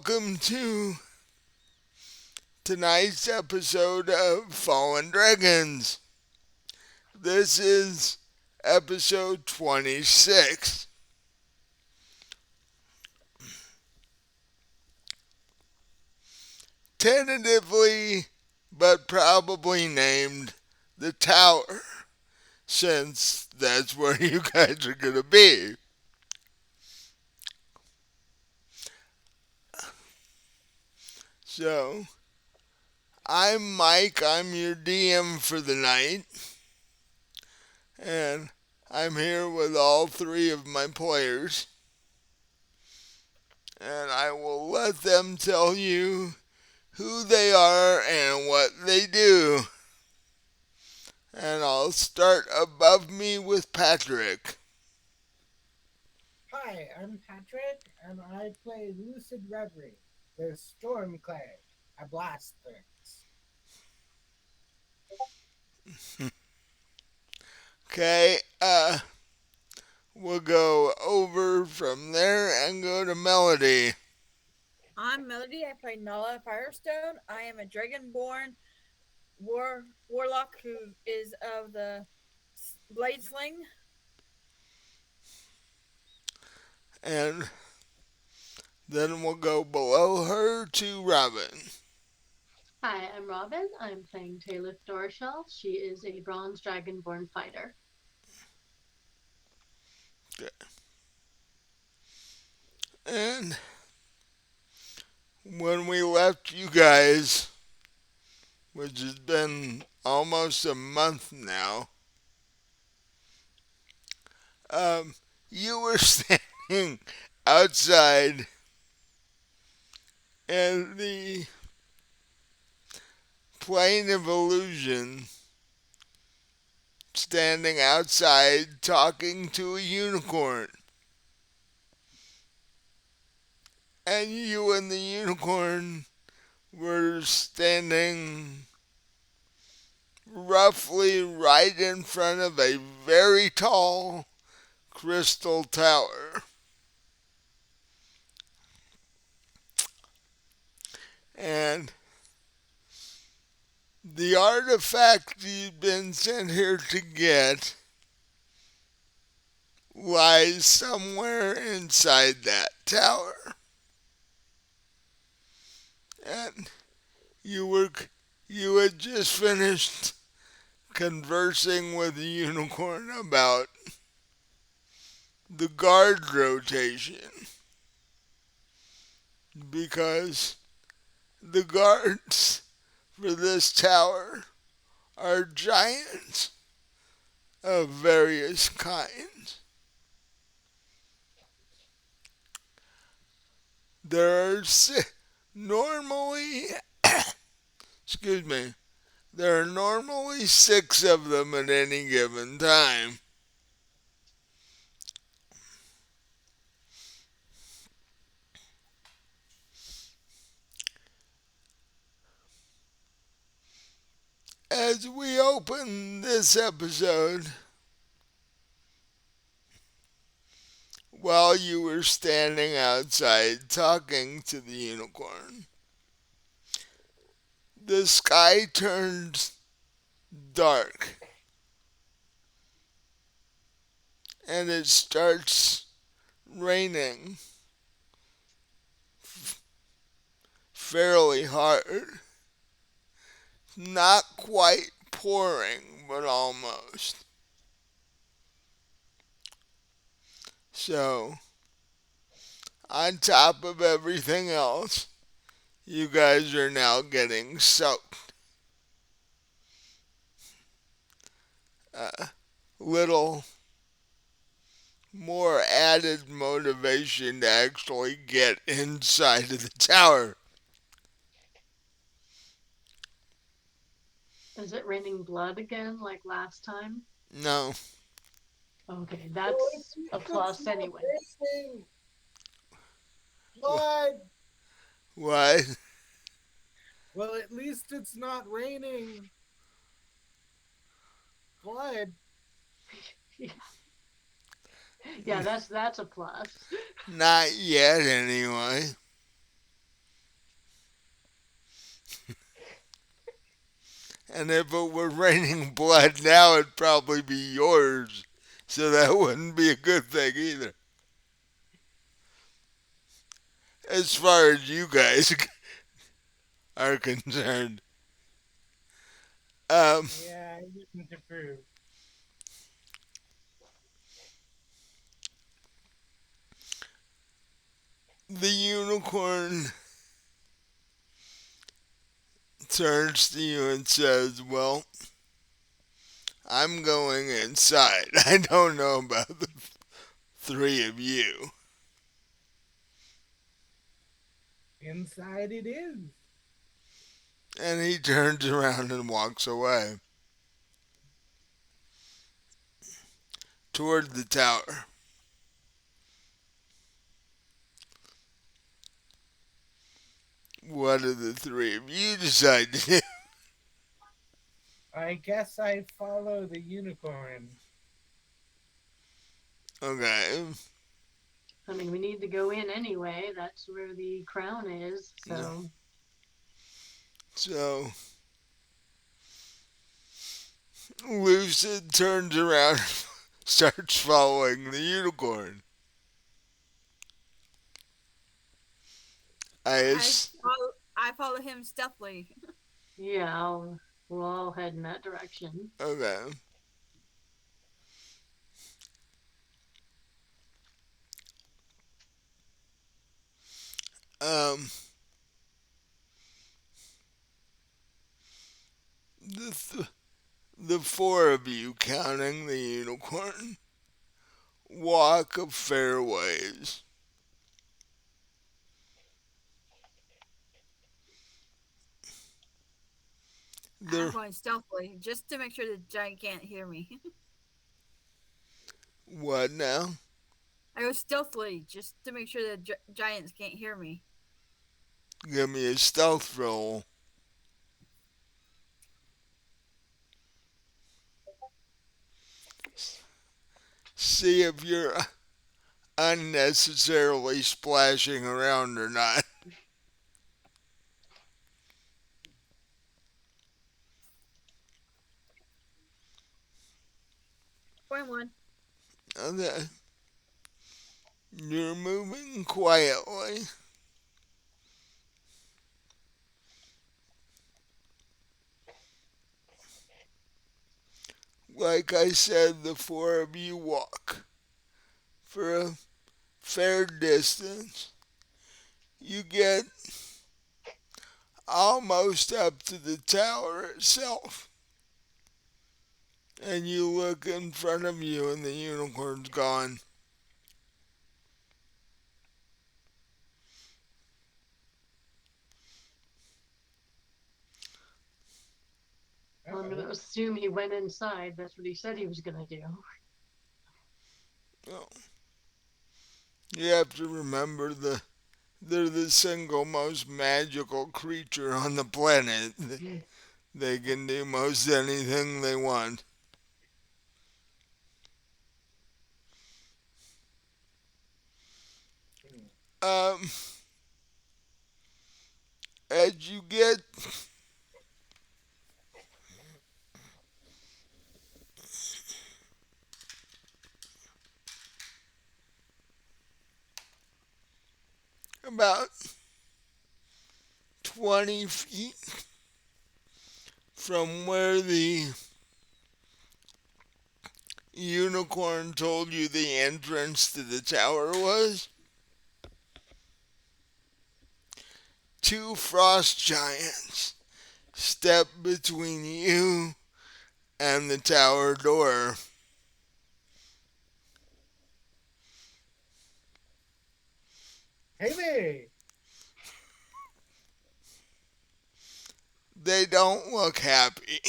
welcome to tonight's episode of Fallen Dragons. This is episode 26. Tentatively, but probably named the Tower, since that's where you guys are going to be. So, I'm Mike, I'm your DM for the night, and I'm here with all three of my players, and I will let them tell you who they are and what they do. And I'll start above me with Patrick. Hi, I'm Patrick, and I play Lucid Reverie, the Storm Cleric. I blast things. Okay, we'll go over from there and go to Melody. I'm Melody. I play Nala Firestone. I am a dragonborn warlock who is of the Blade Sling. And then we'll go below her to Robin. Hi, I'm Robin. I'm playing Taylor Dorshell. She is a bronze dragonborn fighter. Okay. And when we left you guys, which has been almost a month now, um, you were standing outside in the plane of illusion, standing outside talking to a unicorn. And you and the unicorn were standing roughly right in front of a very tall crystal tower. And the artifact you've been sent here to get lies somewhere inside that tower. And you had just finished conversing with the unicorn about the guard rotation, because the guards for this tower are giants of various kinds. There are normally, excuse me, there are normally 6 of them at any given time. As we open this episode, while you were standing outside talking to the unicorn, the sky turns dark and it starts raining fairly hard. Not quite pouring, but almost. So, on top of everything else, you guys are now getting soaked. Little more added motivation to actually get inside of the tower. Is it raining blood again like last time? No. Okay, Well, at that's a least it's plus not anyway. raining. Blood. What? Well, at least it's not raining. Blood. Yeah, yeah, that's a plus. Not yet, anyway. And if it were raining blood now, it'd probably be yours. So that wouldn't be a good thing either. As far as you guys are concerned. Um, Yeah, I wouldn't approve. the unicorn turns to you and says, "Well, I'm going inside. I don't know about the three of you." Inside it is. And he turns around and walks away toward the tower. What do the three of you decide to do? I guess I follow the unicorn. Okay. I mean, we need to go in anyway. That's where the crown is. So, So Lucid turns around and starts following the unicorn. I I I follow him stealthily. yeah, we'll all head in that direction. okay. Um, the the four of you, counting the unicorn, walk a fair ways. I'm The going stealthily just to make sure the giant can't hear me. what now? I go stealthily just to make sure the giants can't hear me. Give me a stealth roll. See if you're unnecessarily splashing around or not. 21. Okay. You're moving quietly. Like I said, the four of you walk for a fair distance. You get almost up to the tower itself. And you look in front of you and the unicorn's gone. I'm going to Uh-oh. assume he went inside. That's what he said he was going to do. Well, you have to remember they're the single most magical creature on the planet. They can do most anything they want. Um, as you get about 20 feet from where the unicorn told you the entrance to the tower was, two frost giants step between you and the tower door. Hey there. They don't look happy.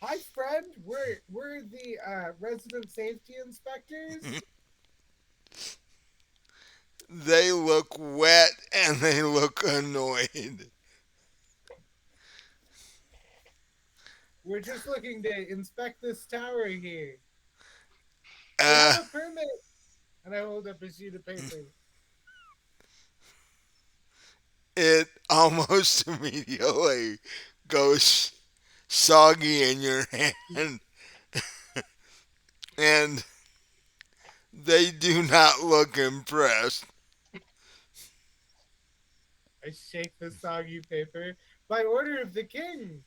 Hi, friend. We're the resident safety inspectors. They look wet and they look annoyed. We're just looking to inspect this tower here. We Uh, have a permit. And I hold up a sheet of paper. it almost immediately goes soggy in your hand, and they do not look impressed. I shake the soggy paper. By order of the king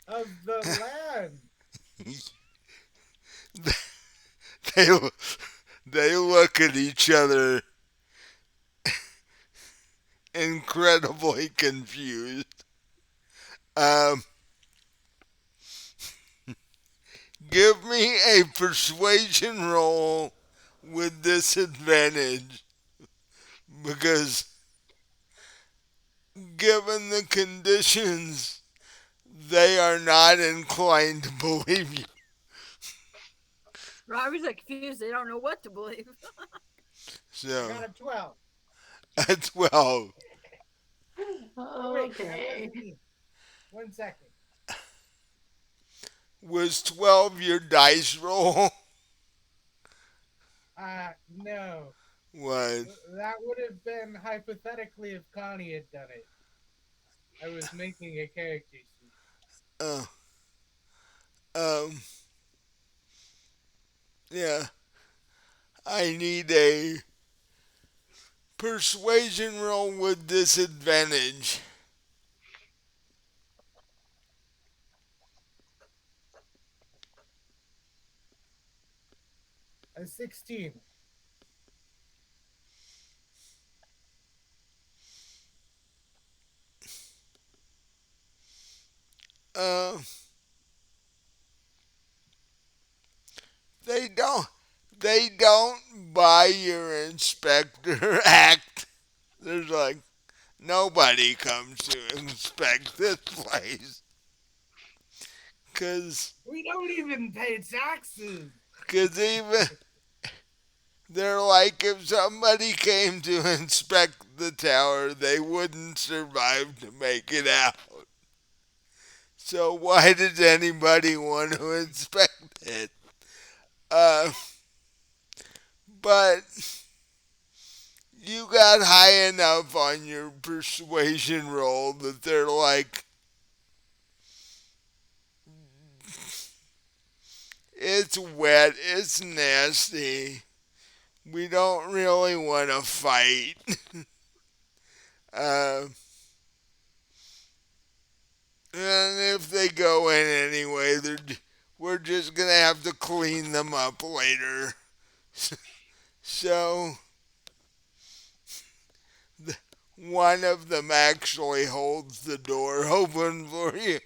of the land. they they look at each other incredibly confused. Um, Give me a persuasion roll with disadvantage because given the conditions, they are not inclined to believe you. Robbie's like confused. They don't know what to believe. I So got a 12. at 12, Oh, wait, that Okay. wasn't me. 1 second. was 12 your dice roll? No. What? That would have been hypothetically if Connie had done it. I was making a character sheet. Uh, um, yeah. I need a persuasion roll with disadvantage. A 16. Uh, they don't. They don't buy your inspector act. There's like nobody comes to inspect this place. We don't even pay taxes. Cause even they're like if somebody came to inspect the tower, they wouldn't survive to make it out. So why does anybody want to inspect it? Uh, but you got high enough on your persuasion roll that they're like, it's wet, it's nasty. We don't really want to fight. Uh, and if they go in anyway, we're just gonna have to clean them up later. So one of them actually holds the door open for you.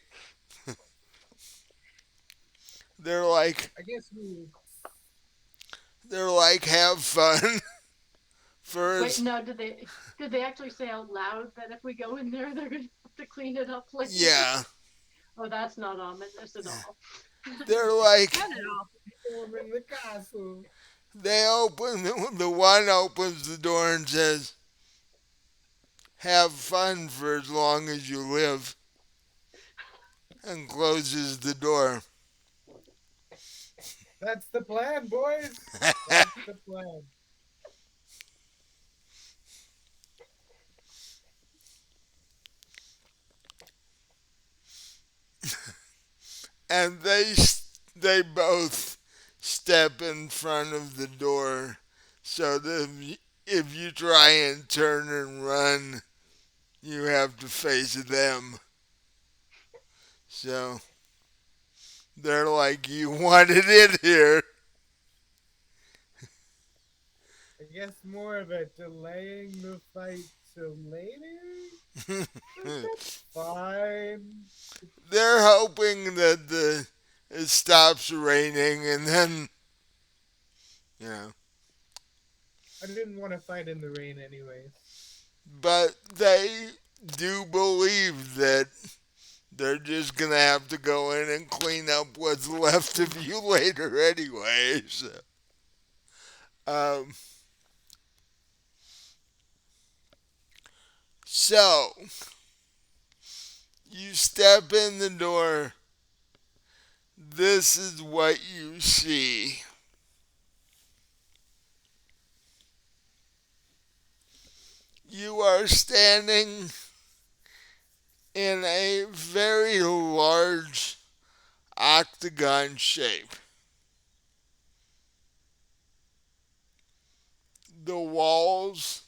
They're like, I guess we. have fun Wait, first. no, did they actually say out loud that if we go in there they're gonna have to clean it up later? Yeah, Oh, that's not ominous at all. they're like, Not at all. Storm in the castle. they open, the one opens the door and says, have fun for as long as you live, and closes the door. That's the plan, boys. That's the plan. And they both step in front of the door so that if you try and turn and run, you have to face them. So they're like, you wanted it here. I guess more of a delaying the fight till later. But that's fine. They're hoping that it stops raining and then, you know, I didn't want to fight in the rain anyways. but they do believe that they're just gonna have to go in and clean up what's left of you later anyway. Um, so you step in the door. This is what you see. You are standing in a very large octagon shape. The walls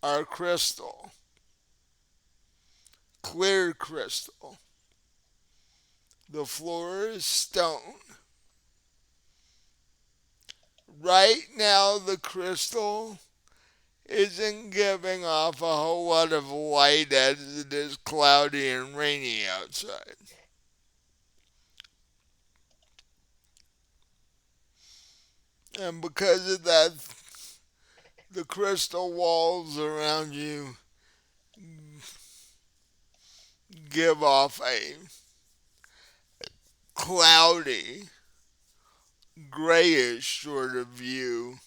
are crystal, clear crystal. The floor is stone. Right now, the crystal isn't giving off a whole lot of light as it is cloudy and rainy outside. And because of that, the crystal walls around you give off a cloudy, grayish sort of view,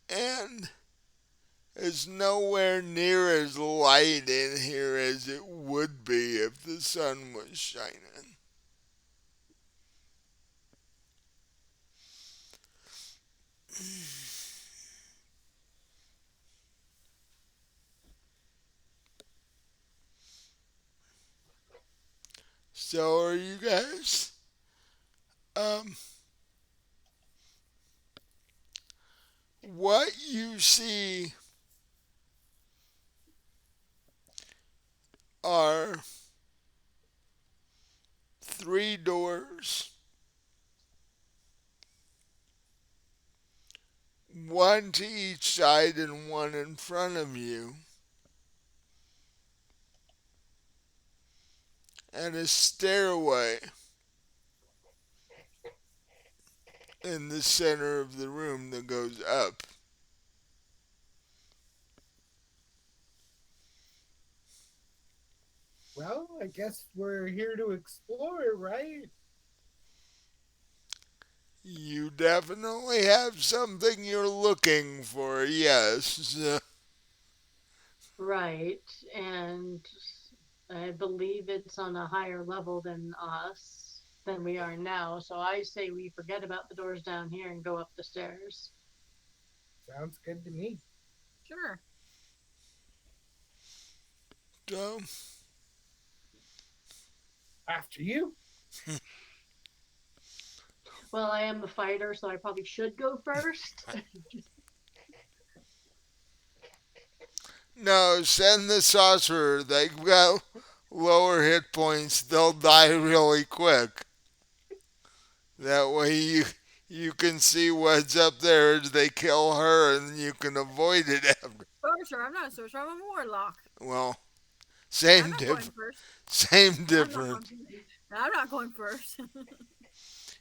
and it's nowhere near as light in here as it would be if the sun was shining. So are you guys? Um, what you see are three doors, one to each side and one in front of you, and a stairway in the center of the room that goes up. Well, I guess we're here to explore, right? You definitely have something you're looking for, yes. Right, and I believe it's on a higher level than us, than we are now. So I say we forget about the doors down here and go up the stairs. Sounds good to me. Sure. So, After you. Well, I am a fighter, so I probably should go first. no, send the sorcerer. They've got lower hit points. They'll die really quick. That way you can see what's up there as they kill her and you can avoid it after. Sorcerer. I'm not a sorcerer. I'm a warlock. Well, I'm same not going diff- first. same I'm not difference. going. I'm not going first.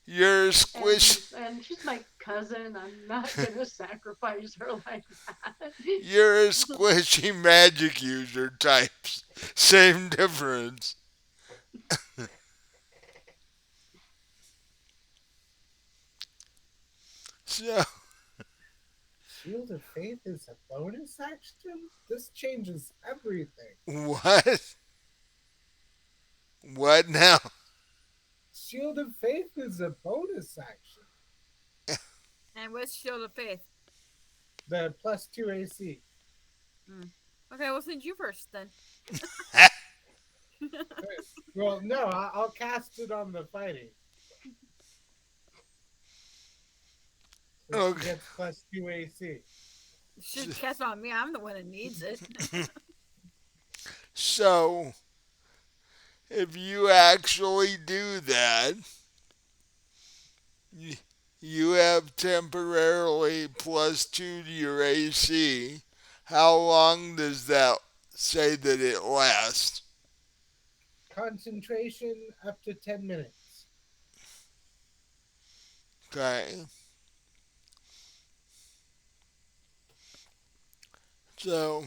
You're squish And she's my cousin. I'm not gonna sacrifice her like that. you're a squishy magic user types. Same difference. So Shield of Faith is a bonus action? This changes everything. what? What now? Shield of Faith is a bonus action. and what's Shield of Faith? The +2 AC. Okay, we'll send you first then. Well, no, I'll cast it on the fighting. So she Okay. gets +2 AC. Should cast it on me. I'm the one that needs it. So if you actually do that, you have temporarily +2 to your AC. How long does that say that it lasts? Concentration up to 10 minutes. Okay. So,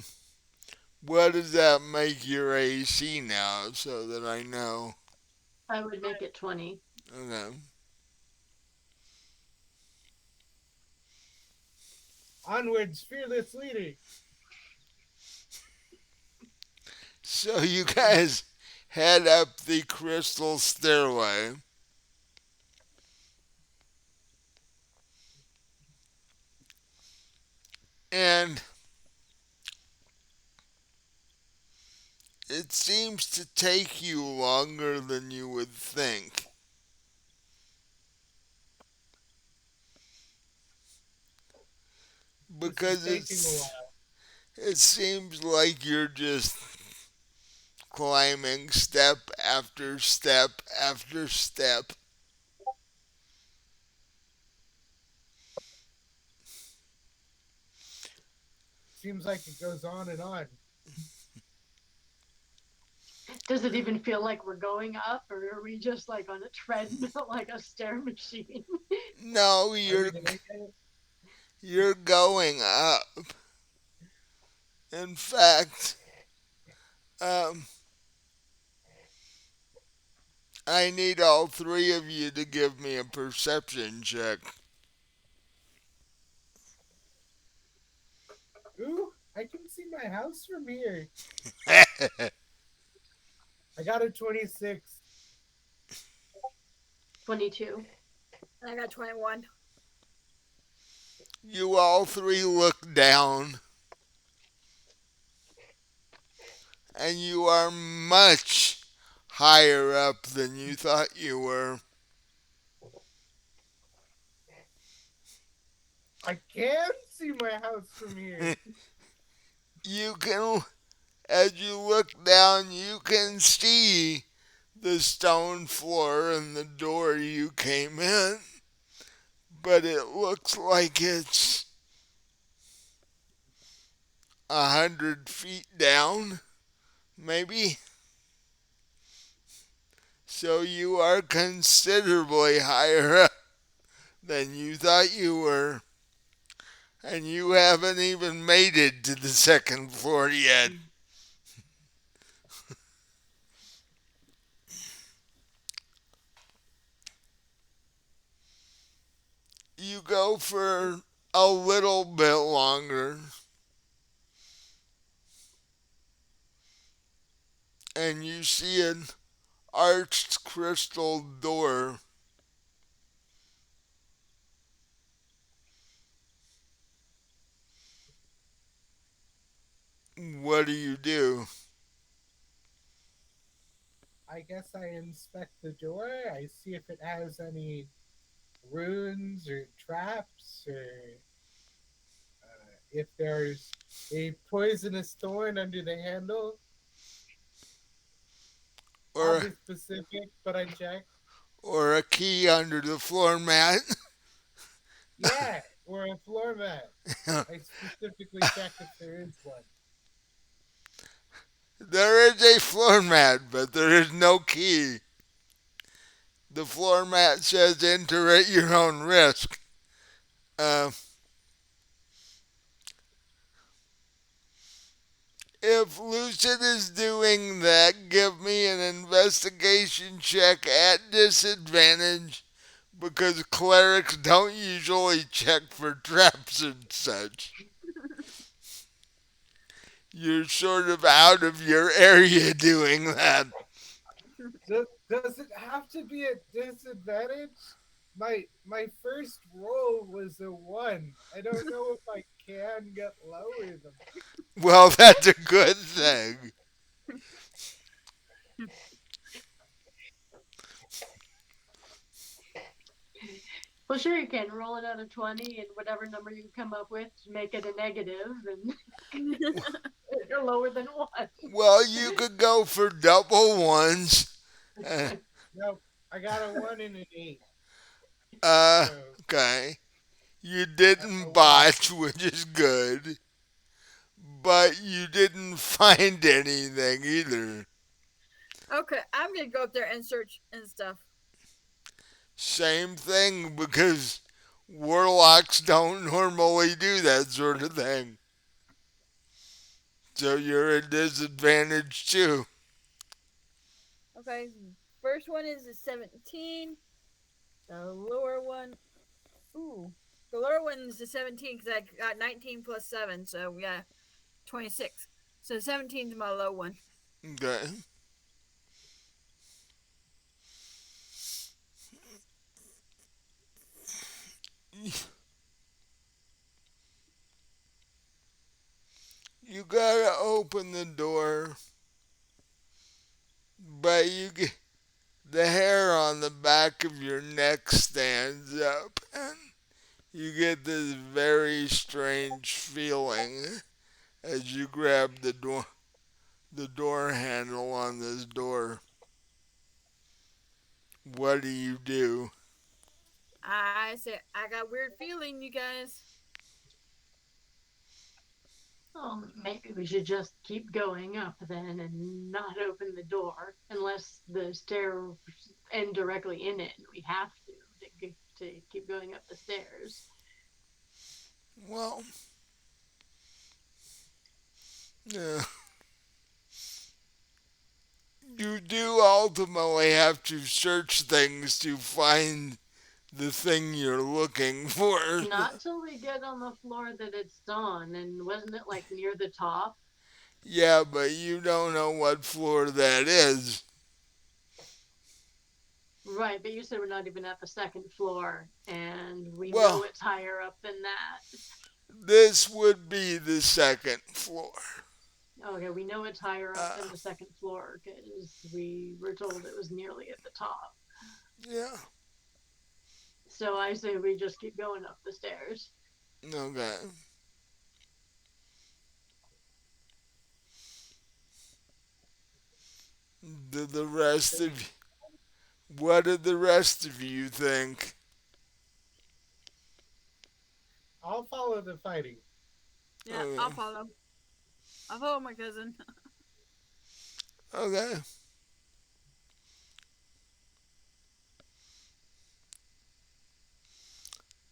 what does that make your AC now so that I know? I would make it 20. Okay. Onwards, fearless leading. So, you guys head up the crystal stairway. And it seems to take you longer than you would think. This is Because taking a while. it seems like you're just climbing step after step after step. Seems like it goes on and on. Does it even feel like we're going up, or are we just like on a treadmill, like a stair machine? No, Are we doing it? you're going up. In fact, um, I need all three of you to give me a perception check. Ooh, I can see my house from here. I got a 26. 22. I got 21. You all three look down, and you are much higher up than you thought you were. I can see my house from here. You can, as you look down, you can see the stone floor and the door you came in, but it looks like it's 100 feet down, maybe. So you are considerably higher up than you thought you were, and you haven't even made it to the second floor yet. You go for a little bit longer, and you see an arched crystal door. What do you do? I guess I inspect the door. I see if it has any runes or traps, or if there's a poisonous thorn under the handle. I'll Or be specific, but I check. or a key under the floor mat? Yeah, or a floor mat. I specifically check if there is one. There is a floor mat, but there is no key. The floor mat says enter at your own risk. Uh, if Lucid is doing that, give me an investigation check at disadvantage because clerics don't usually check for traps and such. You're sort of out of your area doing that. Does it have to be a disadvantage? My first roll was a 1. I don't know if I can get lower than. Well, that's a good thing. Well, sure, you can roll it out of 20, and whatever number you come up with, make it a negative, and you're lower than 1. Well, you could go for double ones. Uh, Nope, I got a 1 and an 8. uh, So okay. You that's a didn't lot. botch, which is good, but you didn't find anything either. Okay, I'm gonna go up there and search and stuff. Same thing because warlocks don't normally do that sort of thing. So you're at disadvantage too. Okay, first one is a 17. The lower one, ooh, the lower one is a 17 because I got 19 plus 7, so yeah, 26. So 17 is my low one. Okay. You gotta open the door but you get the hair on the back of your neck stands up, and you get this very strange feeling as you grab the door handle on this door. What do you do? I say I got weird feeling, you guys. Oh, maybe we should just keep going up then and not open the door unless the stairs end directly in it and we have to keep going up the stairs. Well, yeah, you do ultimately have to search things to find the thing you're looking for. Not till we get on the floor that it's on, and wasn't it like near the top? Yeah, but you don't know what floor that is. Right, but you said we're not even at the second floor, and we know Well, it's higher up than that. this would be the second floor. Okay, we know it's higher up than Uh, the second floor because we were told it was nearly at the top. yeah, So I say we just keep going up the stairs. okay. Did the rest of what did the rest of you think? I'll follow the fighting. Yeah, I'll Okay. follow. I'll follow my cousin. Okay.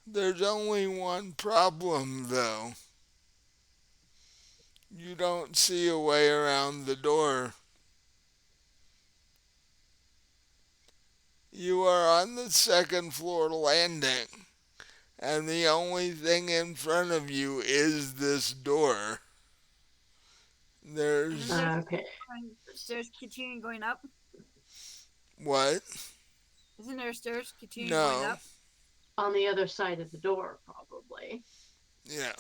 There's only one problem though. You don't see a way around the door. You are on the second floor landing, and the only thing in front of you is this door. And There's Okay. stairs continuing going up. what? Isn't there stairs continuing going No. up? On the other side of the door, probably. Yeah.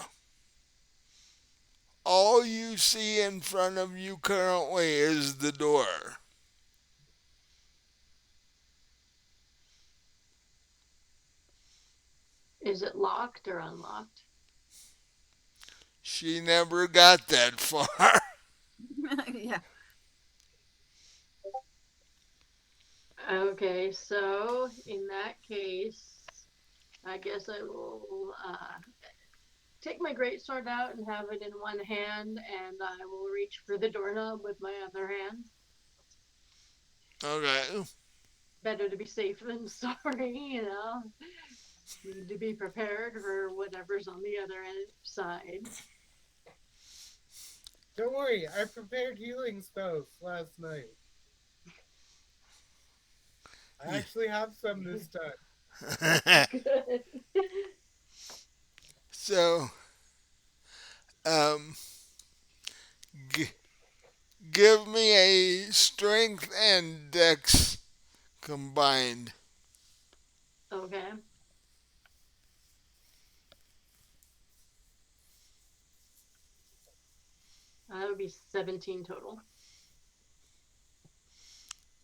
All you see in front of you currently is the door. Is it locked or unlocked? She never got that far. Yeah. Okay, so in that case, I guess I will take my greatsword out and have it in one hand, and I will reach for the doorknob with my other hand. Okay. Better to be safe than sorry. Need to be prepared for whatever's on the other side. Don't worry, I prepared healing spells last night. I Yeah. actually have some this time. Good. So, um, g- give me a strength and dex combined. Okay. That would be 17 total.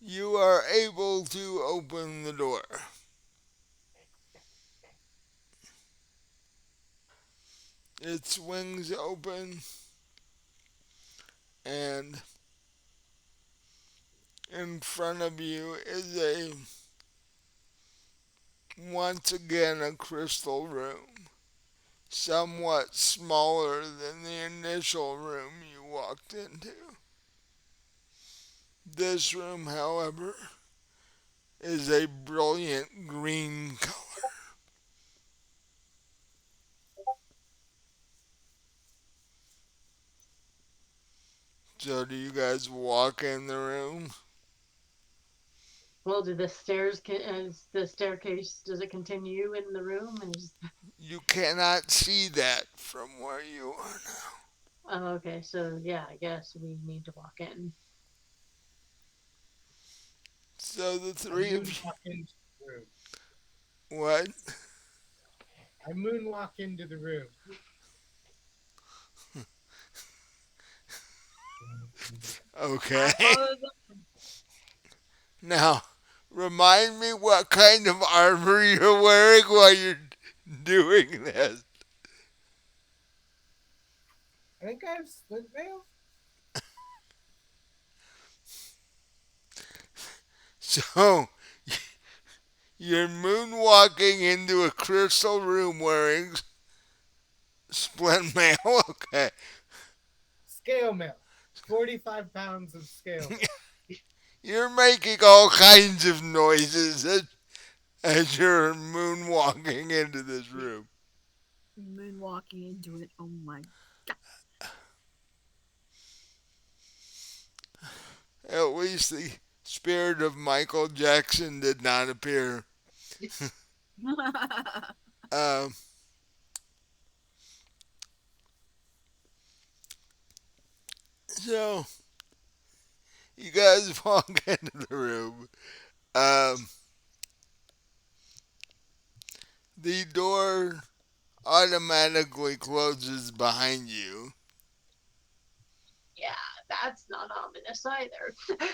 You are able to open the door. It swings open, and in front of you is once again a crystal room, somewhat smaller than the initial room you walked into. This room, however, is a brilliant green color. So, do you guys walk in the room? Well, do the stairs, is the staircase, does it continue in the room? You cannot see that from where you are now. Oh, okay, so yeah, I guess we need to walk in. So, the I three of moonwalk into the room. you. What? I moonwalk into the room. Okay. I follow them. Now, remind me what kind of armor you're wearing while you're doing this. I think I have split mail. So, you're moonwalking into a crystal room wearing splint mail. Okay. Scale mail. 45 pounds of scale mail. You're making all kinds of noises as you're moonwalking into this room. Moonwalking into it. Oh my At least the spirit of Michael Jackson did not appear. god. Um, so, you guys walk into the room. Um, the door automatically closes behind you. Yeah, that's not ominous either.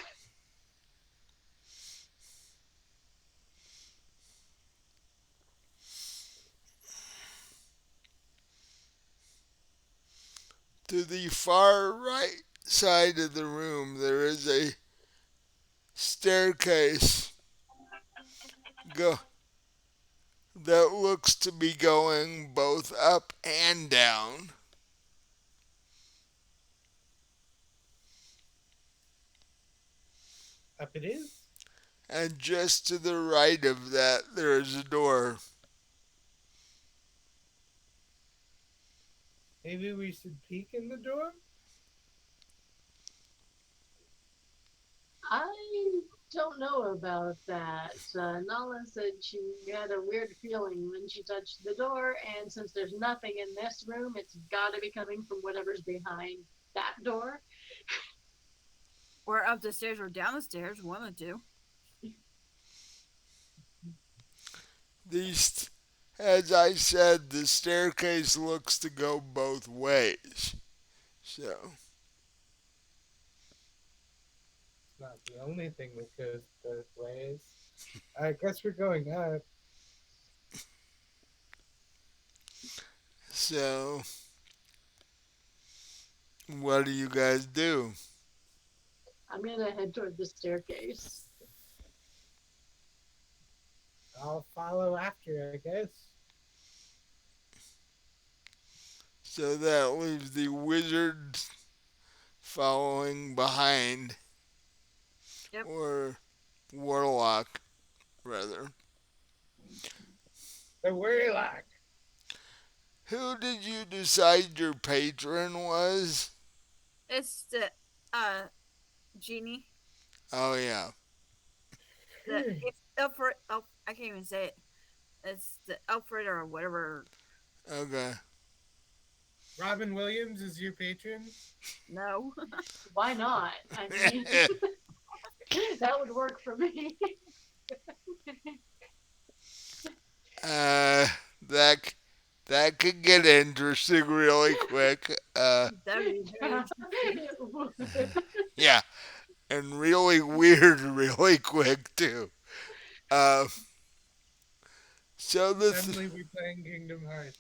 To the far right side of the room, there is a staircase go that looks to be going both up and down. Up it is. And just to the right of that, there is a door. Maybe we should peek in the door? I don't know about that. Nala said she had a weird feeling when she touched the door, and since there's nothing in this room, it's got to be coming from whatever's behind that door. Or up the stairs or down the stairs, one of the two. These, as I said, the staircase looks to go both ways. So, It's not the only thing that goes both ways. I guess we're going up. so what do you guys do? I'm gonna head toward the staircase. I'll follow after, I guess. So that leaves the wizard following behind, Yep. or warlock, rather. The warlock. Who did you decide your patron was? It's the genie. Oh, yeah. The it's Alfred. Oh, I can't even say it. It's the Alfred or whatever. Okay. Robin Williams is your patron? No. Why not? I mean, that would work for me. uh, that that could get interesting really quick. That'd be very Yeah, and really weird really quick too. Uh, so Suddenly we're playing Kingdom Hearts.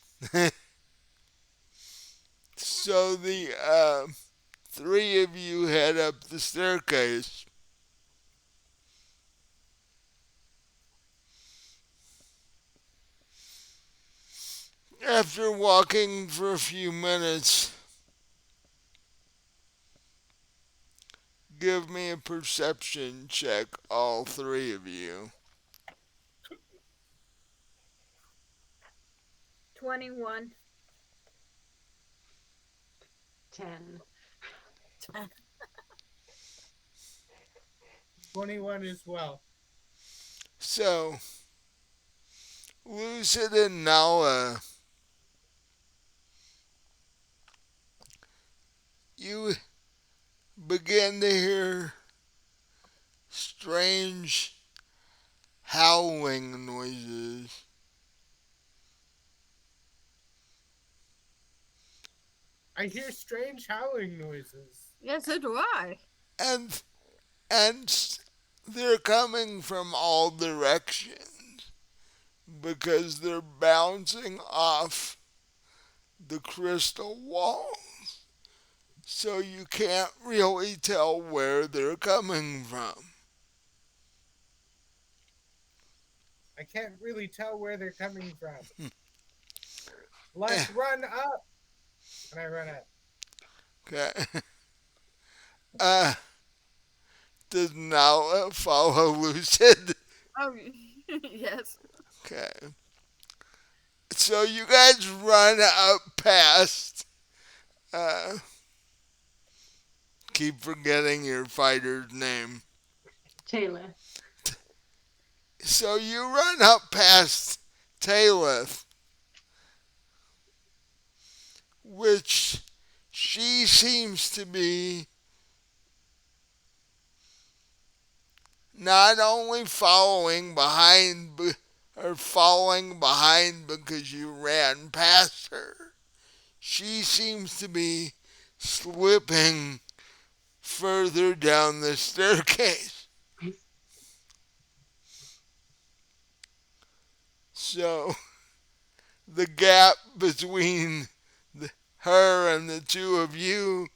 so the three of you head up the staircase. After walking for a few minutes, give me a perception check, all three of you. 21. 10. 21 as well. So, Lucid and Nala, you begin to hear strange howling noises. I hear strange howling noises. Yeah, so do I. And and they're coming from all directions because they're bouncing off the crystal wall. So you can't really tell where they're coming from. I can't really tell where they're coming from. Eh, Let's run up. And I run up. okay. Uh, does Nala follow Lucid? Oh, yes. Okay. So you guys run up past. Uh, keep forgetting your fighter's name. Taylor. So you run up past Talith, which she seems to be not only following behind because you ran past her. She seems to be slipping further down the staircase. So the gap between her and the two of you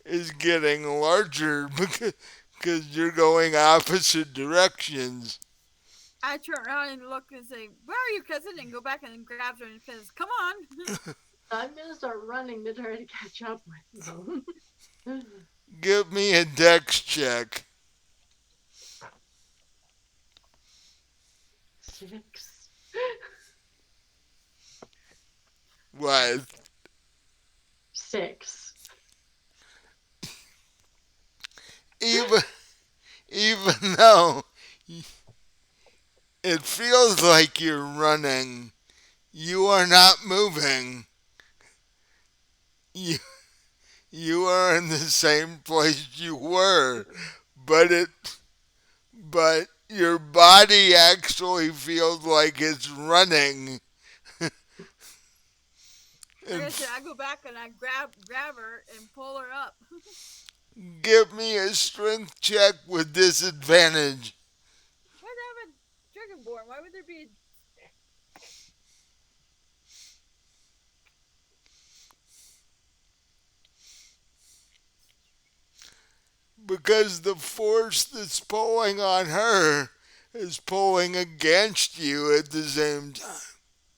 is getting larger because you're going opposite directions. I turn around and look and say, "Where are you, cousin?" And go back and grab her and says, "Come on." I'm gonna start running to try to catch up with them. Give me a dex check. 6. What? 6. Even even though it feels like you're running, you are not moving. You you are in the same place you were, but your body actually feels like it's running. Like I And said, I go back and I grab her and pull her up. give me a strength check with disadvantage. Why do I have a dragonborn? Why would there be? Because the force that's pulling on her is pulling against you at the same time.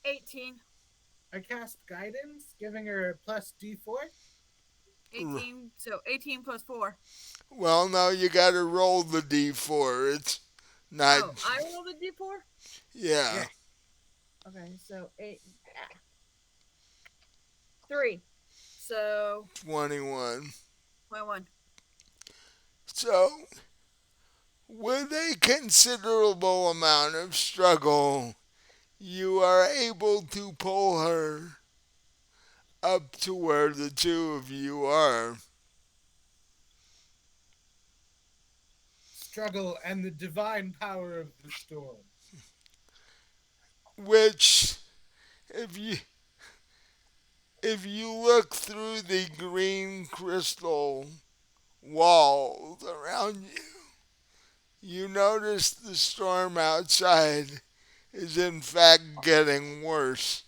18. I cast guidance, giving her a plus D4. 18. So 18 plus 4. Well, no, you gotta roll the d4. It's not. Oh, I rolled a d4. Yeah. Yeah. Okay, so 8. 3. So 21. 21. So, with a considerable amount of struggle, you are able to pull her up to where the two of you are. Struggle and the divine power of the storm. Which, if you look through the green crystal walls around you, you notice the storm outside is in fact getting worse.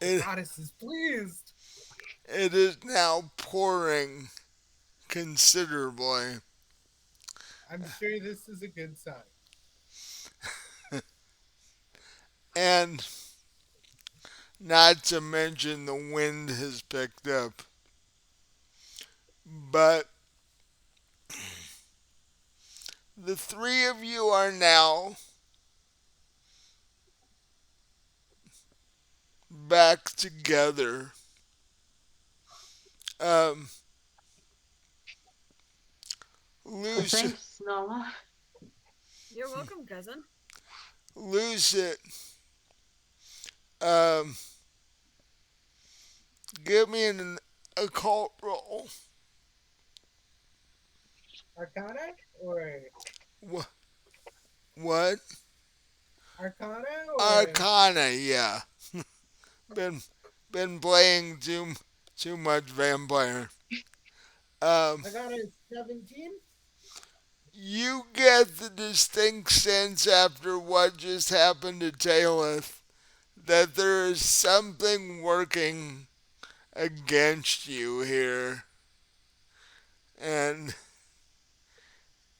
The It, goddess is pleased. it is now pouring considerably. I'm sure this is a good sign. And not to mention the wind has picked up. But the three of you are now back together. Um, Well, Lucy, thanks, Nala. You're welcome, cousin. Lucid, um, give me an occult roll. Arcana or What? Arcana or Arcana, yeah. Been been playing too much vampire. Um, I got a 17. you get the distinct sense after what just happened to Talith that there is something working against you here, and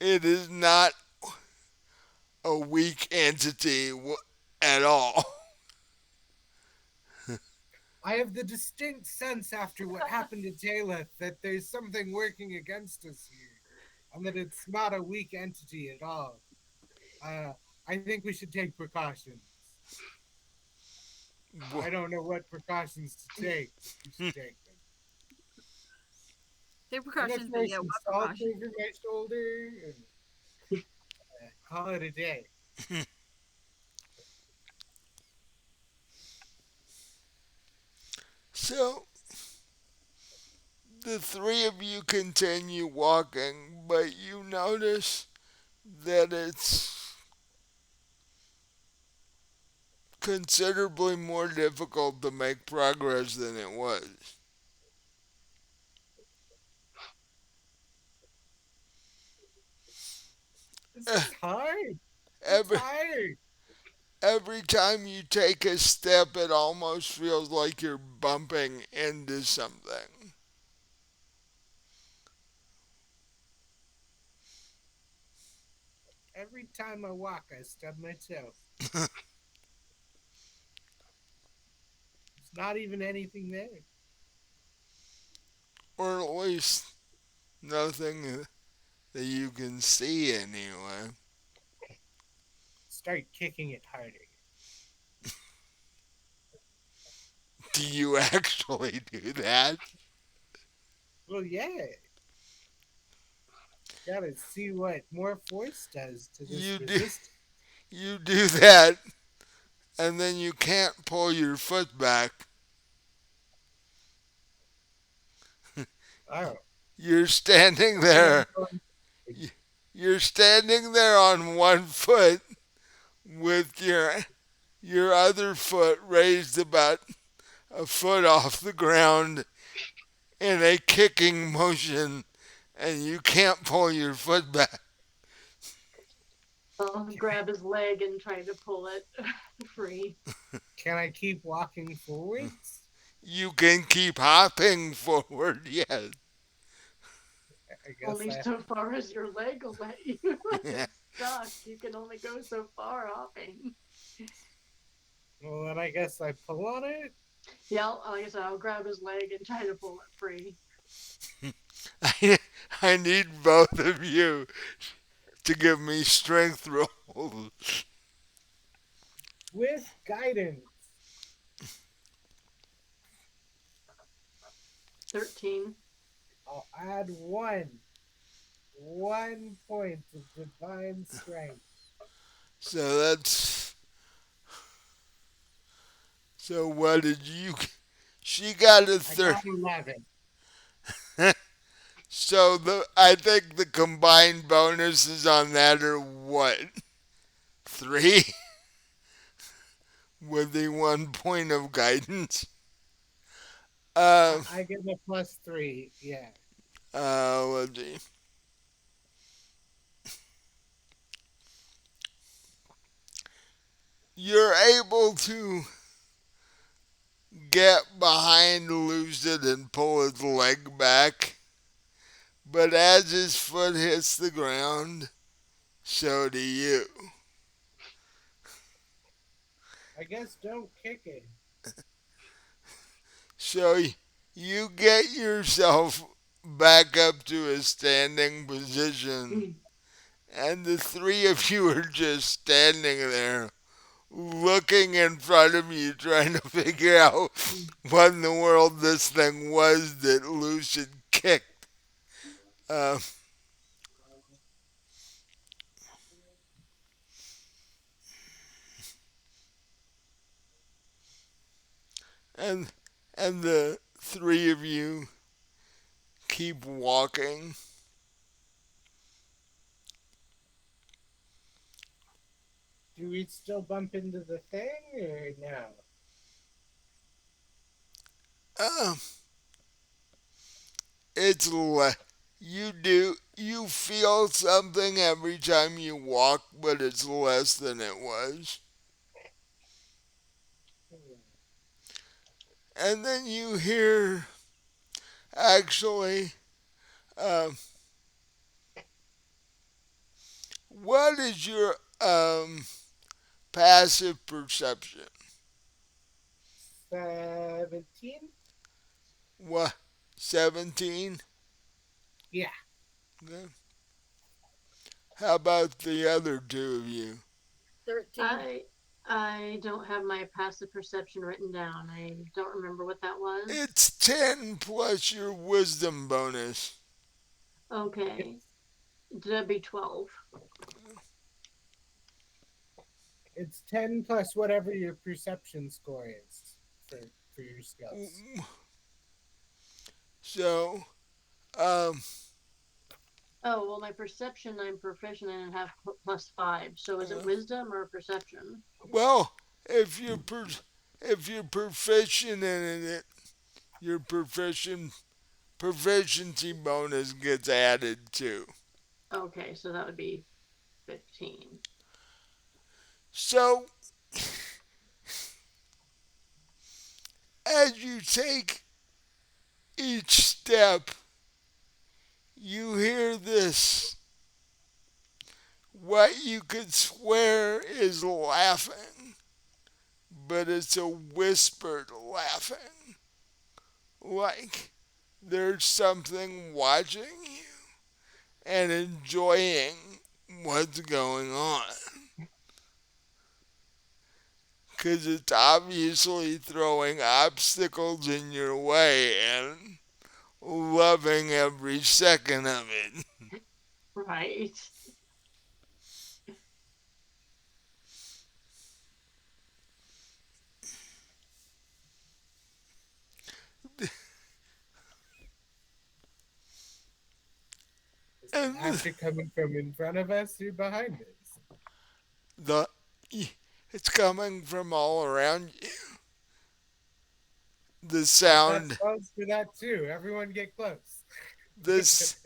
it is not a weak entity at all. I have the distinct sense after what happened to Jaleth that there's something working against us here, and that it's not a weak entity at all. Uh, I think we should take precautions. I don't know what precautions to take, but we should take them. Take I'm gonna precautions, but throw yeah, some what salt precautions? over my shoulder and call it a day. So the three of you continue walking, but you notice that it's considerably more difficult to make progress than it was. This is hard. I'm Every tired. every time you take a step, it almost feels like you're bumping into something. Every time I walk, I stub my toe. There's not even anything there. Or at least nothing that you can see anyway. Start kicking it harder. Do you actually do that? Well, yeah. Gotta see what more force does to this You do resistance. you do that, and then you can't pull your foot back. Oh, You're standing then I'm there. going. You're standing there on one foot with your other foot raised about a foot off the ground in a kicking motion, and you can't pull your foot back. I'll grab his leg and try to pull it free. Can I keep walking forwards? You can keep hopping forward, yes. I guess Only I. so far as your leg will let you. If it's stuck, you can only go so far hopping. Well, then I guess I pull on it. Yeah, like I said, I'll grab his leg and try to pull it free. I, I need both of you to give me strength rolls. With guidance. 13. I'll add one point of divine strength. So that's. So what did you. She got a I third. got 11. So I think the combined bonuses on that are what? Three? With the 1 point of guidance? I, Uh, I get a +3. Yeah. let's see. You're able to get behind Lucid and pull his leg back, but as his foot hits the ground, so do you. I guess don't kick it. So you get yourself back up to a standing position, and the three of you are just standing there looking in front of you, trying to figure out what in the world this thing was that Lucid kicked. Uh, and and the three of you keep walking. Do we still bump into the thing or no? Uh, it's le- you feel something every time you walk, but it's less than it was. And then you hear, actually, um, what is your passive perception? 17? What, 17? Yeah. Okay. How about the other two of you? 13. I don't have my passive perception written down. I don't remember what that was. It's 10 plus your wisdom bonus. Okay. It's That'd be 12. it's 10 plus whatever your perception score is for your skills. So, um, Oh, well, my perception, I'm proficient in and have plus 5. So is it uh, wisdom or perception? well, if you're if you're proficient in it, your proficiency bonus gets added too. Okay, so that would be 15. So, as you take each step, you hear this, what you could swear is laughing, but it's a whispered laughing. Like there's something watching you and enjoying what's going on. Because it's obviously throwing obstacles in your way and loving every second of it. Right. Is the And laughter coming from in front of us or behind us? the it's coming from all around you. The I'll set sound spells for that too. Everyone get close. this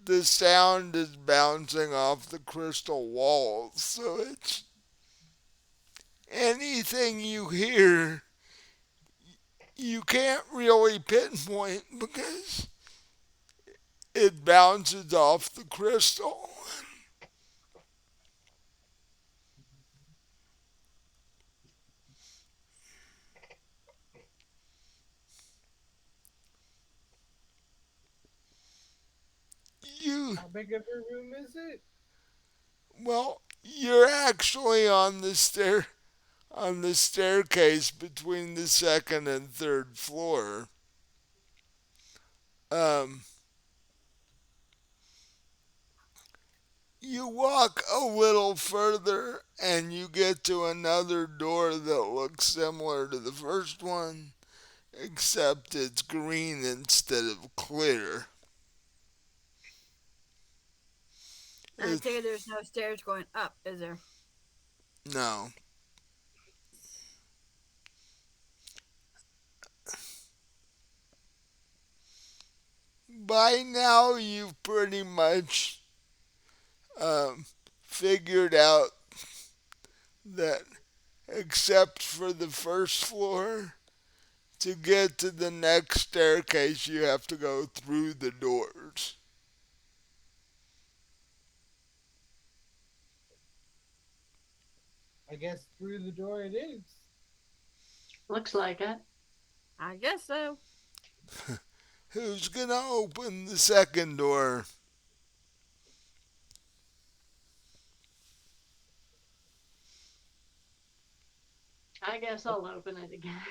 the sound is bouncing off the crystal walls, so it's anything you hear you can't really pinpoint because it bounces off the crystal. You How big of a room is it? well, you're actually on the staircase between the second and third floor. Um, you walk a little further and you get to another door that looks similar to the first one, except it's green instead of clear. I It, take it there's no stairs going up, is there? no. By now, you've pretty much um, figured out that, except for the first floor, to get to the next staircase, you have to go through the doors. I guess through the door it is. Looks like it. I guess so. Who's gonna open the second door? I guess I'll open it again.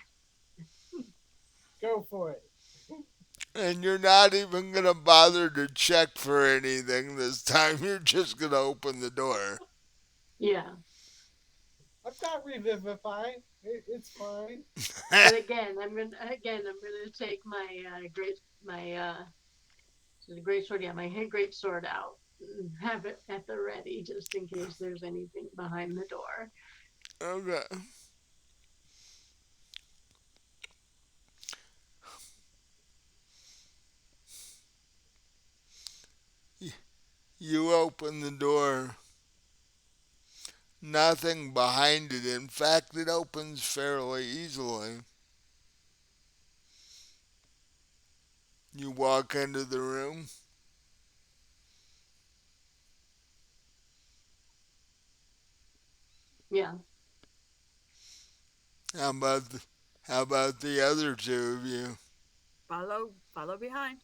Go for it. And you're not even gonna bother to check for anything this time. You're just gonna open the door. Yeah. I've got revivify. It's fine. But I'm gonna take my great sword. Yeah, my great sword out. And have it at the ready just in case there's anything behind the door. Okay. You open the door. Nothing behind it. In fact, it opens fairly easily. You walk into the room. Yeah. How about how about the other two of you? Follow behind.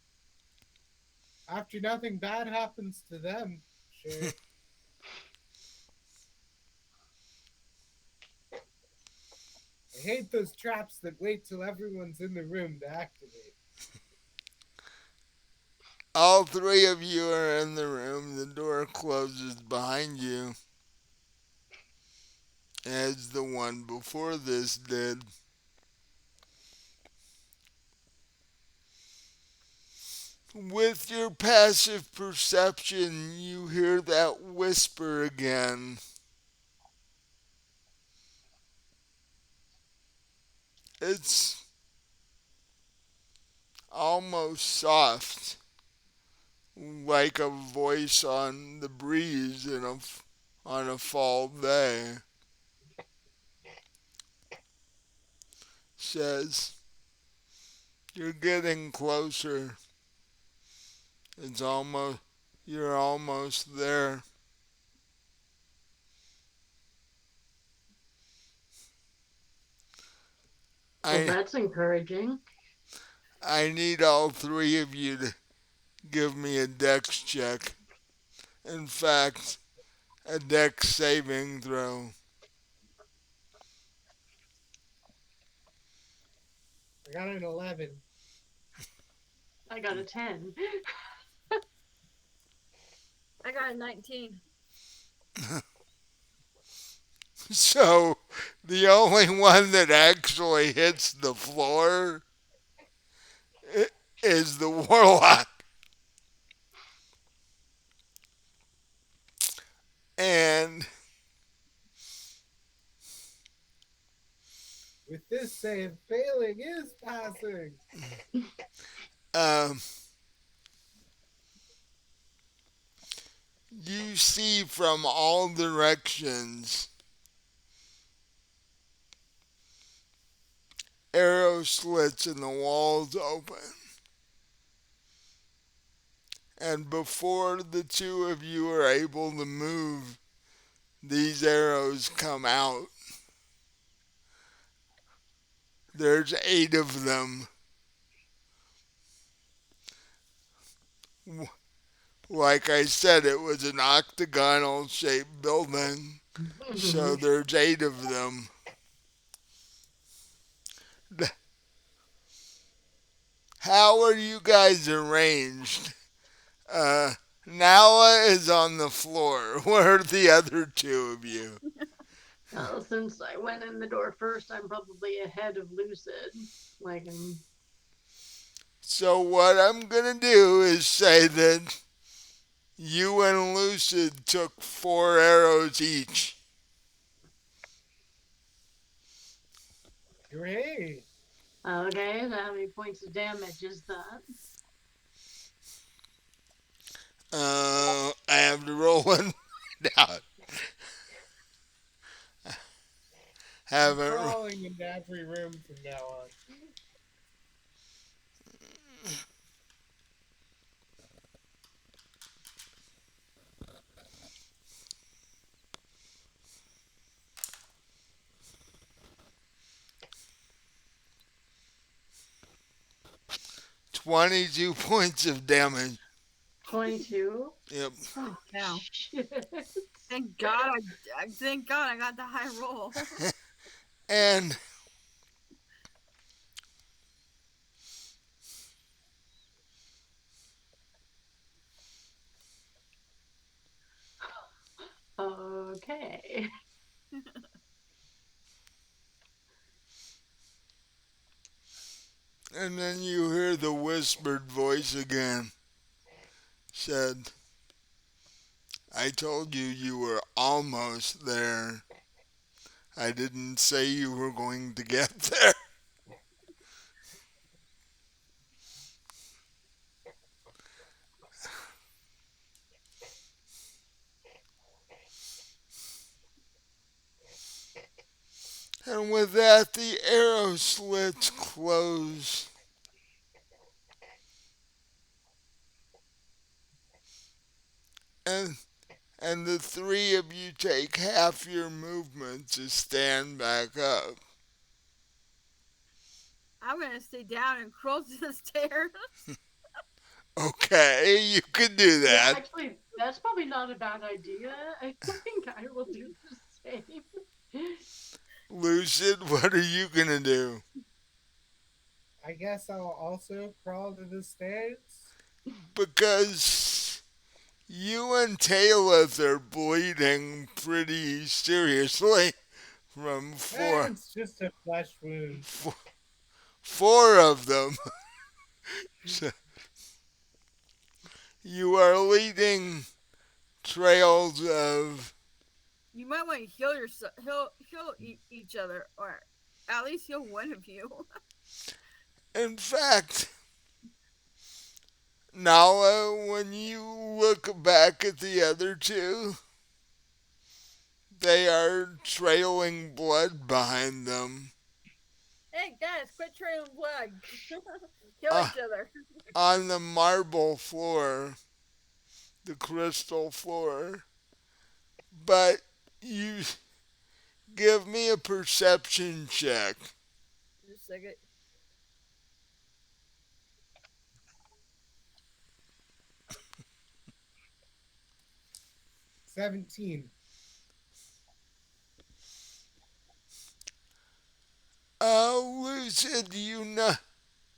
After nothing bad happens to them, sure. I hate those traps that wait till everyone's in the room to activate. All three of you are in the room. The door closes behind you, as the one before this did. With your passive perception, you hear that whisper again. It's almost soft, like a voice on the breeze on a fall day. Says, "You're getting closer. It's almost you're almost there." Well, I that's encouraging. I need all three of you to give me a dex check. In fact, a dex saving throw. I got an 11. I got a 10. I got a 19. So the only one that actually hits the floor is the warlock. And With this save, failing is passing. um, you see from all directions arrow slits in the walls open. And before the two of you are able to move, these arrows come out. There's 8 of them. Like I said, it was an octagonal shaped building, so there's 8 of them. How are you guys arranged? Uh, Nala is on the floor. Where are the other two of you? Well, since I went in the door first, I'm probably ahead of Lucid. Like, I'm. So what I'm gonna do is say that you and Lucid took 4 arrows each. Great. Okay, so how many points of damage is that? I have to roll one out. I'm Haven't. crawling into every room from now on. 22 points of damage. 22? Yep. Oh, Now, shit. thank God I got the high roll. And Okay. then you hear the whispered voice again. Said, "I told you you were almost there. I didn't say you were going to get there." And with that, the arrow slits close. And, and the three of you take half your movement to stand back up. I'm gonna stay down and crawl to the stairs. Okay, you can do Yeah, that. actually, that's probably not a bad idea. I think I will do the same. Lucid, what are you gonna do? I guess I'll also crawl to the stairs. Because you and Talith are bleeding pretty seriously from It's just a flesh wound. four of them. So you are leading trails of. You might want to heal yourself, each other, or at least heal one of you. In fact, Nala, when you look back at the other two, they are trailing blood behind them. Hey guys, quit trailing blood. Kill Uh, each other. on the marble floor, the crystal floor. But you give me a perception check. Just a second. 17. Lucid,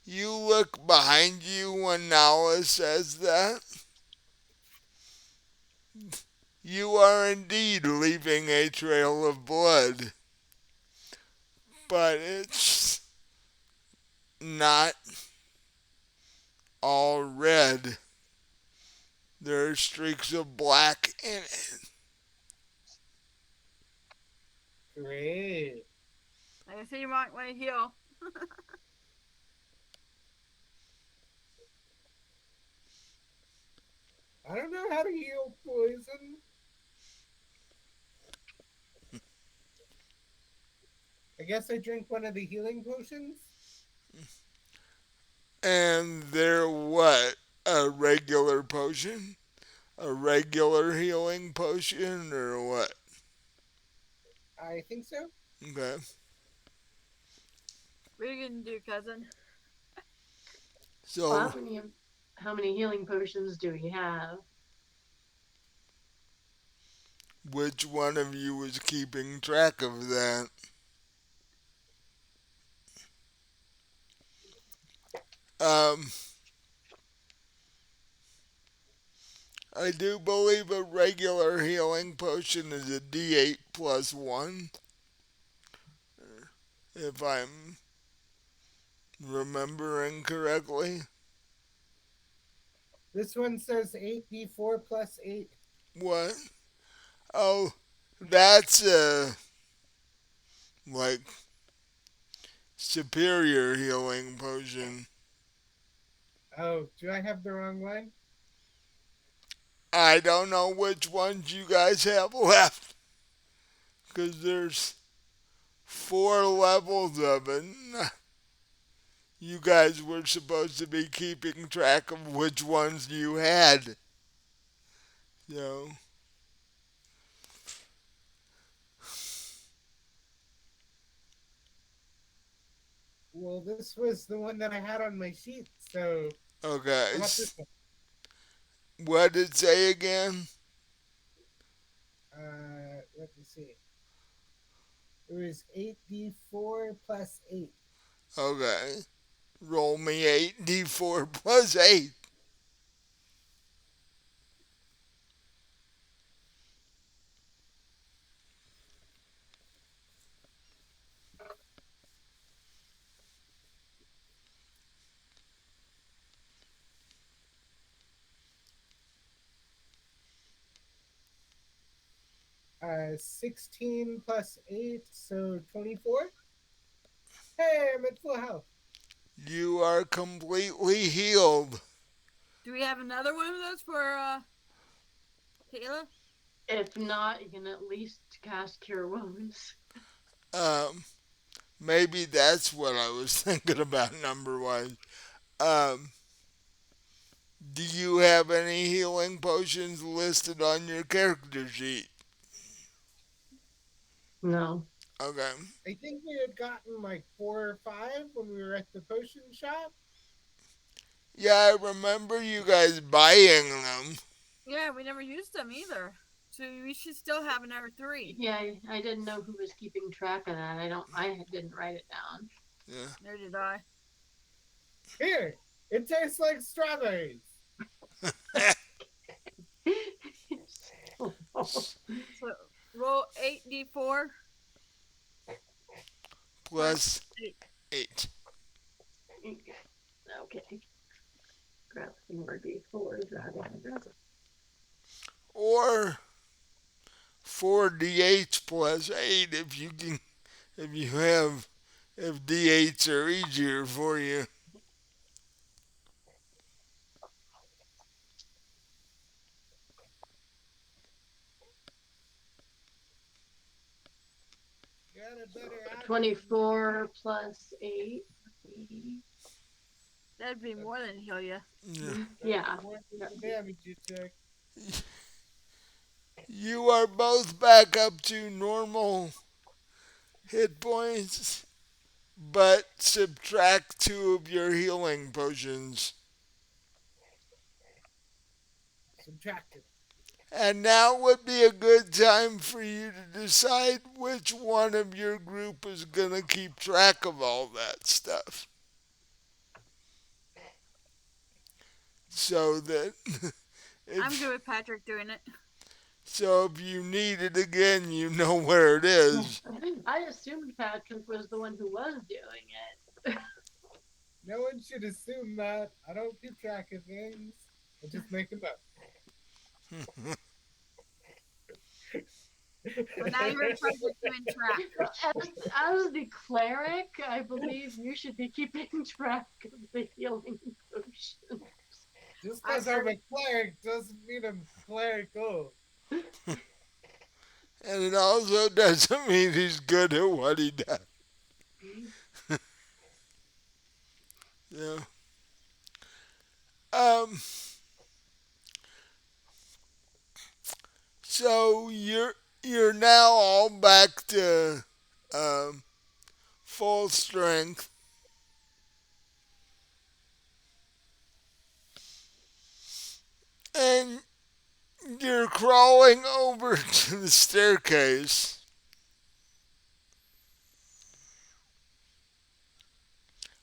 you look behind you when Nala says that. You are indeed leaving a trail of blood, but it's not all red. There are streaks of black in it. Great. I see you might want to heal. I don't know how to heal poison. I guess I drink one of the healing potions. And they're what? A regular potion? A regular healing potion or what? I think so. Okay. What are you gonna do, cousin? Well, So how many healing potions do we have? which one of you was keeping track of that? Um, I do believe a regular healing potion is a D8 plus 1, if I'm remembering correctly. This one says 8d4 plus 8. What? Oh, that's like superior healing potion. Oh, do I have the wrong one? I don't know which ones you guys have left because there's four levels of it. You guys were supposed to be keeping track of which ones you had. So, Well, this was the one that I had on my sheet, so okay. how about this one? What did it say again? Let me see. It was 8d4 plus 8. Okay. Roll me 8d4 plus 8. 16 plus 8, so 24. Hey, I'm at full health. You are completely healed. Do we have another one of those for Kayla? If not, you can at least cast Cure Wounds. Um, maybe that's what I was thinking about number wise. Um, do you have any healing potions listed on your character sheet? No. Okay. I think we had gotten like 4 or 5 when we were at the potion shop. Yeah, I remember you guys buying them. Yeah, we never used them either. So we should still have another 3. Yeah, I didn't know who was keeping track of that. I didn't write it down. Yeah. Nor did I. Here, it tastes like strawberries. So roll 8d4 Plus 8. 8. Okay. Grab some more D4s. Or 4d8 plus 8 if you can, if you have, if d8s are easier for you. You had a better action. 24 plus 8. That'd be more than heal you. Yeah. Yeah. More than the damage you took. You are both back up to normal hit points, but subtract 2 of your healing potions. Subtracted. And now would be a good time for you to decide which one of your group is going to keep track of all that stuff. So that I'm good if, with Patrick doing it. so if you need it again, you know where it is. I assumed Patrick was the one who was doing it. No one should assume that. I don't keep track of things. I just make them up. But now you're Patrick doing track. As the cleric, I believe you should be keeping track of the healing potions. Just because I'm a cleric doesn't mean I'm clerical. And it also doesn't mean he's good at what he does. Yeah. Um. So you're now all back to um, full strength, and you're crawling over to the staircase.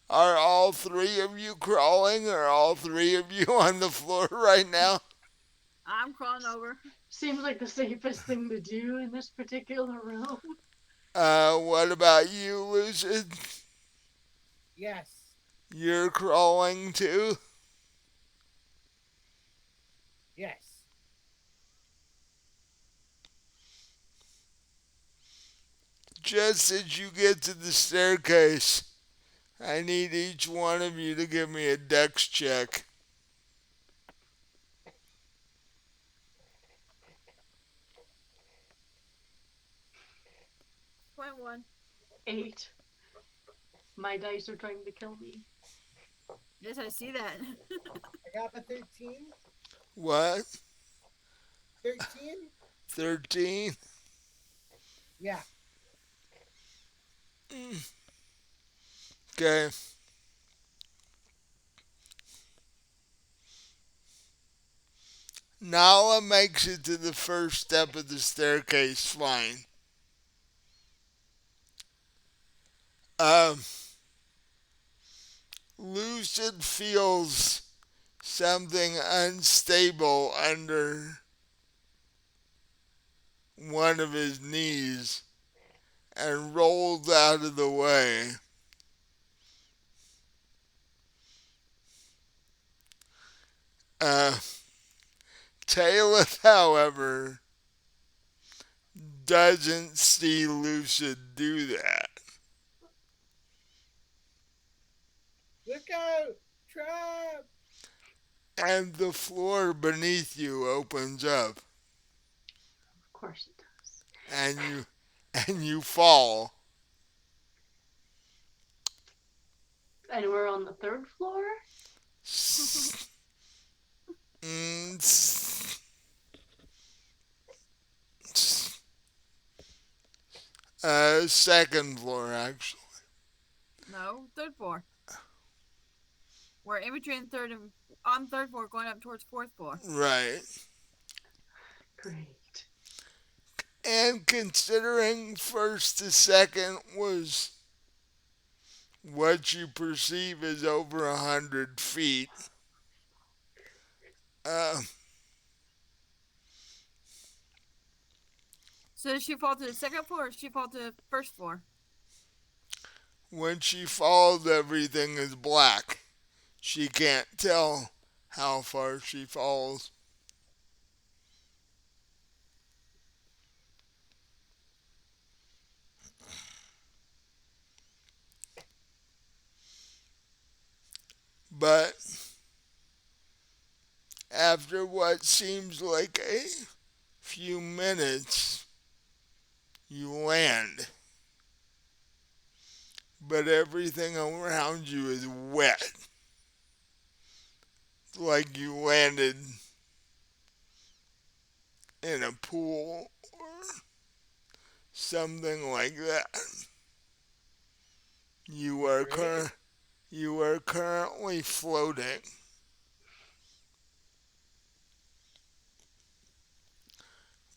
Are all 3 of you crawling, or all 3 of you on the floor right now? I'm crawling over. Seems like the safest thing to do in this particular room. What about you, Lucid? Yes. You're crawling too? Yes. Just as you get to the staircase, I need each one of you to give me a dex check. 0.1. 8. My dice are trying to kill me. Yes, I see that. I got a 13. What? 13? 13? Yeah. Okay. Nala makes it to the first step of the staircase fine. Um, Lucid feels something unstable under one of his knees and rolls out of the way. Uh, Talith, however, doesn't see Lucid do that. Look out! Trap! And the floor beneath you opens up Of course it does. and you fall. And we're on the third floor? Mm, second floor, actually. No, third floor. We're in between third and on third floor, going up towards fourth floor. Right. Great. And considering first to second was what you perceive as over 100 feet, uh, So does she fall to the second floor, or does she fall to the first floor? when she falls, everything is black. She can't tell how far she falls. But after what seems like a few minutes, you land. But everything around you is wet, like you landed in a pool or something like that. You are Great. you are currently floating,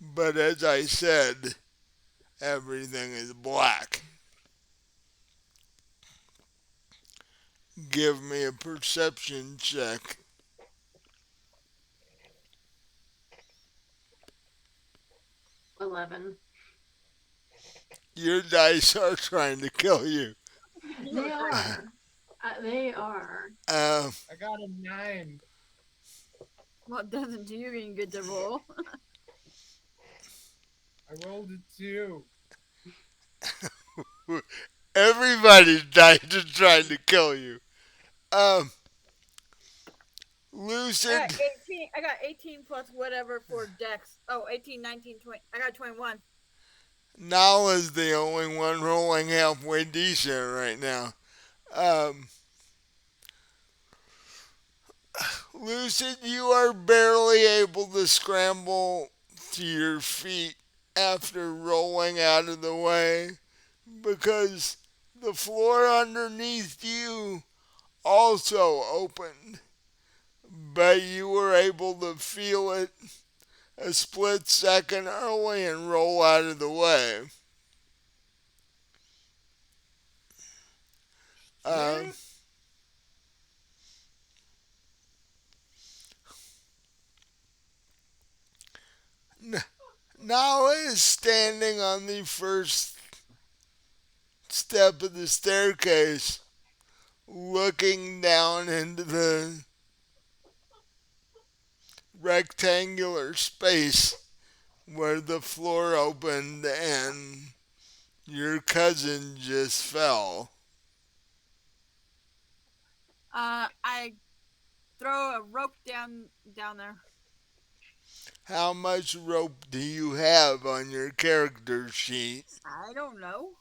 but as I said, everything is black. Give me a perception check. 11. Your dice are trying to kill you. You They are great. are. They are. Um, I got a 9. Well, it doesn't do you any good to roll. I rolled a 2. Everybody's dice is trying to kill you. Um, I got Lucid, 18. I got 18 plus whatever for Dex. Oh, 18, 19, 20. I got 21. Nala's the only one rolling halfway decent right now. Um, Lucid, you are barely able to scramble to your feet after rolling out of the way because the floor underneath you also opened, but you were able to feel it a split second early and roll out of the way. Um, Snap. Nala is standing on the first step of the staircase, looking down into the rectangular space where the floor opened and your cousin just fell. I throw a rope down there. How much rope do you have on your character sheet? I don't know.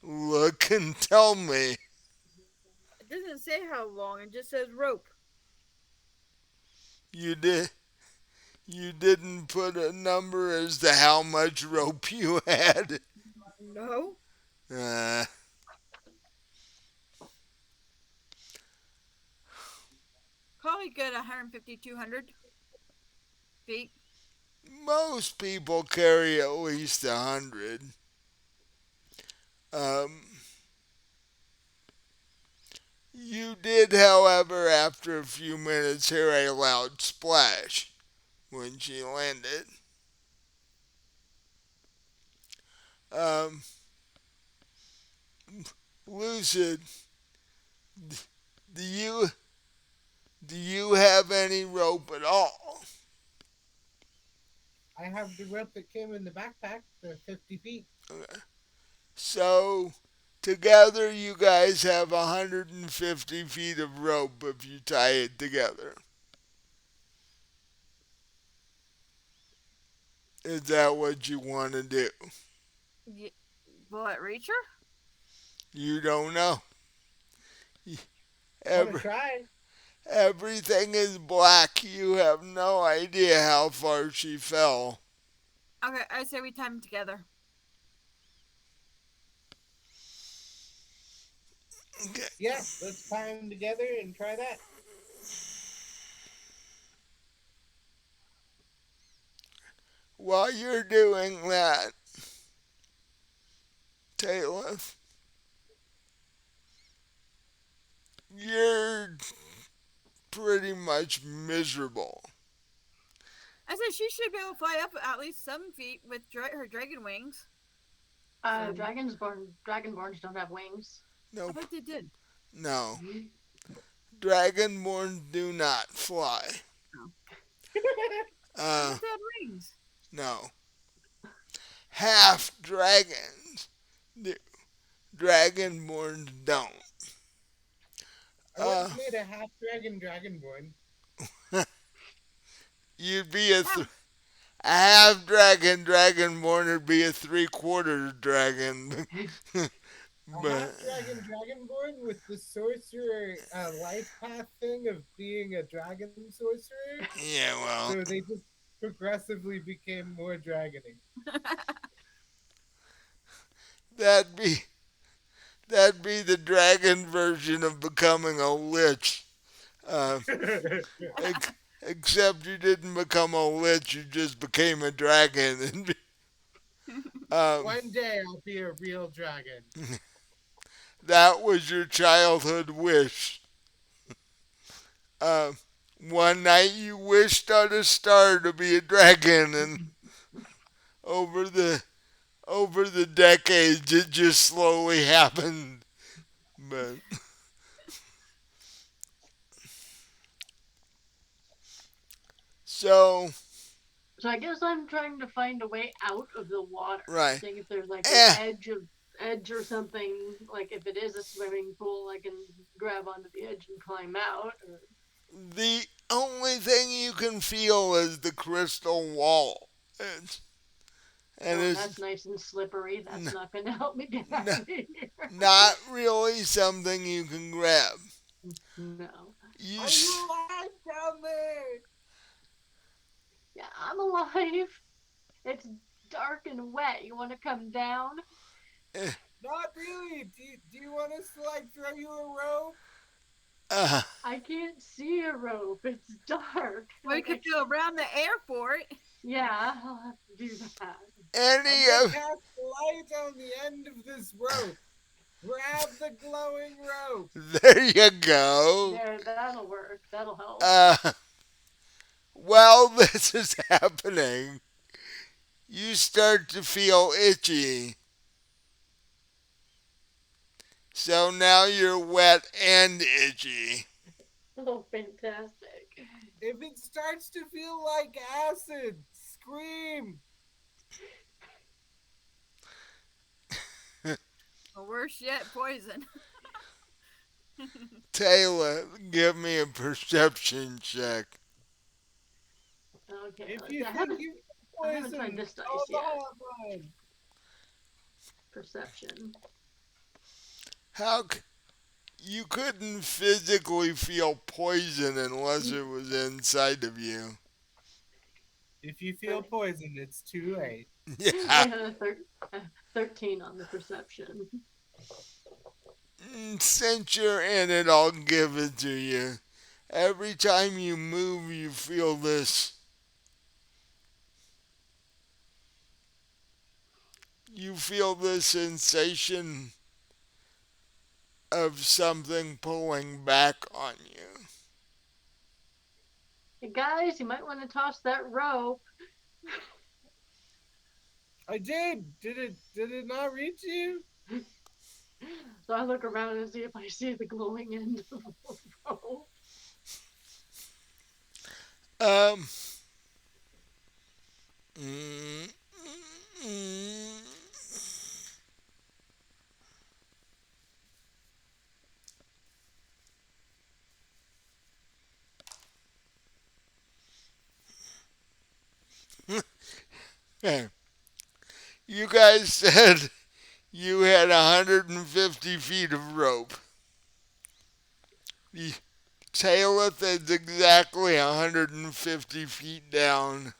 Look and tell me. It doesn't say how long. It just says rope. You did. You didn't put a number as to how much rope you had. No. Uh, Probably good 150, 200 feet. Most people carry at least 100. Um, you did, however, after a few minutes, hear a loud splash when she landed. Um, Lucid, do you have any rope at all? I have the rope that came in the backpack, the 50 feet. Okay. So together you guys have 150 feet of rope if you tie it together. Is that what you want to do? Will it reach her? You don't know. Want to Every, try? everything is black. You have no idea how far she fell. Okay, I say we time together. Okay. Yeah, let's tie them together and try that. While you're doing that, Taylor, you're pretty much miserable. I said she should be able to fly up at least some feet with her dragon wings. So Dragonborns don't have wings. I Nope. bet they did. No. Mhm. Dragonborn do not fly. No. I Uh, bet they had wings. no. Half dragons do. Dragonborn don't. I Uh, once made a half dragon dragonborn. you'd be a, Wow. a half dragon dragonborn would be a 3/4 dragon. A But half dragon dragonborn with the sorcerer life path thing of being a dragon sorcerer. yeah, well, So they just progressively became more dragony. that'd be that'd be the dragon version of becoming a lich. Uh, ex- except you didn't become a lich, you just became a dragon. um, One day I'll be a real dragon. that was your childhood wish. Uh, one night you wished on a star to be a dragon, and over the over the decades it just slowly happened. But so So I guess I'm trying to find a way out of the water, right, seeing if there's like an eh, edge or something. Like if it is a swimming pool, I can grab onto the edge and climb out. Or the only thing you can feel is the crystal wall. It's, and oh, and it's that's nice and slippery. That's n- not going to help me get out n- of here. not really something you can grab. No. You Are you alive down there? Yeah, I'm alive. It's dark and wet. You want to come down? eh, Not really. Do you want us to like throw you a rope? uh, I can't see a rope. It's dark. We Like could go around the airport. yeah, I'll have to do that. any I'm gonna of cast light on the end of this rope. Grab the glowing rope. there you go. There, that'll work. That'll help. Uh, while this is happening, you start to feel itchy. So now you're wet and itchy. Oh, fantastic. If it starts to feel like acid, scream. Or worse yet, poison. Taylor, give me a perception check. Okay, If you I think haven't, you I haven't poison, tried this dice call the yet. hotline. Perception. How you couldn't physically feel poison unless it was inside of you. If you feel poison, it's too late. I Yeah. had a 13 on the perception. Since you're in it, I'll give it to you. Every time you move, you feel this. You feel the sensation of something pulling back on you. Hey guys, you might want to toss that rope. I did. Did it not reach you? So I look around and see if I see the glowing end of the rope. Um. mm, mm, mm. You guys said you had 150 feet of rope. The Talith is exactly 150 feet down.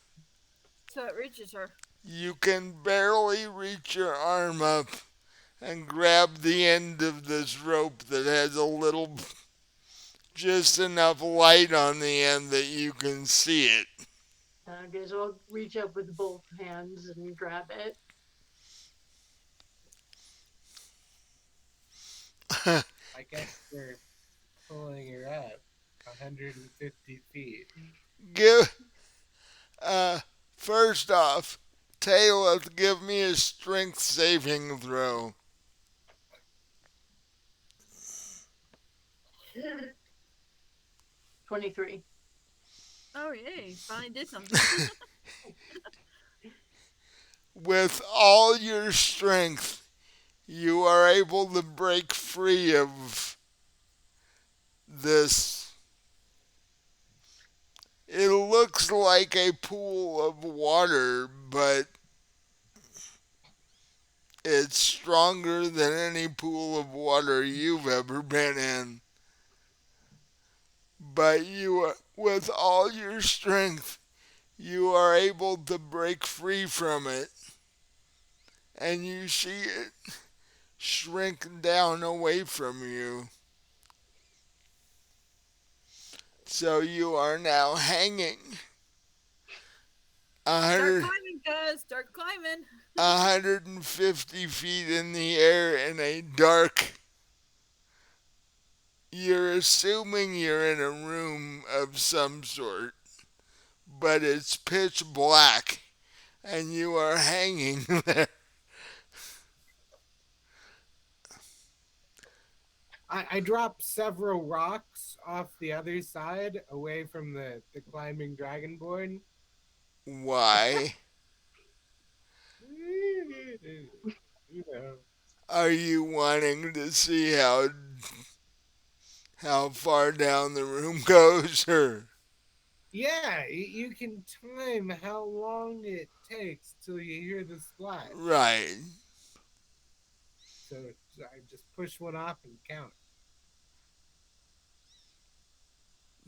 So it reaches her. You can barely reach your arm up and grab the end of this rope that has a little, just enough light on the end that you can see it. I guess I'll reach up with both hands and grab it. I guess we're pulling her up 150 feet. Give, uh, first off, Talith, give me a strength saving throw. 23. Oh yay! Finally did something. With all your strength, you are able to break free of this. It looks like a pool of water, but it's stronger than any pool of water you've ever been in. But with all your strength, you are able to break free from it, and you see it shrink down away from you. So you are now hanging Start 100, climbing, guys! Start climbing. 150 feet in the air in a dark. You're assuming you're in a room of some sort, but it's pitch black and you are hanging there. I dropped several rocks off the other side away from the climbing dragonborn. Why? You know. Are you wanting to see how far down the room goes, or Yeah, you can time how long it takes till you hear the splash. right? So I just push one off and count.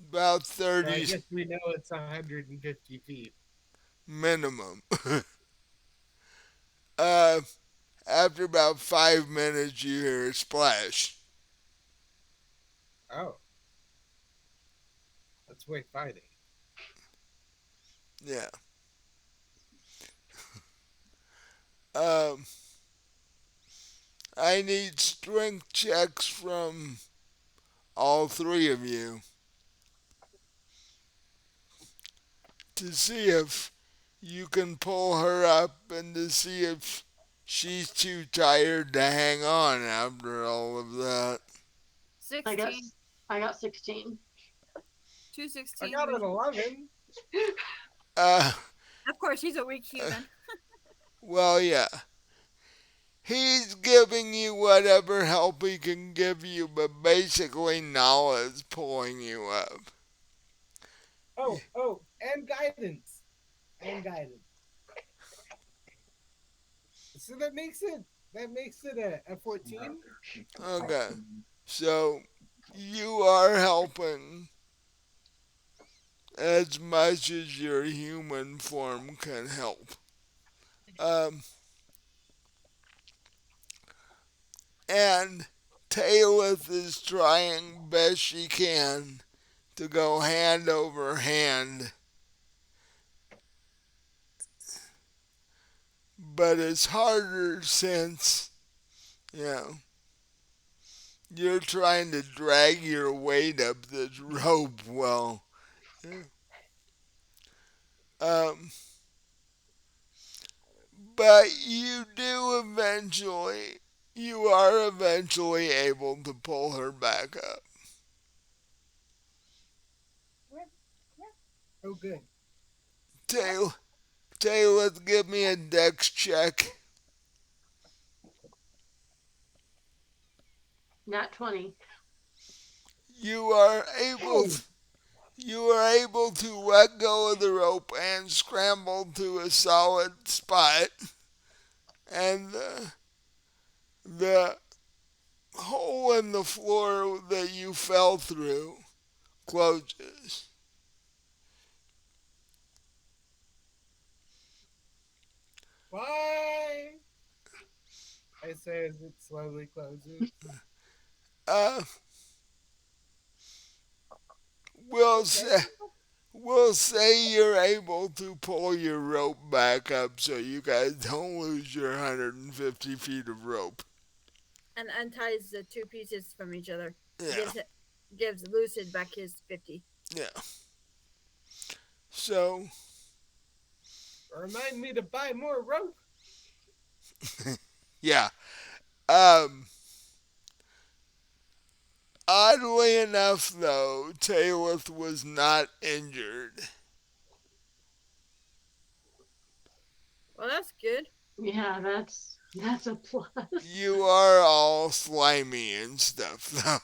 About So I 30 guess we know it's 150 feet. minimum. uh, After about 5 minutes, you hear a splash. Oh, that's worth fighting. Yeah. Um, I need strength checks from all three of you to see if you can pull her up and to see if she's too tired to hang on after all of that. I got 16. I got 16. Two I 16s. got an 11. Uh, Of course, he's a weak human. well, yeah. He's giving you whatever help he can give you, but basically Nala's pulling you up. Oh, and guidance. And guidance. So that makes it a 14. Okay. So you are helping as much as your human form can help. Um, and Talith is trying best she can to go hand over hand, but it's harder since, you know, you're trying to drag your weight up this rope. Well, um, but you are eventually able to pull her back up. Oh, good. Tail, Talith, give me a dex check. Not 20. You are able Oh, you are able to let go of the rope and scramble to a solid spot, and the hole in the floor that you fell through closes. Why? I say as it slowly closes. Uh, we'll Okay. say, we'll say you're able to pull your rope back up so you guys don't lose your 150 feet of rope. And unties the two pieces from each other. Yeah, Gives Lucid back his 50. yeah. So, Remind me to buy more rope. yeah. Um, Oddly enough, though, Talith was not injured. Well, that's good. Yeah, that's a plus. You are all slimy and stuff, though.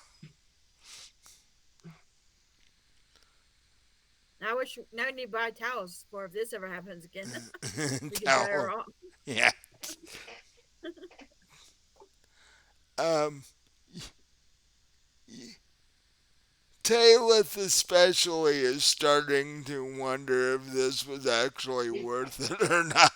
Now we need to buy towels for if this ever happens again. We can dry her Towel. off. Yeah. Um, Talith especially is starting to wonder if this was actually worth it or not.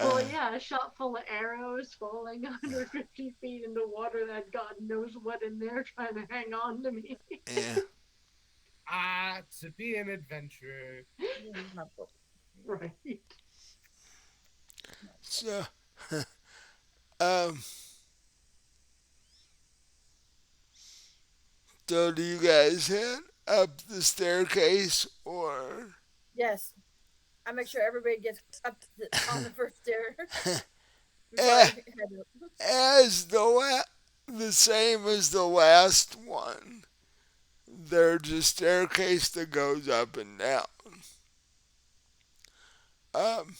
Well, Uh, yeah, a shot full of arrows falling 150 feet into water that God knows what in there trying to hang on to me. yeah. To be an adventurer. Right. So, um, so do you guys head up the staircase or? Yes. I make sure everybody gets up on the first stair before I Eh, head up. as the same as the last one. There's a staircase that goes up and down. Um,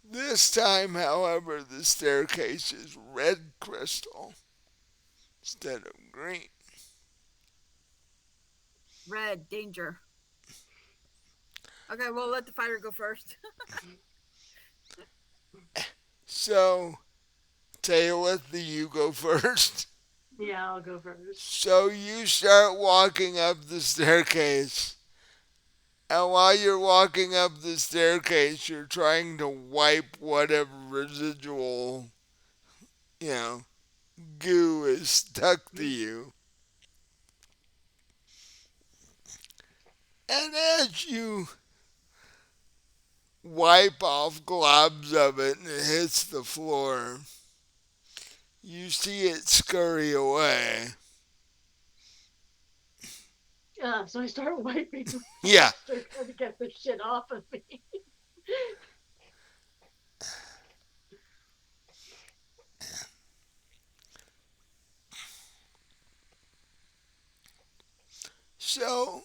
this time, however, the staircase is red crystal instead of green. Red, danger. Okay, well, let the fighter go first. So, Talith, do you go first? Yeah, I'll go first. So you start walking up the staircase. And while you're walking up the staircase, you're trying to wipe whatever residual, you know, goo is stuck to you. And as you wipe off globs of it and it hits the floor, you see it scurry away. So I start wiping Yeah. faster, trying to get the shit off of me. So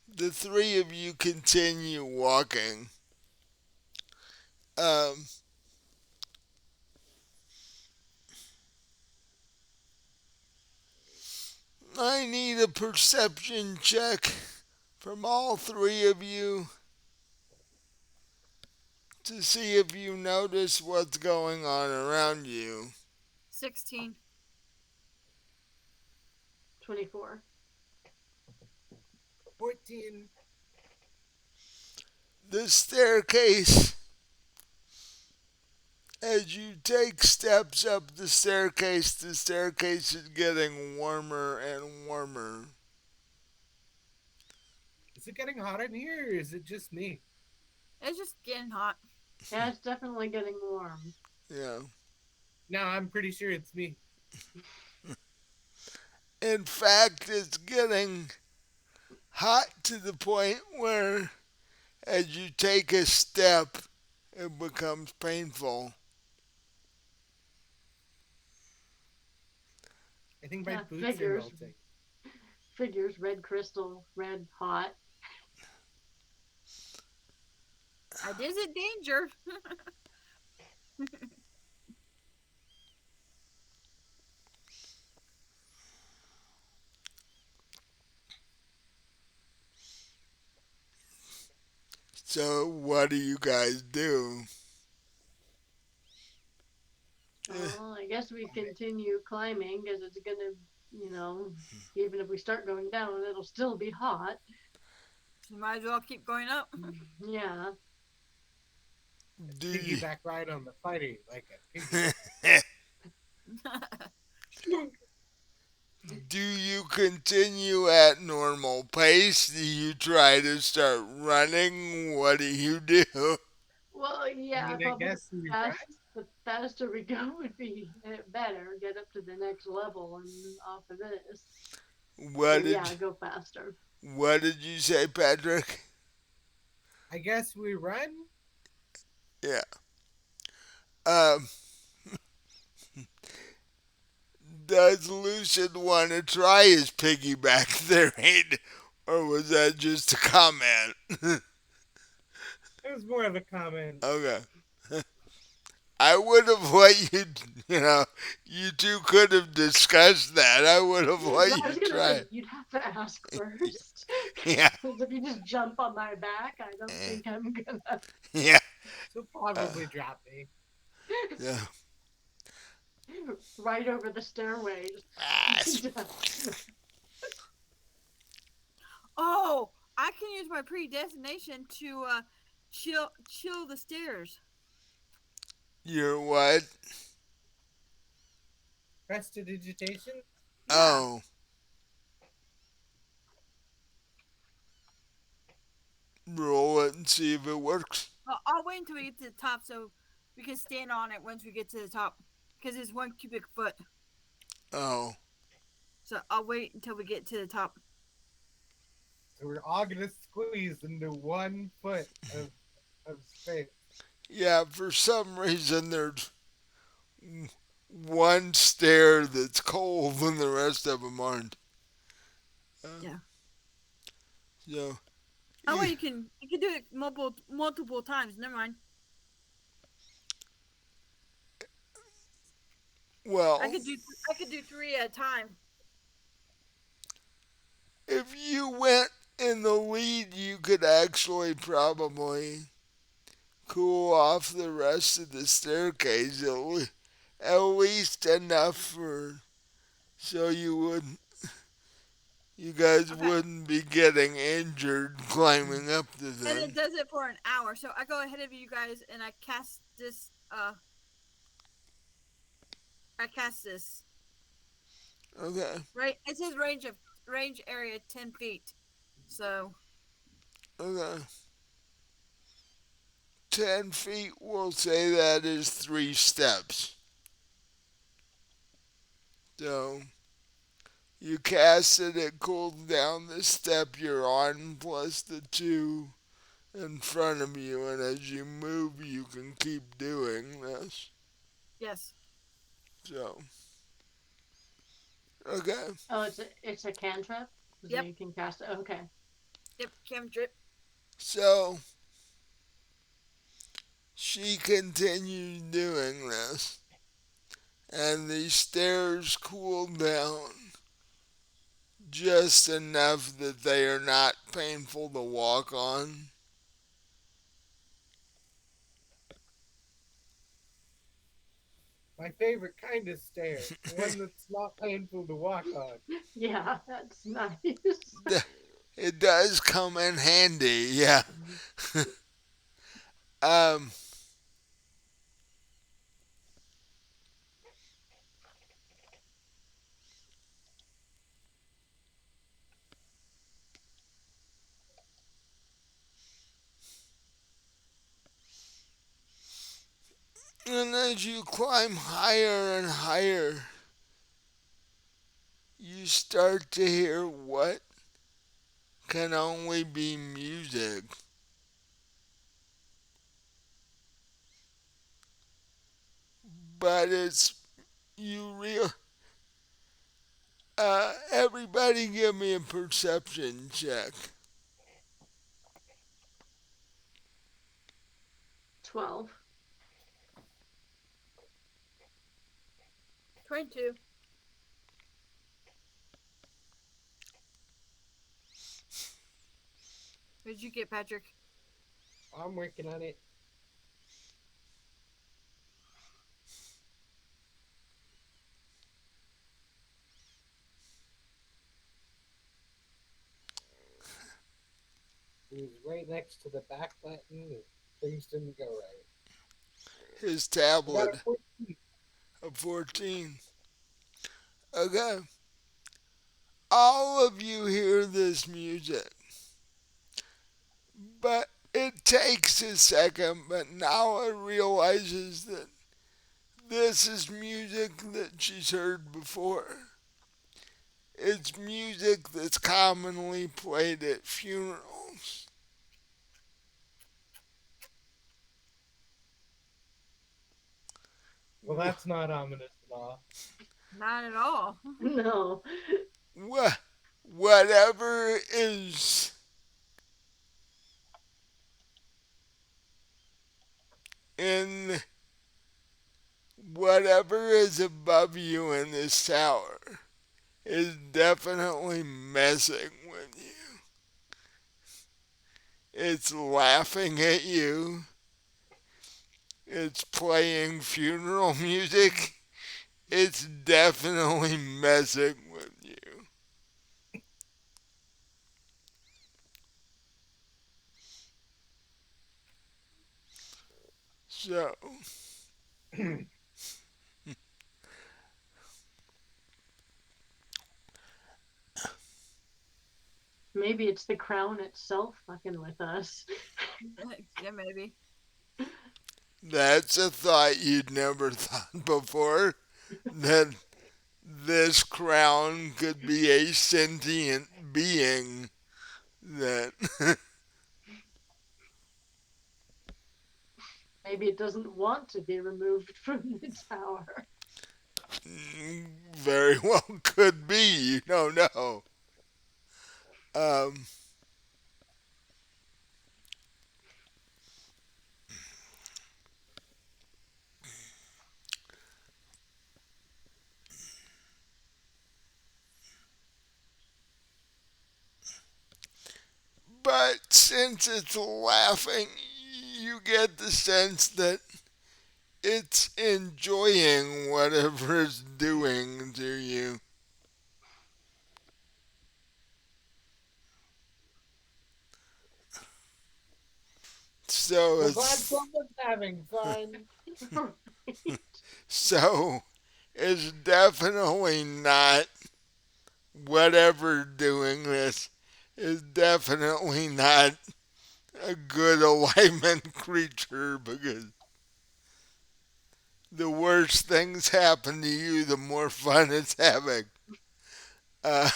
the three of you continue walking. Um, I need a perception check from all three of you to see if you notice what's going on around you. 16. 24. 14. The staircase, as you take steps up the staircase is getting warmer and warmer. Is it getting hot in here or is it just me? It's just getting hot. Yeah, it's definitely getting warm. Yeah. No, I'm pretty sure it's me. In fact, it's getting hot to the point where as you take a step, it becomes painful. I think my Yeah, boots are figures. melting. Figures, red crystal, red hot. It is a danger. So what do you guys do? Well, I guess we continue climbing because it's gonna, even if we start going down, it'll still be hot. So you might as well keep going up. Yeah. Do you, Piggyback ride on the fighter like a piggy. do you continue at normal pace? Do you try to start running? What do you do? Well, I yeah, mean, I probably guess we ride. the faster we go would be better. Get up to the next level and off of this. So What did yeah, go faster. what did you say, Patrick? I guess we run. Yeah. Um, does Lucian want to try his piggyback theory, or was that just a comment? It was more of a comment. Okay. I would have let you, you two could have discussed that. I would have let I you was gonna try. say you'd have to ask first. Yeah, Because if you just jump on my back, I don't eh, think I'm gonna. yeah, So uh, probably drop me. yeah. Right over the stairway. Ah, Oh, I can use my predestination to chill the stairs. you're what? Prestidigitation? Yeah. Oh, roll it and see if it works. Well, I'll wait until we get to the top so we can stand on it once we get to the top because it's 1 cubic foot. Oh, So I'll wait until we get to the top. So we're all gonna squeeze into 1 foot of space. yeah. For some reason, there's one stair that's cold and the rest of them aren't. Yeah. So, Oh, well, yeah, you can do it multiple times. Never mind. I well, could do I could do 3 at a time. if you went in the lead, you could actually probably cool off the rest of the staircase at least enough for so you guys Okay. wouldn't be getting injured climbing up the And it thing. does it for an hour. So I go ahead of you guys and I cast this. I cast this. Okay, Right. It says range area 10 feet. So okay. 10 feet, we'll say that is 3 steps. So you cast it, it cools down the step you're on plus the two in front of you, and as you move, you can keep doing this. yes. So, okay. Oh, it's a cantrip, so Yep. you can cast it. Okay. Yep. Cam drip. So, she continued doing this, and the stairs cooled down just enough that they are not painful to walk on. My favorite kind of stair. One that's not painful to walk on. Yeah, that's nice. It does come in handy, yeah. Um, and as you climb higher and higher, you start to hear what can only be music. But it's you real. Everybody, give me a perception check. 12. 22. What did you get, Patrick? I'm working on it. It was right next to the back button. And things didn't go right. His I got a tablet, 14. a 14. Okay. All of you hear this music, but it takes a second, but now it realizes that this is music that she's heard before. It's music that's commonly played at funerals. Well, that's not ominous at all. Not at all. No. Whatever is in whatever is above you in this tower is definitely messing with you. It's laughing at you. It's playing funeral music. It's definitely messing with you. So, Maybe it's the crown itself fucking with us. Yeah, maybe. that's a thought you'd never thought before. That this crown could be a sentient being that Maybe it doesn't want to be removed from the tower. very well could be. You don't know. Um, but since it's laughing, you get the sense that it's enjoying whatever it's doing to you. So Well, glad it's someone's having fun. Right. so it's definitely not whatever doing this is definitely not a good alignment creature because the worse things happen to you, the more fun it's having. Uh,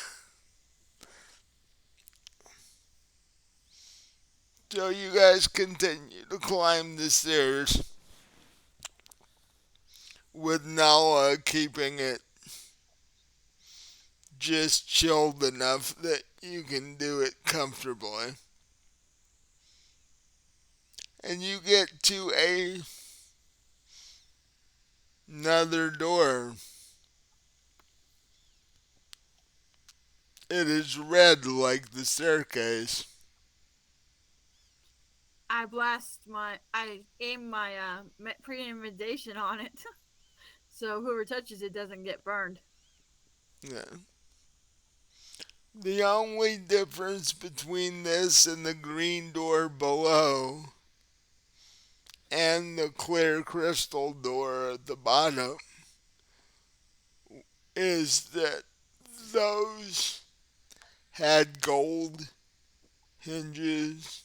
so you guys continue to climb the stairs with Nala keeping it just chilled enough that you can do it comfortably. And you get to another door. It is red like the staircase. I aim my pre-invitation on it, so whoever touches it doesn't get burned. Yeah. The only difference between this and the green door below and the clear crystal door at the bottom is that those had gold hinges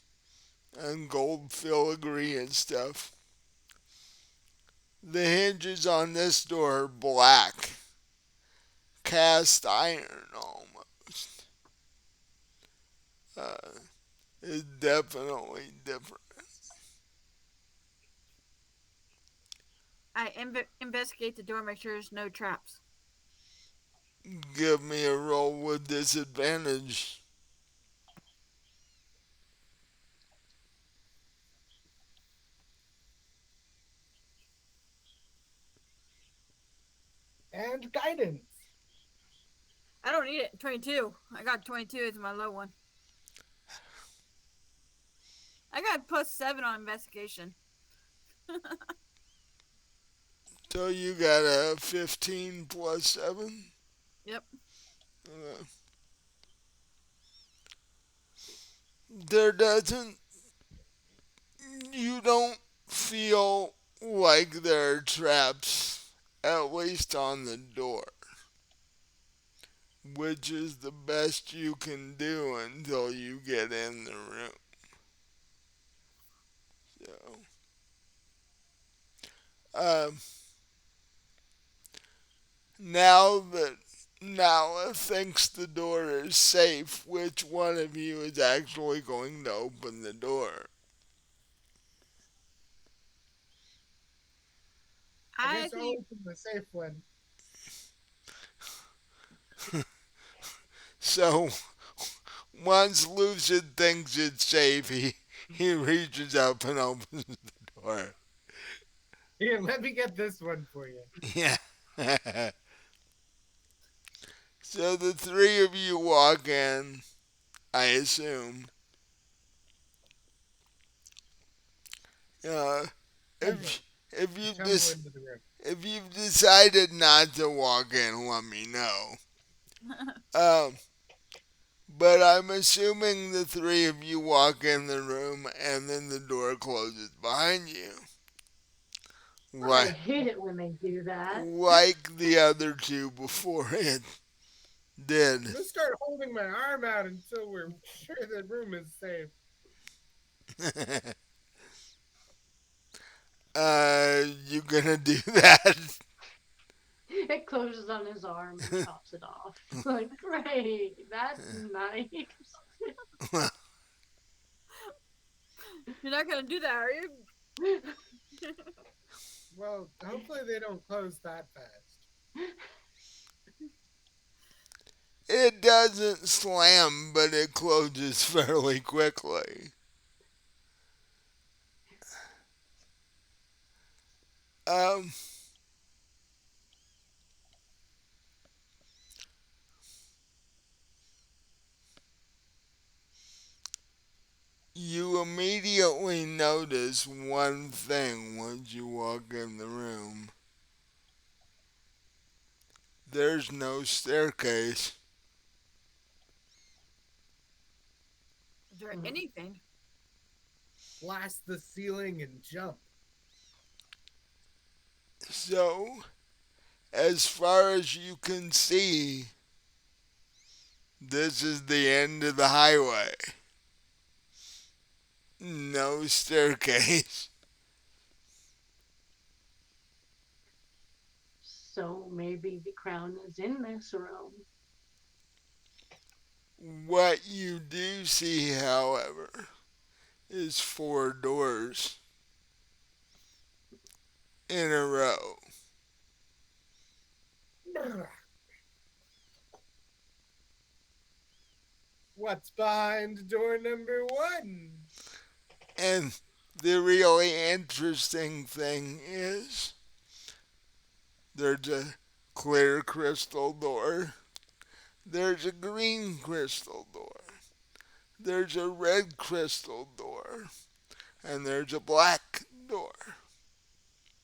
and gold filigree and stuff. The hinges on this door are black, cast iron almost. Uh, it's definitely different. I investigate the door, make sure there's no traps. Give me a roll with disadvantage. And guidance. I don't need it. 22. I got 22 as my low one. I got +7 on investigation. So you got a 15 plus 7? Yep. Uh, there doesn't, you don't feel like there are traps, at least on the door, which is the best you can do until you get in the room. So, um, now that Nala thinks the door is safe, which one of you is actually going to open the door? I I guess I'll think open the safe one. So once Lucid thinks it's safe, he reaches up and opens the door. Here, let me get this one for you. Yeah. So the three of you walk in, I assume. Uh, Tumble. if You you've tumble dis- into the room. if you've decided not to walk in, let me know. Um, but I'm assuming the three of you walk in the room and then the door closes behind you, I like hate it when they do that. like the other two before it did. I'm gonna start holding my arm out until we're sure the room is safe. You gonna do that? It closes on his arm and chops it off. Like, great, that's nice. you're not gonna do that, are you? Well, hopefully they don't close that fast. It doesn't slam, but it closes fairly quickly. Um, you immediately notice one thing once you walk in the room. There's no staircase. Is there anything? Blast the ceiling and jump. So, as far as you can see, this is the end of the highway. No staircase. So maybe the crown is in this room. What you do see, however, is four doors in a row. What's behind door number one? And the really interesting thing is there's a clear crystal door, there's a green crystal door, there's a red crystal door, and there's a black door.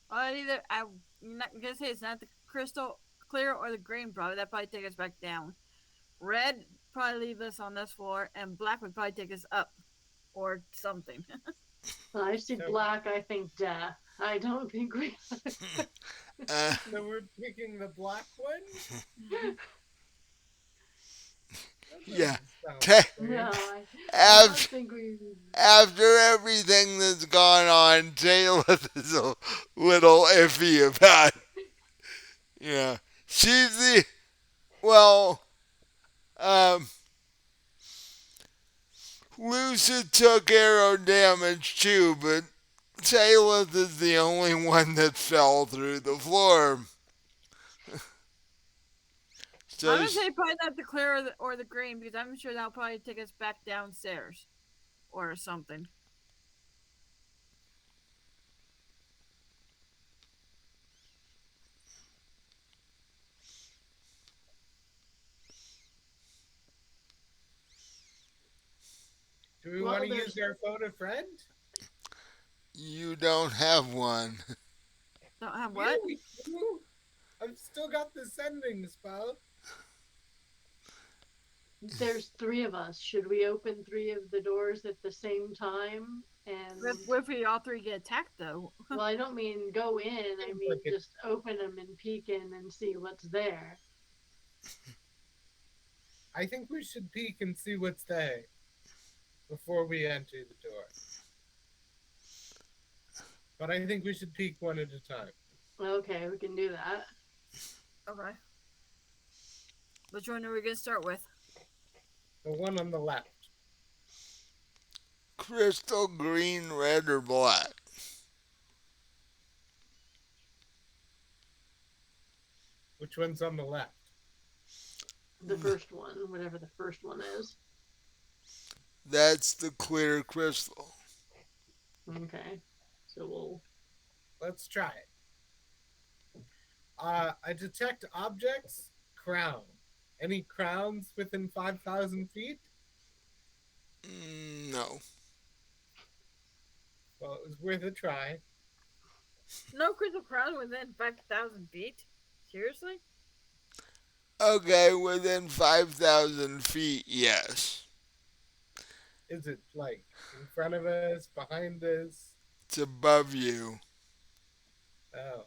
Either I'm not gonna say it's not the crystal clear or the green. Probably that probably take us back down. Red probably leave us on this floor, and black would probably take us up or something. When I see So, black, I think death. I don't think we. Uh, so we're picking the black one? That yeah, doesn't sound te- fair. No, I don't after, think we. after everything that's gone on, Taylor is a little iffy about it. Yeah. She's the, well, um, Lucid took arrow damage too, but Talith is the only one that fell through the floor. I'm So, gonna say probably not the clear or the green because I'm sure that'll probably take us back downstairs or something. Do we What want Well, to use there's our phone a friend? You don't have one. Don't have Yeah, what? we do. I've still got the sending spell. there's three of us. Should we open three of the doors at the same time? And What if we all three get attacked though? well, I don't mean go in. I mean Like it, just open them and peek in and see what's there. I think we should peek and see what's there before we enter the door. But I think we should peek one at a time. Okay, we can do that. Okay. Which one are we gonna start with? The one on the left. Crystal, green, red, or black? Which one's on the left? The first one, whatever the first one is. That's the clear crystal. Okay. So we'll. Let's try it. I detect objects. Crown. Any crowns within 5,000 feet? No. Well, it was worth a try. No crystal crown within 5,000 feet. Seriously? Okay, within 5,000 feet, yes. Is it like in front of us, behind us? It's above you. Oh,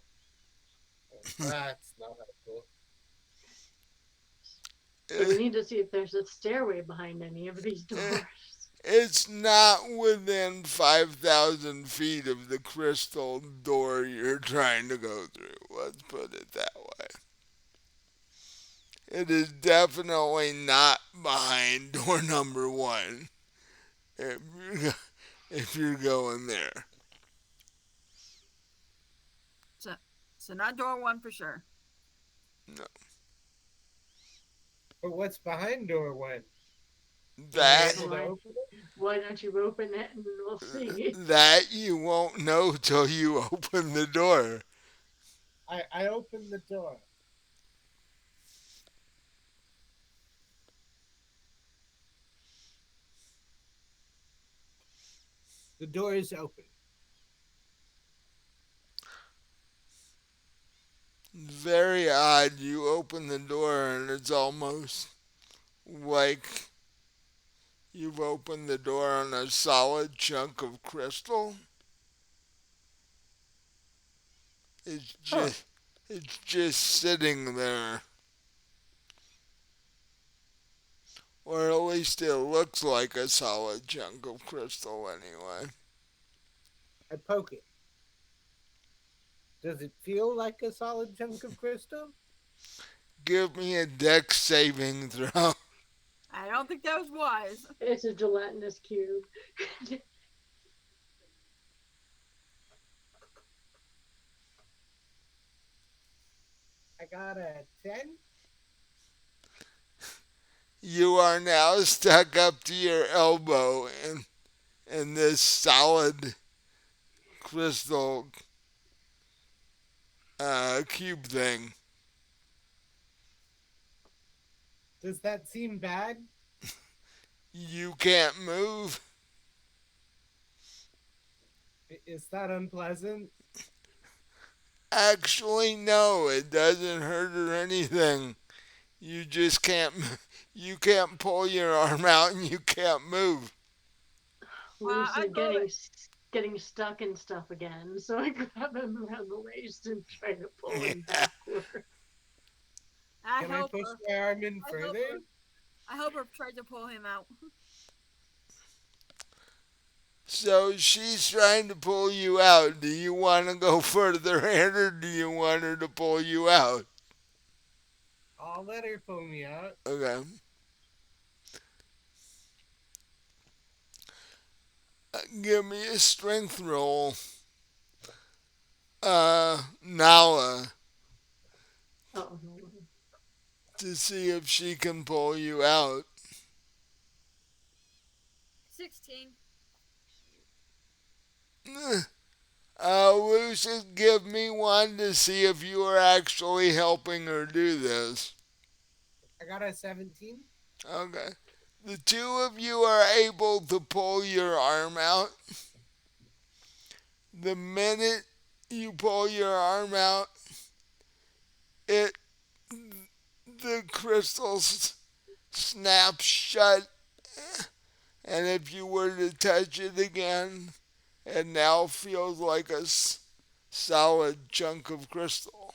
well, that's not helpful. So we need to see if there's a stairway behind any of these doors. It's not within 5,000 feet of the crystal door you're trying to go through. Let's put it that way. It is definitely not behind door number one if if you're going there. So not door one for sure. No. But what's behind door one? That Able to open it? Why don't you open it and we'll see? that you won't know till you open the door. I opened the door. The door is open. Very odd. You open the door and it's almost like you've opened the door on a solid chunk of crystal. It's Huh. just sitting there. Or at least it looks like a solid chunk of crystal anyway. I poke it. Does it feel like a solid chunk of crystal? Give me a dex saving throw. I don't think that was wise. It's a gelatinous cube. I got a 10. You are now stuck up to your elbow in this solid crystal cube thing. Does that seem bad? You can't move. Is that unpleasant? Actually, no, it doesn't hurt or anything. You just can't. You can't pull your arm out and you can't move. Lucy I thought getting stuck in stuff again, so I grab him around the waist and try to pull him backward. I Can I help push her. my arm in I help further? her. I hope her tried to pull him out. So she's trying to pull you out. Do you want to go further in or do you want her to pull you out? I'll let her pull me out. Okay. Give me a strength roll. Nala, Oh, to see if she can pull you out. 16. Lucius, give me one to see if you are actually helping her do this. I got a 17. Okay. the two of you are able to pull your arm out. The minute you pull your arm out, it the crystals snap shut, and if you were to touch it again, it now feels like a solid chunk of crystal.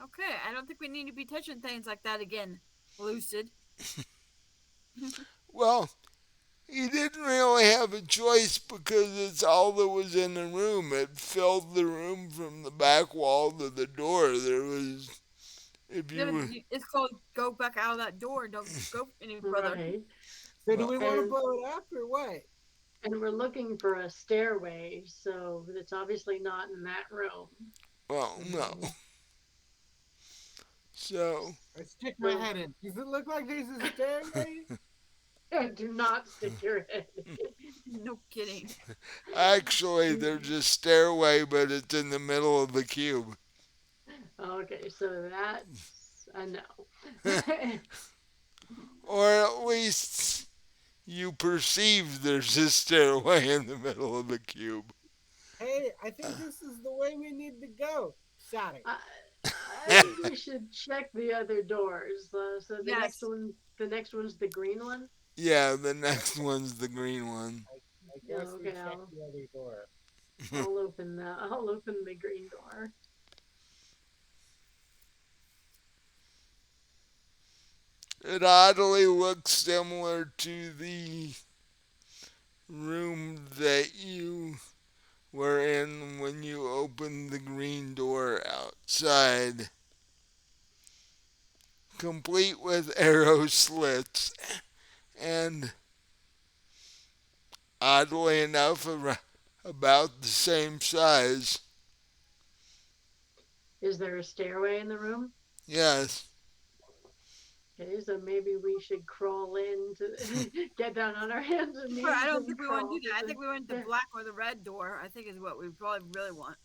Okay, I don't think we need to be touching things like that again. Lucid. Well, you didn't really have a choice because it's all that was in the room. It filled the room from the back wall to the door. There was, if Yeah, you were, it's called go back out of that door. Don't go any further. Right. So do well, we want to And blow it up or what? and we're looking for a stairway, so it's obviously not in that room. well, no. So, So, I stick my so head in. Does it look like there's a stairway? do not stick your head. No kidding. actually, there's a stairway, but it's in the middle of the cube. Okay, so that's a no. Or at least you perceive there's a stairway in the middle of the cube. Hey, I think this is the way we need to go. Sorry. I, I think we should check the other doors. So Yes. the next one's the green one. Yeah, the next one's the green one. I Yeah, guess we okay, check I'll, the other door. I'll open that. I'll open the green door. It oddly looks similar to the room that you were in when you opened the green door outside, complete with arrow slits and, oddly enough, about the same size. Is there a stairway in the room? Yes, Okay, so maybe we should crawl in to get down on our hands and But I knees don't and think we want to crawl do to that. I the think we want the stair. black or the red door. I think is what we probably really want.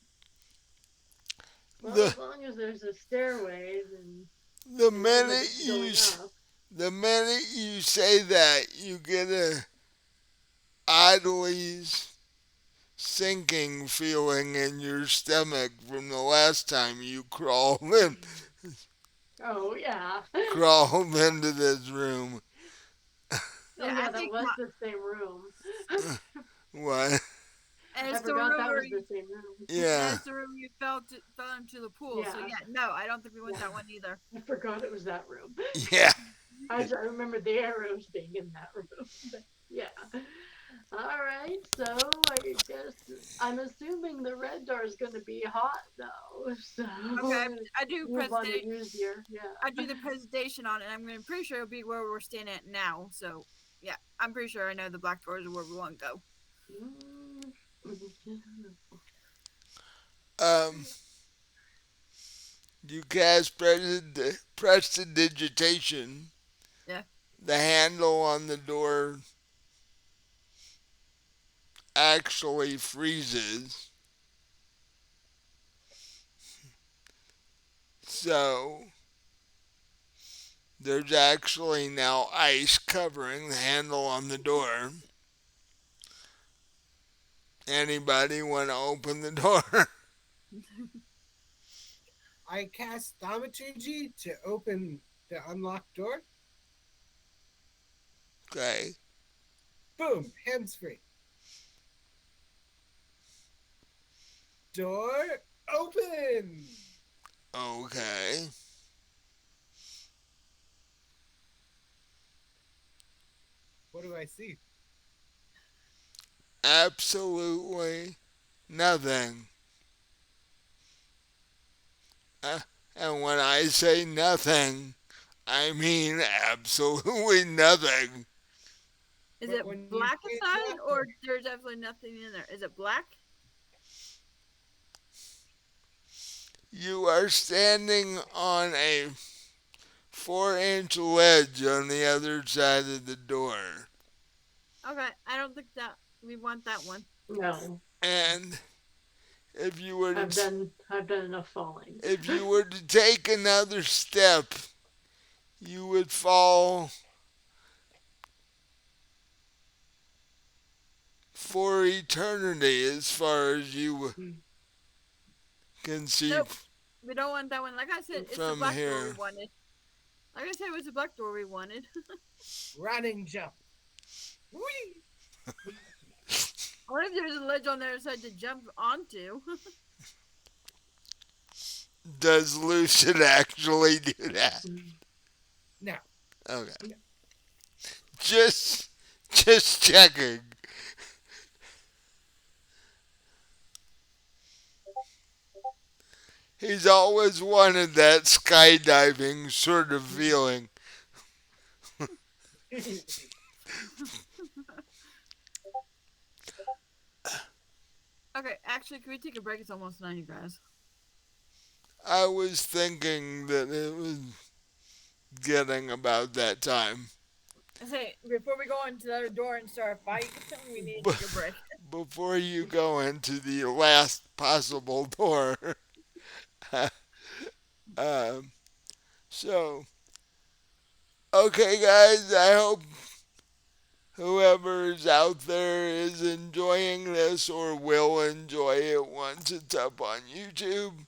Well, the as long as there's a stairway, then the we know that minute it's you going up. the minute you say that, you get a oddly sinking feeling in your stomach from the last time you crawled in, Oh yeah. crawled into this room. Oh Yeah, I yeah, that think was the same room. What? and I it's the forgot room that where was the same room. Yeah, that's the room you fell into the pool. So Yeah, yeah, no, I don't think we want yeah. that one either. I forgot it was that room. yeah. I remember the arrows being in that room. But yeah. All right. So I guess I'm assuming the red door is going to be hot though. So Okay, I do you want to presentation. use your I do yeah. the presentation on it. And pretty sure it'll be where we're standing at now. So yeah, I'm pretty sure I know the black doors are where we want to go. Mm. Um, you cast prestidigitation. Yeah. The handle on the door actually freezes. So there's actually now ice covering the handle on the door. Anybody want to open the door? I cast thaumaturgy to open the unlocked door. Okay. Boom, hands free. Door open. Okay. What do I see? Absolutely nothing. Uh, and when I say nothing, I mean absolutely nothing. Is But it when you black say inside or nothing, there's definitely nothing in there? Is it black? You are standing on a 4-inch ledge on the other side of the door. Okay, I don't think that we want that one. No, And if you were I've done enough falling. if you were to take another step, you would fall for eternity as far as you can see Nope. We don't want that one. Like I said, it's the from black door we here. wanted. Like I said, it was the black door we wanted. Running jump. Whee! What if there's a ledge on there side to jump onto? Does Lucid actually do that? No. Okay. No. Just just checking. He's always wanted that skydiving sort of feeling. Okay, actually, can we take a break? It's almost 90 guys. I was thinking that it was getting about that time. I say, before we go into the other door and start a fight, we need to But take a break. before you go into the last possible door, um, so okay, guys, I hope whoever's out there is enjoying this or will enjoy it once it's up on YouTube.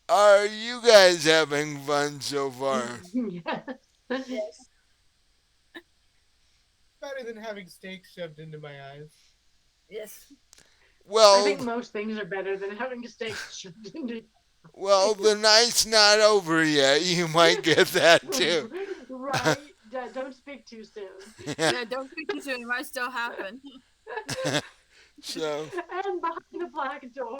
Are you guys having fun so far? Yes. Yes. Better than having steak shoved into my eyes. Yes. I think Well, most things are better than having steaks shoved into. the night's not over yet. You might get that too. Right? Don't speak too soon. Yeah, don't speak too soon. It might still happen. So, And behind the black door,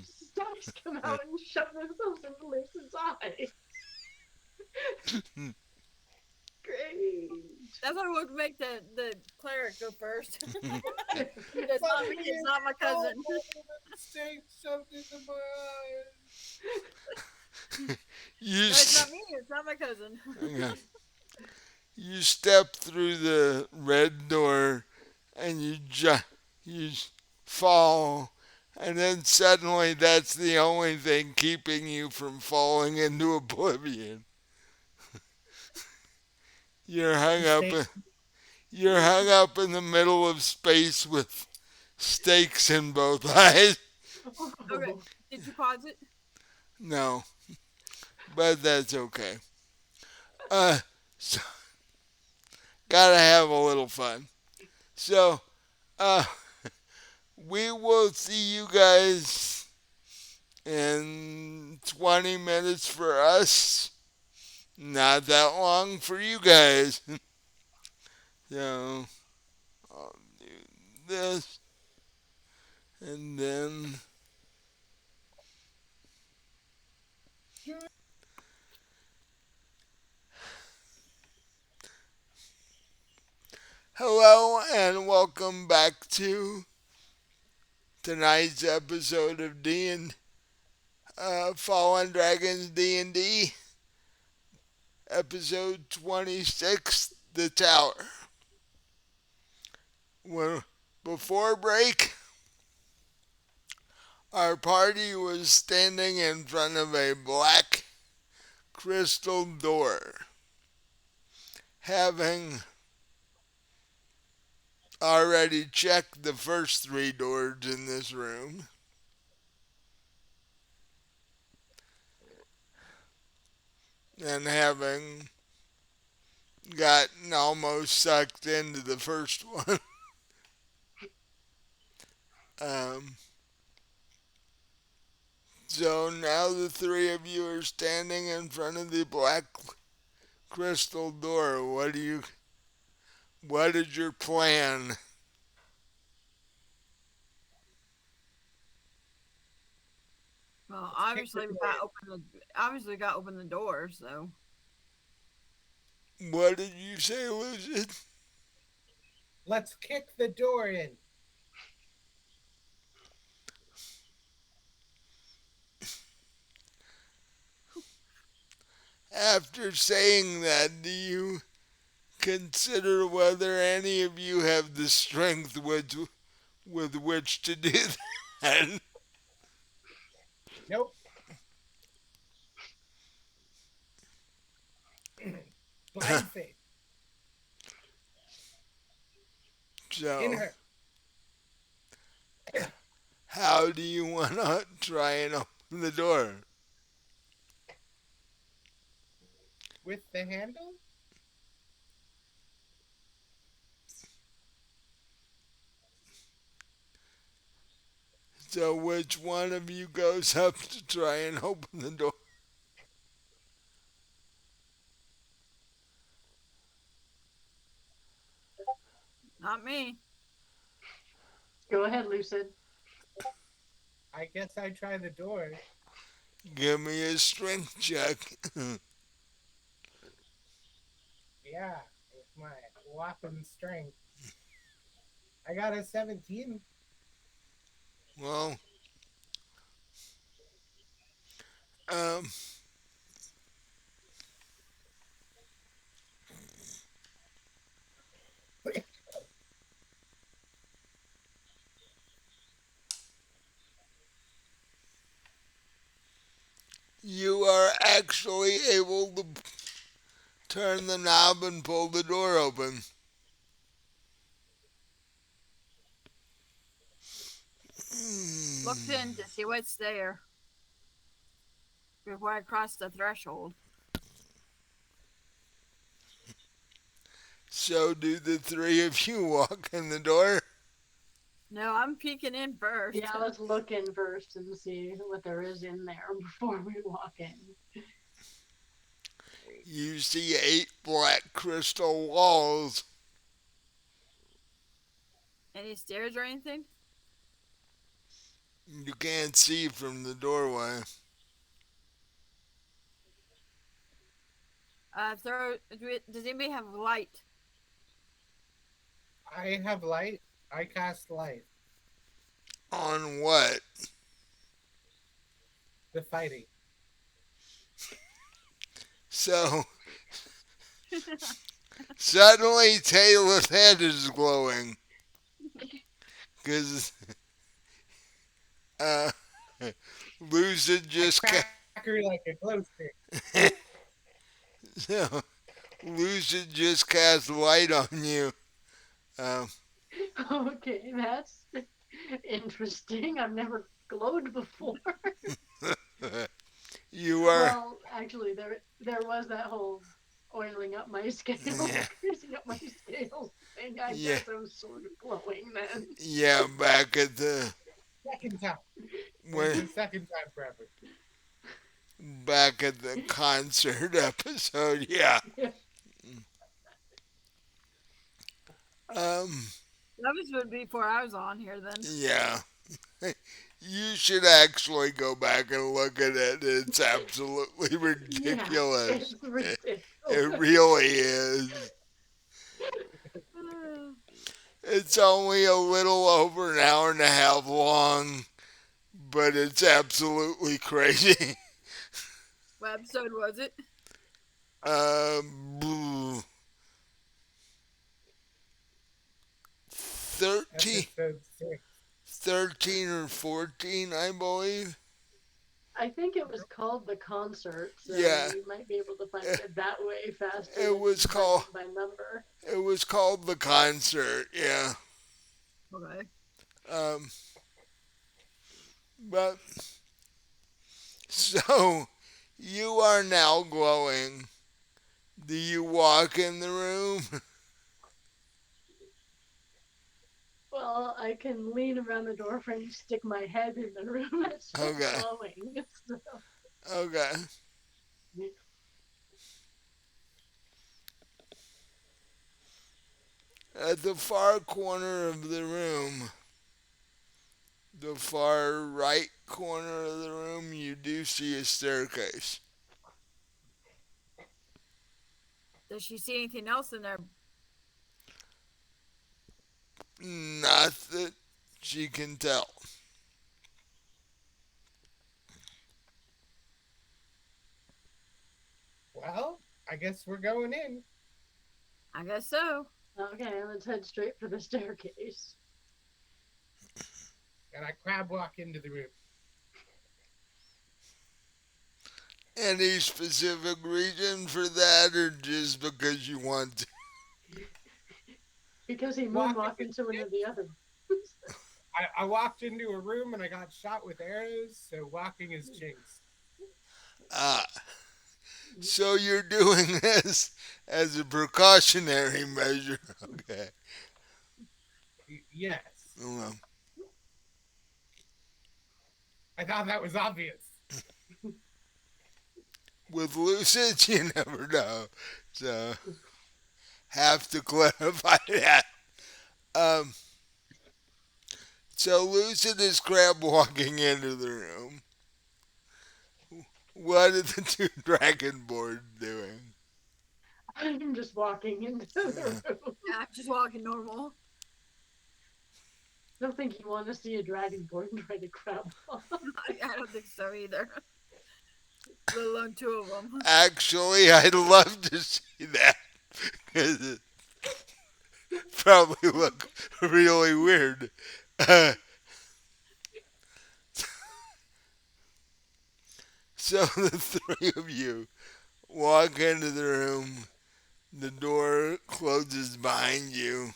stacks come out and shove themselves into Lucy's eye. Great. That's what would make the cleric go first. It's not Fuck me. you. It's not my cousin. Steak shoved into my eyes. you No, it's not me. It's not my cousin. yeah. You step through the red door and you fall, and then suddenly that's the only thing keeping you from falling into oblivion. You're hung up. Steak. You're hung up in the middle of space with stakes in both eyes. Okay. Did you pause it? No, but that's okay. Uh, so, gotta have a little fun. So, uh, we will see you guys in 20 minutes for us. Not that long for you guys. So, I'll do this. And then, hello and welcome back to tonight's episode of Fallen Dragons D&D, episode 26, The Tower. When, before break, our party was standing in front of a black crystal door, having already checked the first three doors in this room. And having gotten almost sucked into the first one. um, so now the three of you are standing in front of the black crystal door. What is your plan? Well, Kick the obviously we door got in. open the door. So What did you say, Lucid? Let's kick the door in. After saying that, do you consider whether any of you have the strength with which to do that? Nope. Blind faith in So, her how do you want to try and open the door? with the handle. So, which one of you goes up to try and open the door? Not me. Go ahead, Lucid. I guess I try the door. Give me a strength check. Yeah, with my whopping strength. I got a 17. Well, um, you are actually able to turn the knob and pull the door open. Looked in to see what's there before I crossed the threshold. So, do the three of you walk in the door? No, I'm peeking in first. Yeah, let's look in first and see what there is in there before we walk in. You see 8 black crystal walls. Any stairs or anything? You can't see from the doorway. Does anybody have light? I have light. I cast light. On what? The fighting. So, suddenly Taylor's head is glowing. Because uh, Lucid I just crack her like a glow stick. so, Lucid just cast light on you. Um, Okay, that's interesting. I've never glowed before. you are Well, actually, there was that whole oiling up my scales, yeah, greasing up my scales thing. I yeah, guess I was sort of glowing then. yeah. Back at the Second time. It's when the second time forever. back at the concert episode. Yeah. Yeah. Um. That was would be before I was on here then. Yeah. You should actually go back and look at it. It's absolutely Yeah, ridiculous. it's ridiculous. It really is. It's only a little over an hour and a half long, but it's absolutely crazy. What episode was it? Boo. 13, Episode 6. 13 or 14, I believe. I think it was called The Concert, so Yeah. you might be able to find it that way faster It than was called by number. it was called The Concert, yeah. Okay. Um but so you are now glowing. Do you walk in the room? Well, I can lean around the doorframe, stick my head in the room. It's still Okay. glowing. So, Okay. At the far corner of the room, the far right corner of the room, you do see a staircase. Does she see anything else in there? Not that she can tell. Well, I guess we're going in. I guess so. okay, let's head straight for the staircase. And I crab walk into the room. Any specific reason for that, or just because you want to? Because he Walking moonwalked is into one of the jinxed. other rooms. I walked into a room and I got shot with arrows, so walking is jinxed. Ah, so you're doing this as a precautionary measure. Okay. Yes. Well, I thought that was obvious. with lucid, you never know. So, have to clarify that. Um, so lucid is crab walking into the room. What are the two dragonborn doing? I'm just walking into the Uh, room. Yeah, just walking normal. I don't think you want to see a dragonborn try to crab walk. I don't think so either. Let alone two of them. actually, I'd love to see that because it probably look really weird. Uh, so the three of you walk into the room. The door closes behind you.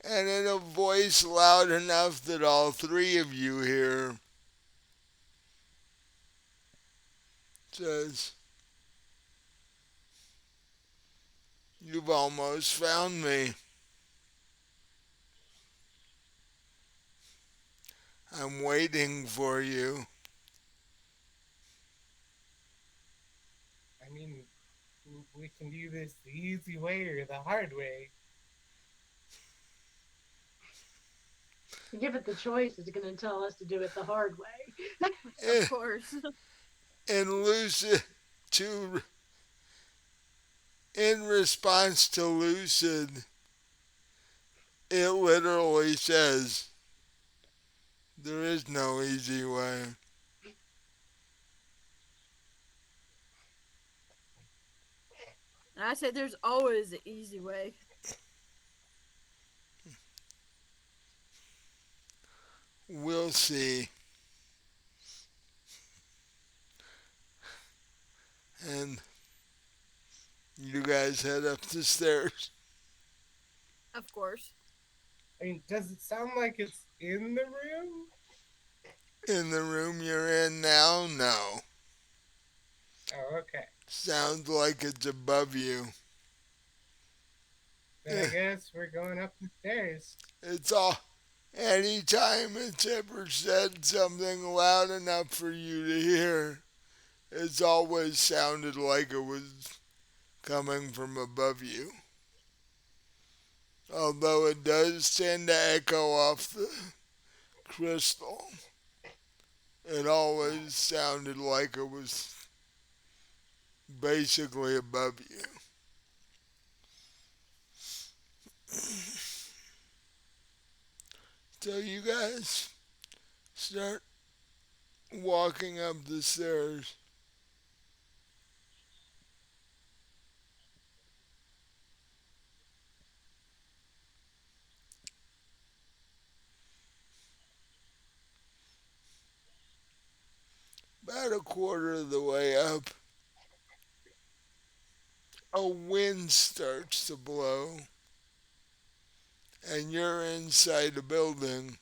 And in a voice loud enough that all three of you hear, says, "You've almost found me. I'm waiting for you." I mean, we can do this the easy way or the hard way. You give it the choice, it's going to tell us to do it the hard way. Of In, course. in lucid, to, in response to lucid, it literally says, "There is no easy way." And I said there's always an easy way. We'll see. And you guys head up the stairs. Of course. I mean, does it sound like it's in the room? In the room you're in now, no. Oh, okay. Sounds like it's above you. Then I guess we're going up the stairs. It's all. Anytime it's ever said something loud enough for you to hear, it's always sounded like it was coming from above you. Although it does tend to echo off the crystal, it always sounded like it was basically above you. So you guys start walking up the stairs. About a quarter of the way up, a wind starts to blow, and you're inside a building.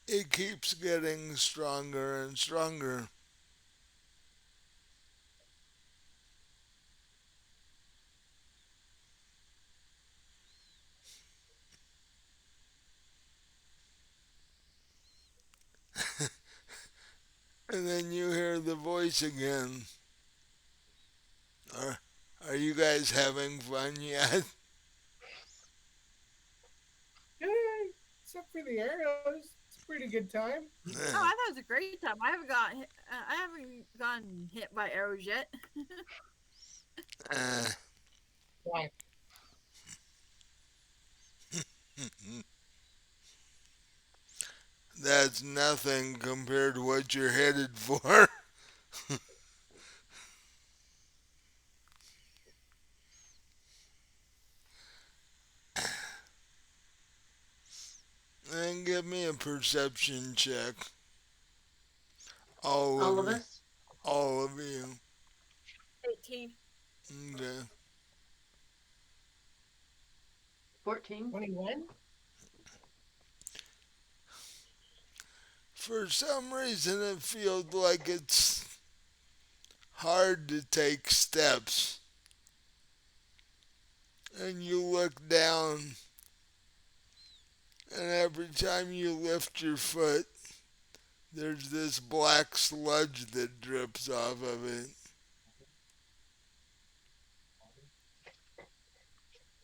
It keeps getting stronger and stronger. And then you hear the voice again. Are, are you guys having fun yet? Yeah, except for the arrows. It's a pretty good time. Oh, I thought it was a great time. I haven't gotten hit by arrows yet. Uh, Like, that's nothing compared to what you're headed for. give me a perception check. All All of of you. us? All of you. 18. Okay. 14? 21? For some reason, it feels like it's hard to take steps. And you look down, and every time you lift your foot, there's this black sludge that drips off of it.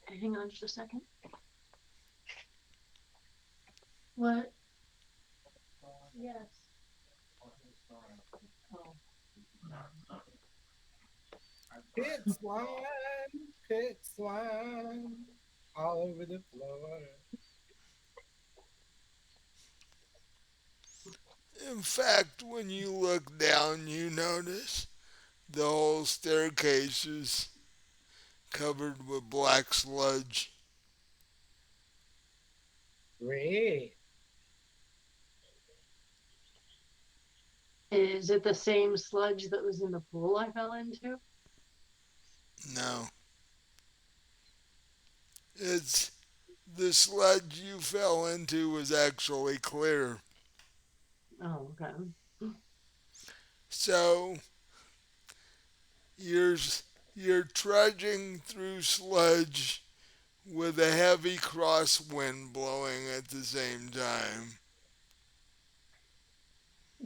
Hang on just a second. What? Yes. Oh. Pit slime, all over the floor. In fact, when you look down, you notice the whole staircase is covered with black sludge. Great. Is it the same sludge that was in the pool I fell into? No, it's the sludge you fell into was actually clear. Oh, okay. So you're you're trudging through sludge with a heavy crosswind blowing at the same time.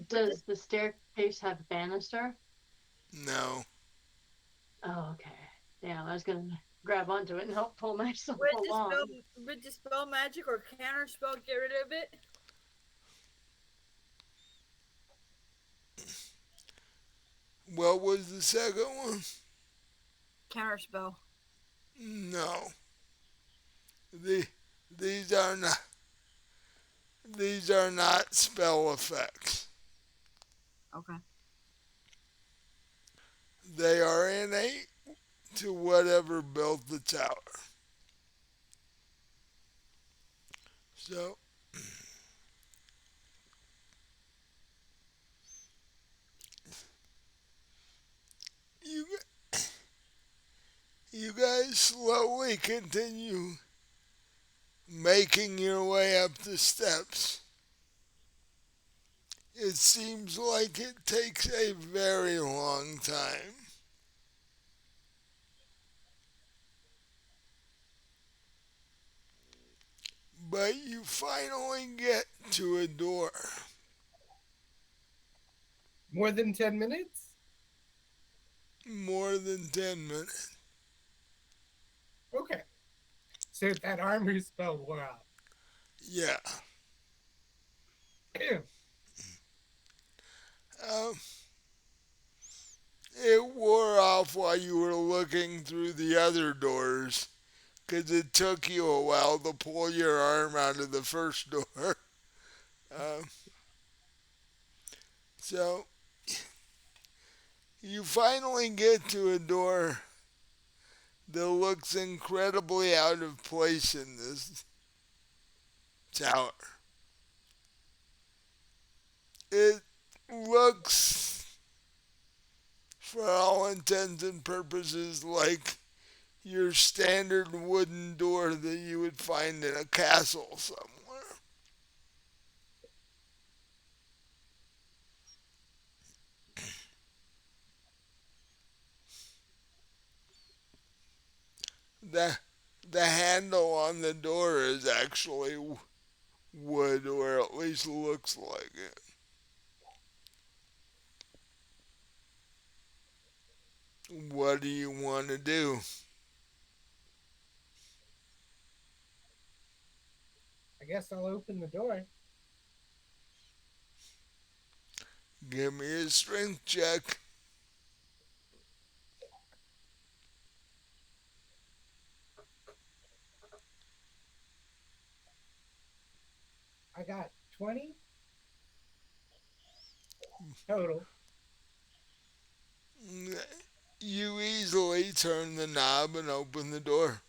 Does the staircase have banister? No, Oh, okay. Yeah, I was gonna grab onto it and help pull myself Would along. dispel magic or counter spell get rid of it? what was the second one? Counter spell. No, the, these are not these are not spell effects. Okay. They are innate to whatever built the tower. So you you guys slowly continue making your way up the steps. It seems like it takes a very long time. But you finally get to a door. More than 10 minutes? More than 10 minutes. Okay. So that armor spell wore off. Yeah. Um, it wore off while you were looking through the other doors because it took you a while to pull your arm out of the first door. Um, so you finally get to a door that looks incredibly out of place in this tower. It looks, for all intents and purposes, like your standard wooden door that you would find in a castle somewhere. The, the handle on the door is actually wood, or at least looks like it. What do you want to do? I guess I'll open the door. Give me a strength check. I got 20 total. You easily turn the knob and open the door.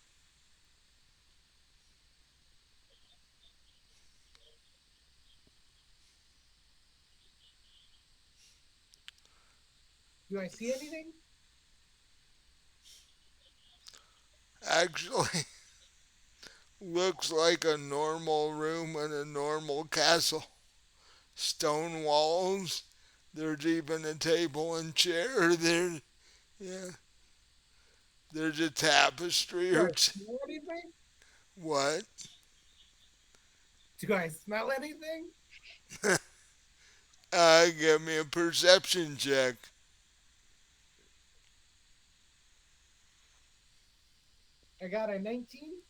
Do I see anything? Actually, looks like a normal room in a normal castle. Stone walls. There's even a table and chair. Yeah, there's a tapestry Do or I smell anything? what? Do I smell anything? Give me a perception check. I got a 19.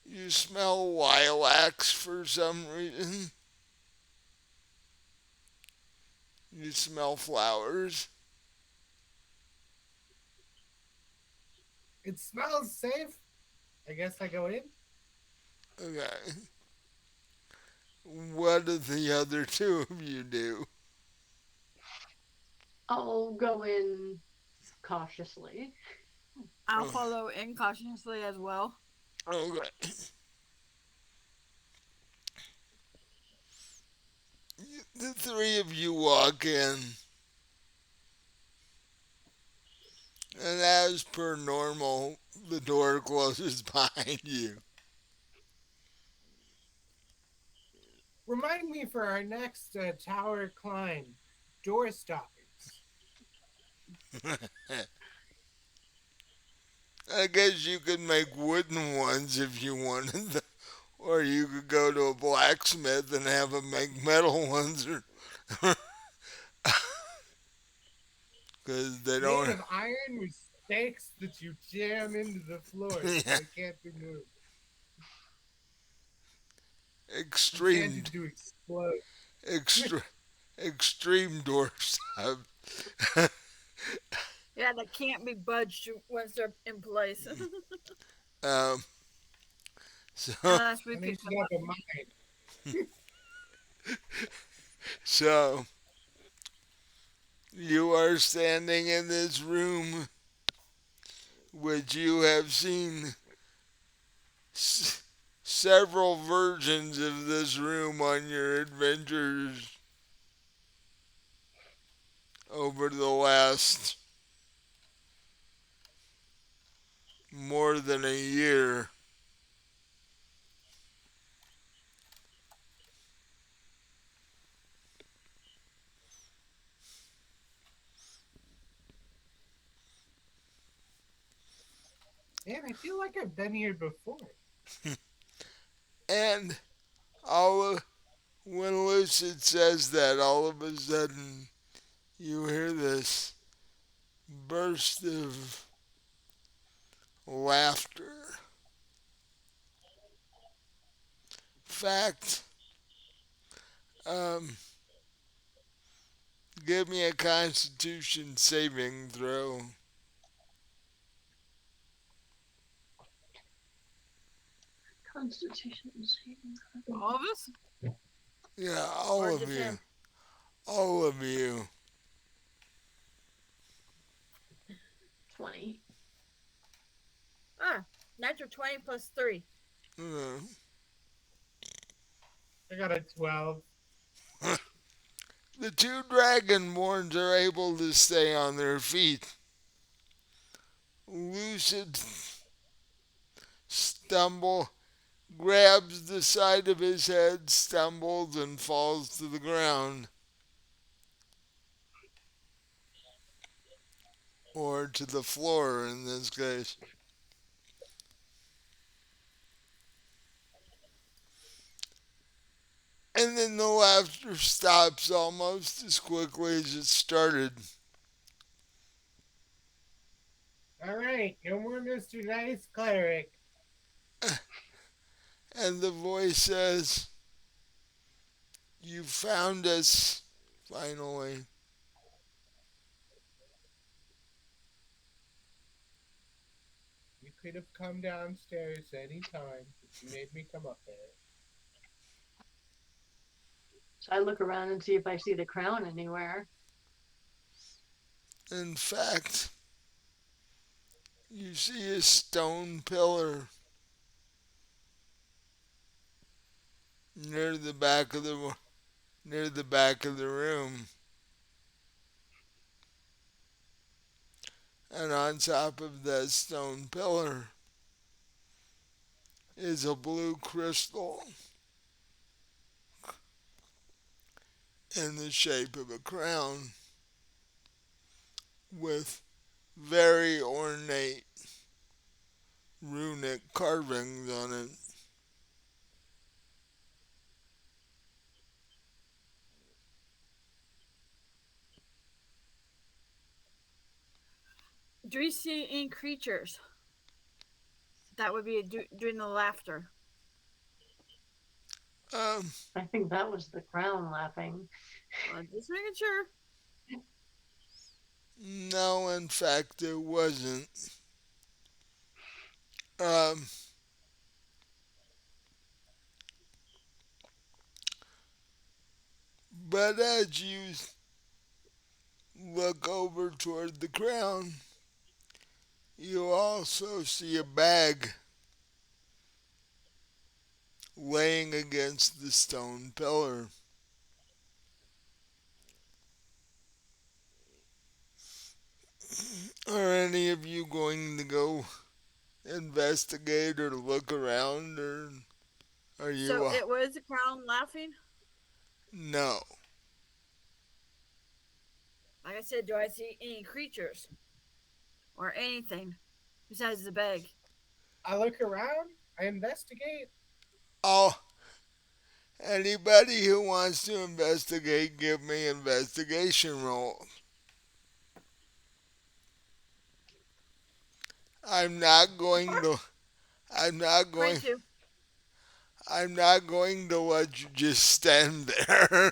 You smell lilacs for some reason. You smell flowers. It smells safe. I guess I go in. Okay. What do the other two of you do? I'll go in cautiously. I'll Oh, follow incautiously as well. okay. The three of you walk in, and as per normal, the door closes behind you. Remind me for our next tower climb, door stoppers. I guess you could make wooden ones if you wanted, or you could go to a blacksmith and have him make metal ones, because they Made don't. of iron with stakes that you jam into the floor so Yeah, they can't be moved. extreme, Enchanted to explode. extreme, extreme door stop. Yeah, that can't be budged once they're in place. um, so, Unless we And they pick should them have up. a mine. so you are standing in this room, which you have seen several versions of this room on your adventures over the last more than a year. Man, I feel like I've been here before. And all of, when Lucid says that, all of a sudden you hear this burst of laughter. Fact, um, give me a Constitution saving throw. Constitution saving. All of us? Yeah, Or all of just you, him? all of you. 20. Ah, natural 20 plus 3. Uh, I got a 12. the two dragonborns are able to stay on their feet. Lucid stumble, grabs the side of his head, stumbles, and falls to the ground. Or to the floor in this case. And then the laughter stops almost as quickly as it started. All right, no more Mr. Nice Cleric. And the voice says, "You found us, finally." You could have come downstairs any time, but you made me come up there. So I look around and see if I see the crown anywhere. In fact, you see a stone pillar near the back of the near the back of the room, and on top of that stone pillar is a blue crystal in the shape of a crown with very ornate runic carvings on it. Do you see any creatures? That would be doing the laughter. Um, I think that was the crown laughing. Just making sure. no, in fact, it wasn't. Um, but as you look over toward the crown, you also see a bag laying against the stone pillar. Are any of you going to go investigate or look around, or are So you? it was a crown laughing. No. Like I said, do I see any creatures or anything besides the bag? I look around, I investigate. Oh, anybody who wants to investigate, give me investigation roll. I'm not going to. I'm not going. 22. I'm not going to let you just stand there.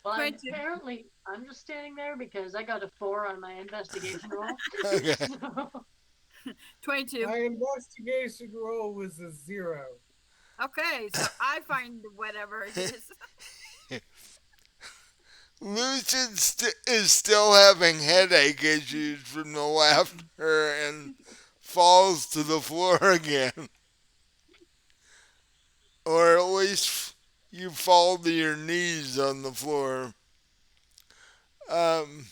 Well, 22. I'm just standing there because I got a 4 on my investigation roll. Okay. So 22. My investigation roll was a 0. Okay, so I find whatever it is. Lucian is still having headache issues from the laughter and falls to the floor again. Or at least you fall to your knees on the floor. Um,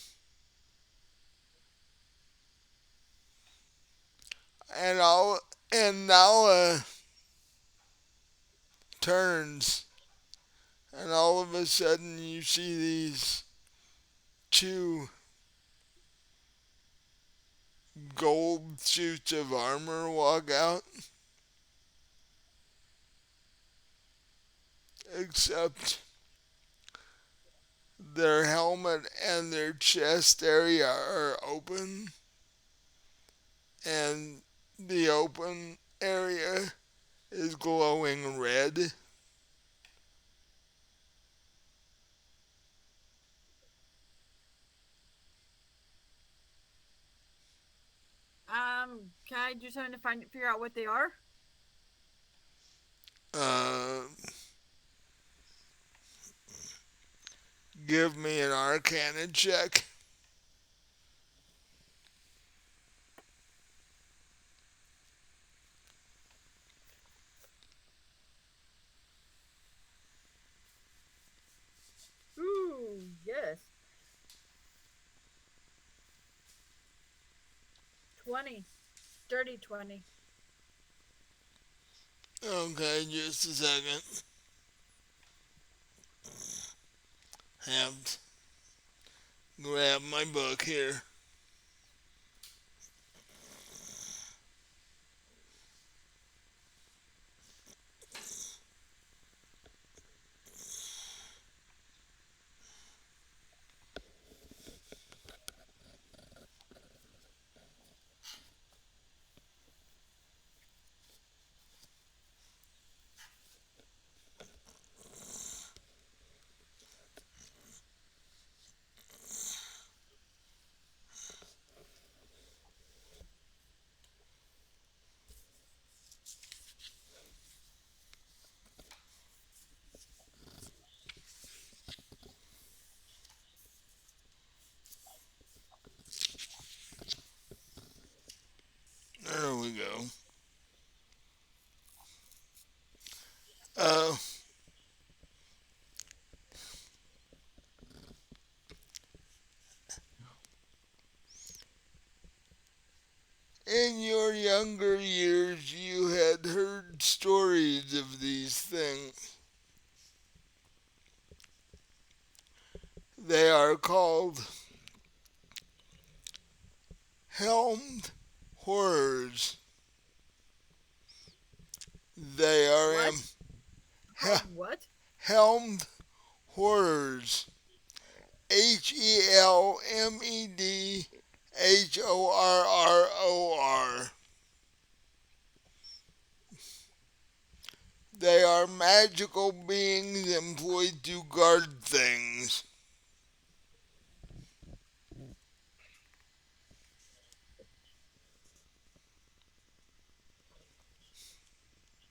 and all and Nala turns, and all of a sudden you see these two gold suits of armor walk out. Except their helmet and their chest area are open, and the open area is glowing red. Can I do something to figure out what they are? Uh, give me an Arcana check. Ooh, yes. 20. Dirty 20. Okay, just a second. Have grab my book here. In your younger years, you had heard stories of these things. They are called helmed horrors. They are What? he- Called what? helmed horrors. HELMED HORROR. They are magical beings employed to guard things.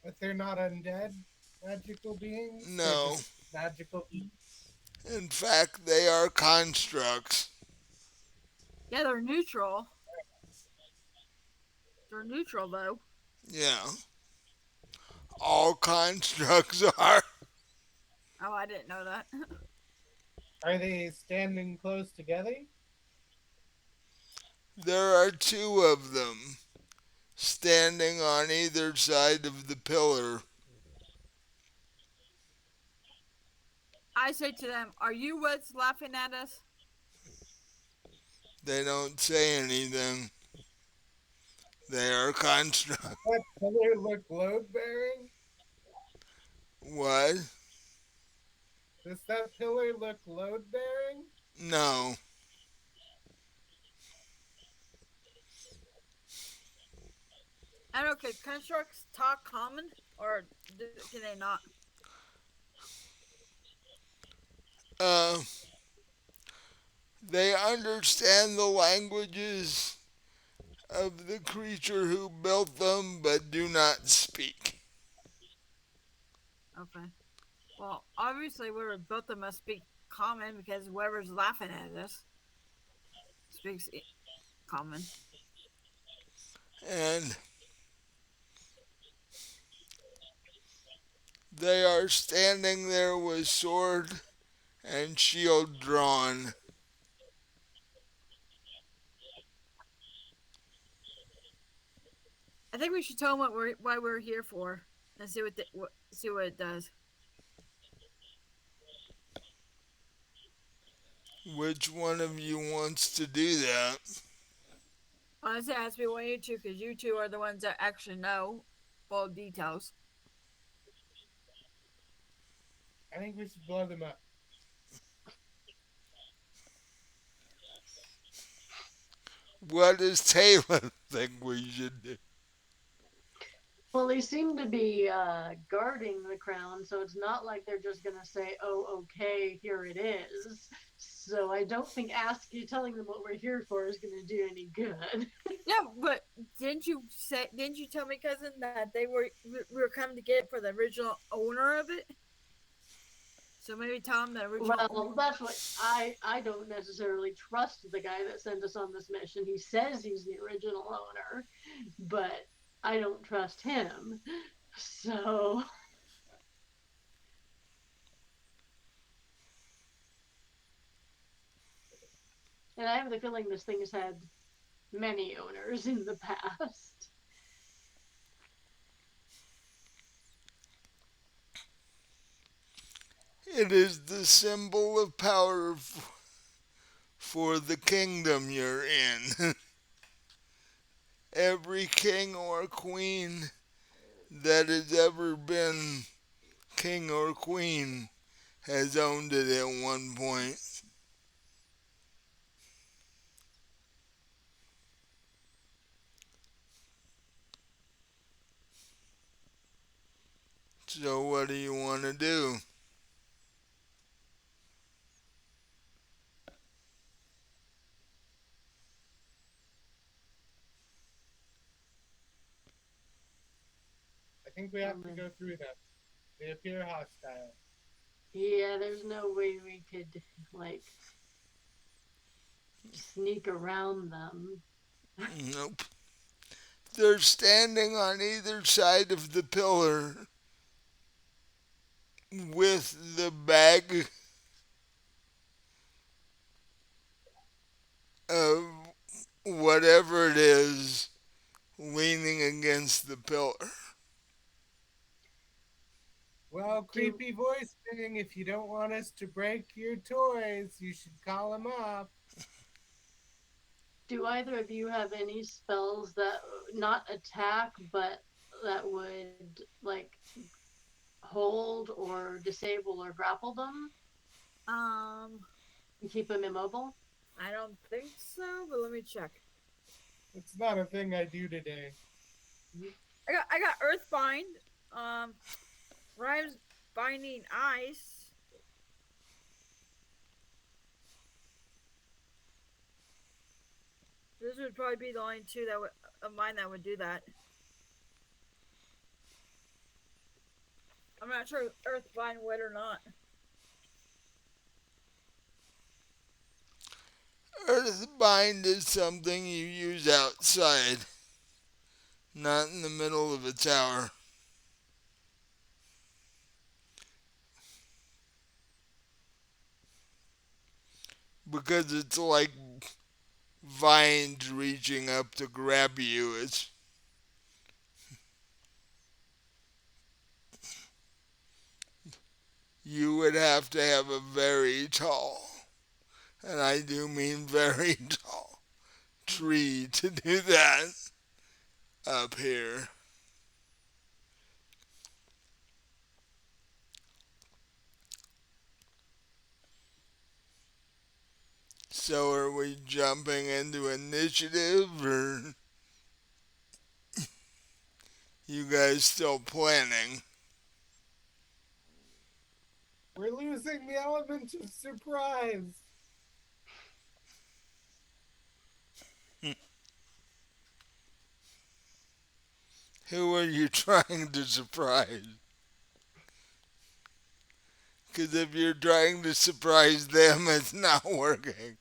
But they're not undead magical beings. They're No, just magical beings. in fact, they are constructs. Yeah, they're neutral. They're neutral though. Yeah, all constructs are. Oh, I didn't know that. Are they standing close together? There are two of them standing on either side of the pillar. I say to them, "Are you what's laughing at us?" They don't say anything. They are constructs. That pillar look load bearing? What? Does that pillar look load bearing? No. I don't know. Can constructs talk common, or can they not? Uh, they understand the languages of the creature who built them but do not speak. Okay. Well, obviously, whoever built them must speak common because whoever's laughing at us speaks common. And they are standing there with sword and shield drawn. I think we should tell them why we're here for, and see what it does. Which one of you wants to do that? Honestly, it has to be one of you two because you two are the ones that actually know full details. I think we should blow them up. What does Taylor think we should do? Well, they seem to be guarding the crown, so it's not like they're just going to say, oh, okay, here it is. So I don't think telling them what we're here for is going to do any good. Yeah, but didn't you tell me, cousin, that we were coming to get it for the original owner of it? So maybe tell him the original. Well, that's what I don't necessarily trust the guy that sent us on this mission. He says he's the original owner, but I don't trust him. So and I have the feeling this thing has had many owners in the past. It is the symbol of power for the kingdom you're in. Every king or queen that has ever been king or queen has owned it at one point. So what do you want to do? I think we have to go through them. They appear hostile. Yeah, there's no way we could like sneak around them. Nope. They're standing on either side of the pillar with the bag of whatever it is against the pillar. Well, Do creepy voice thing, if you don't want us to break your toys, you should call him up. do either of you have any spells that not attack but that would like hold or disable or grapple them Um, and keep them immobile? I don't think so, but let me check. It's not a thing I do today. I got Earthbind. Um, Rhymes binding ice. This would probably be the only two that would of mine that would do that. I'm not sure if Earthbind would or not. Earthbind is something you use outside, not in the middle of a tower. Because it's like vines reaching up to grab you. You would have to have a very tall, and I do mean very tall, tree to do that up here. So are we jumping into initiative, or you guys still planning? We're losing the element of surprise. Who are you trying to surprise? Because if you're trying to surprise them, it's not working.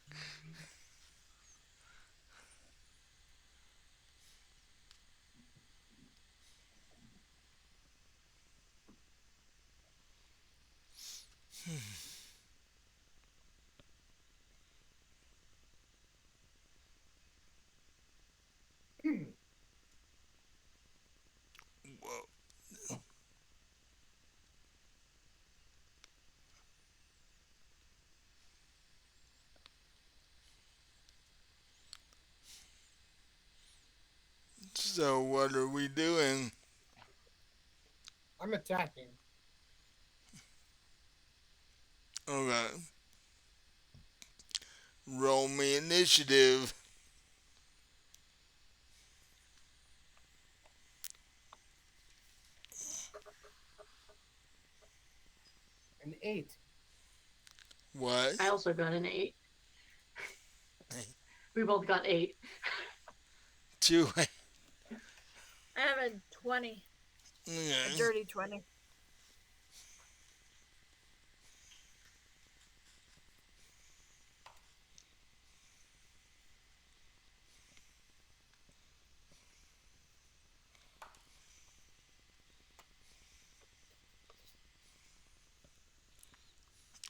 Whoa. So what are we doing? I'm attacking. Okay. Roll me initiative. An 8. What? I also got an 8. We both got 8. Two. I have a 20, a Okay. dirty 20.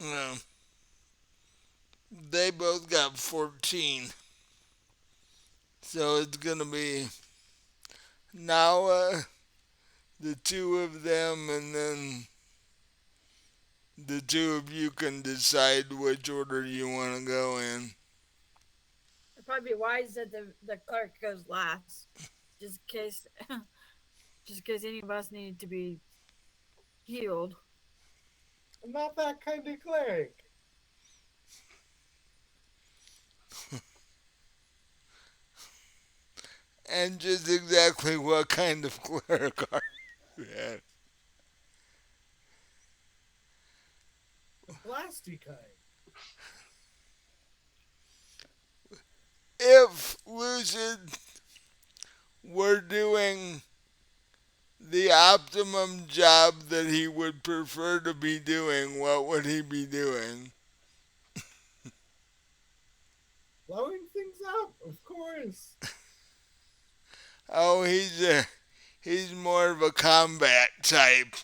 Um, they both got 14. So it's going to be now the two of them, and then the two of you can decide which order you want to go in. It'd probably be wise that the clerk goes last, just in case, just in case any of us need to be healed. I'm not that kind of cleric. And just exactly what kind of cleric are you? Yeah. The blasty kind. If Lucid were doing the optimum job that he would prefer to be doing, what would he be doing? Blowing things up, of course. Oh, he's more of a combat type.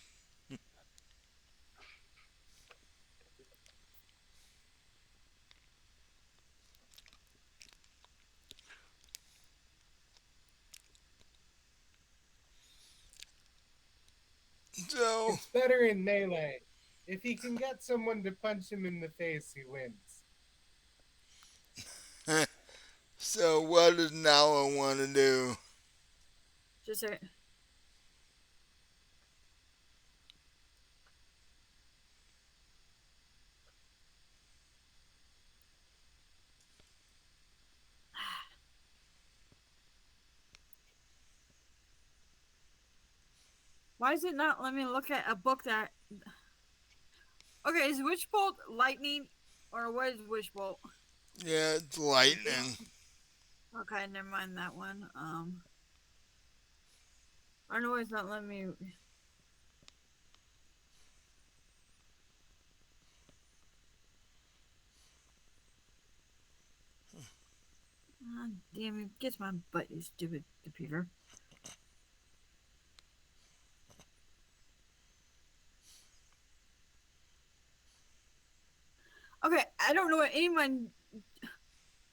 better in melee. If he can get someone to punch him in the face, he wins. So what does Nala want to do? Just a Why is it not let me look at a book that? Okay, is Witch Bolt lightning, or what is Witch Bolt? Yeah, it's lightning. Okay, never mind that one. I don't know why it's not letting me. Damn it! Gets my butt, you stupid computer. Okay, I don't know what anyone.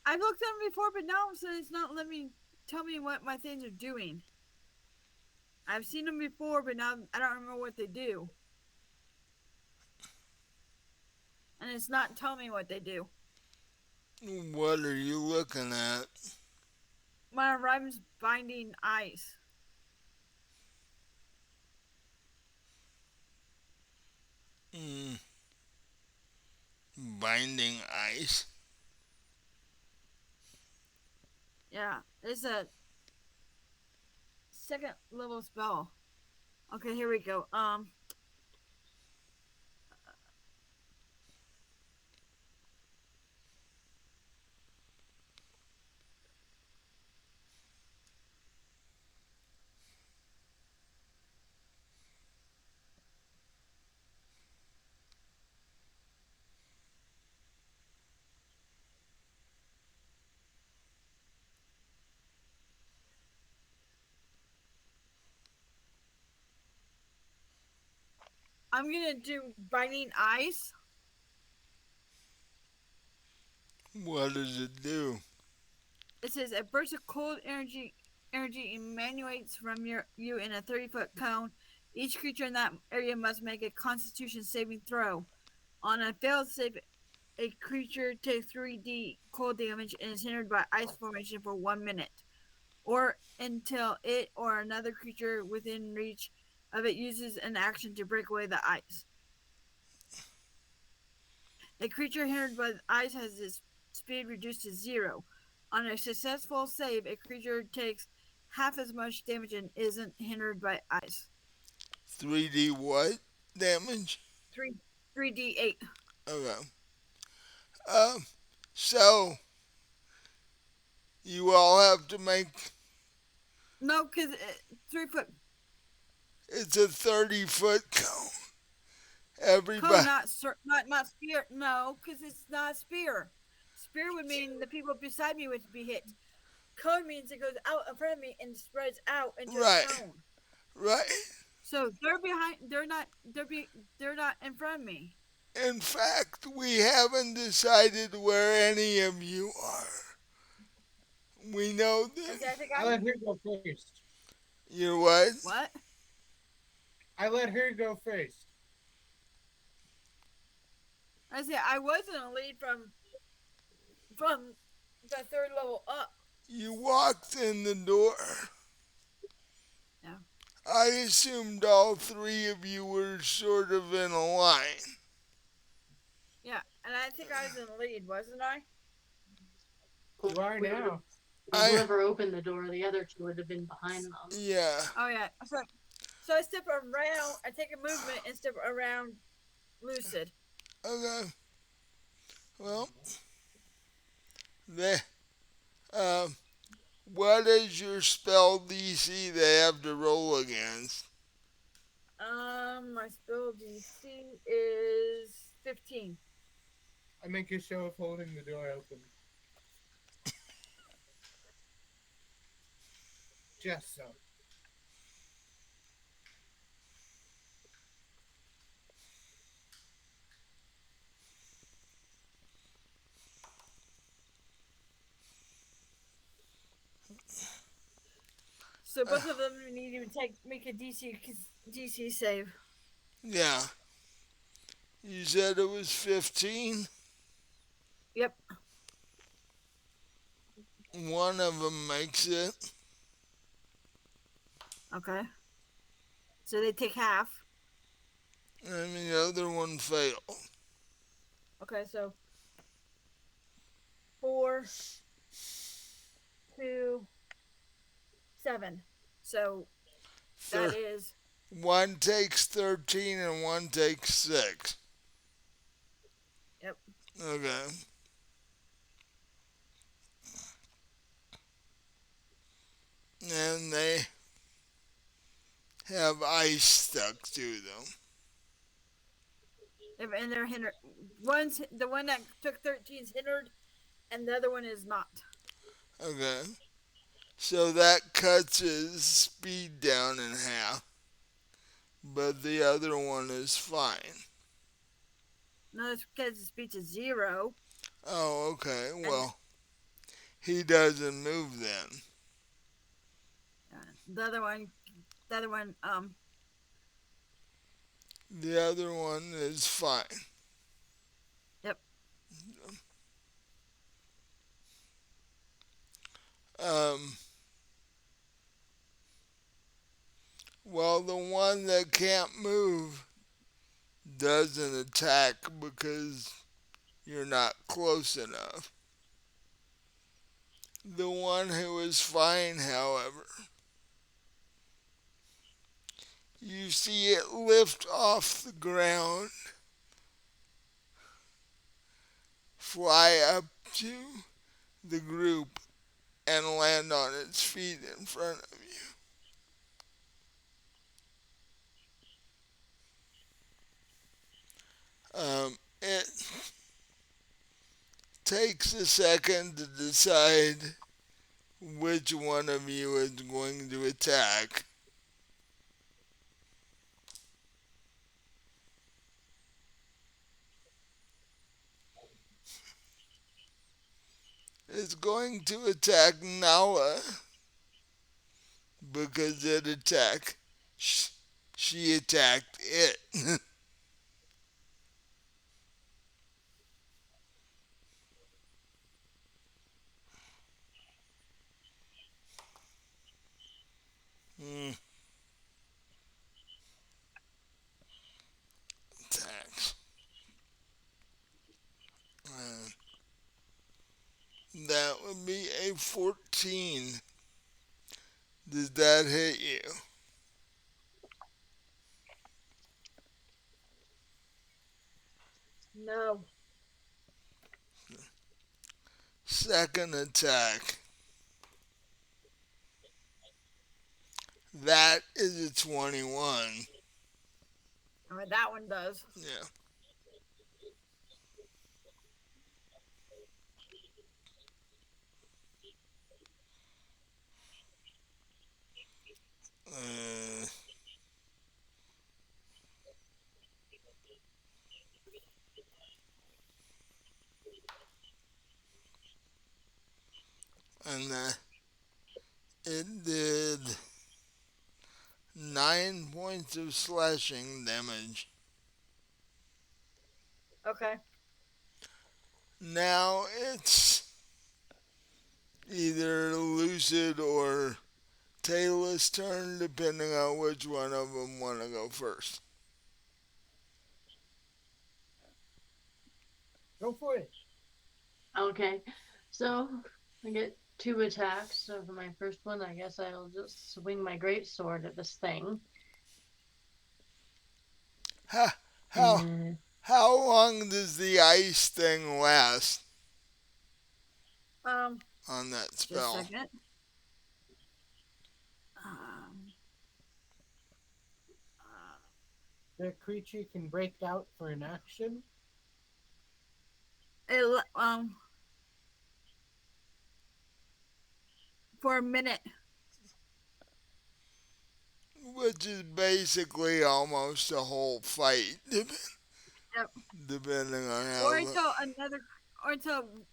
I've looked at them before, but now it's not letting me tell me what my things are doing. I've seen them before, but now I don't remember what they do, and it's not telling me what they do. What are you looking at? My rhymes binding ice. Mm, binding ice. Yeah, it's a second level spell. Okay, here we go. I'm gonna do binding ice. What does it do? It says a burst of cold energy emanates from you in a 30-foot cone. Each creature in that area must make a Constitution saving throw. On a failed save, a creature takes 3d cold damage and is hindered by ice formation for 1 minute, or until it or another creature within reach of it uses an action to break away the ice. A creature hindered by the ice has its speed reduced to 0. On a successful save, a creature takes half as much damage and isn't hindered by ice. 3D what damage? 3d8. Okay. Um, so you all have to make. No, because 3-foot It's a 30-foot cone. cone, Everybody. not spear. No, because it's not spear. Spear would mean the people beside me would be hit. Cone means it goes out in front of me and spreads out into a Right. cone. Right. So they're behind. They're not in front of me. In fact, we haven't decided where any of you are. We know I that. say I think I I'm. let her go first. You what? What? I let her go first. I say I was in a lead from the third level up. You walked in the door. Yeah. I assumed all three of you were sort of in a line. Yeah, and I think I was in the lead, wasn't I? You are We would have, now. I whoever opened the door, the other two would have been behind them. yeah. Oh yeah. So I step around. I take a movement and step around Lucid. Okay. Well, they um, what is your spell DC they have to roll against? My spell DC is 15. I make a show of holding the door open. Just so. So both of them need to make a DC save. Yeah. You said it was 15? Yep. One of them makes it. Okay. So they take half. And the other one fails. Okay, so 4, 2, 7. So that Thir- is one takes 13 and one takes 6. yep. Okay. And they have ice stuck to them. And they're hindered. One's the one that took 13 is hindered, and the other one is not. Okay. So that cuts his speed down in half, but the other one is fine. No, it's because the speech is 0, Oh, okay. and Well, he doesn't move then. the other one, the other one, The other one is fine. yep. Um, well, the one that can't move doesn't attack because you're not close enough. The one who is fine, however, you see it lift off the ground, fly up to the group, and land on its feet in front of you. It takes a second to decide which one of you is going to attack. It's going to attack Nala because it attacked. She attacked it. Hmm, attacks. Uh, that would be a 14. Does that hit you? No. Second attack. That is a 21. All right, that one does. Yeah. Uh, and it did 9 points of slashing damage. Okay. Now it's either Lucid or Taylor's turn, depending on which one of them want to go first. Go for it. Okay, so I get 2 attacks. So for my first one, I guess I'll just swing my great sword at this thing. How how And how long does the ice thing last Um, on that just a spell? second. Um, uh, The creature can break out for an action. it, for a minute. Which is basically almost a whole fight, Yep. depending on Or how. until another, or until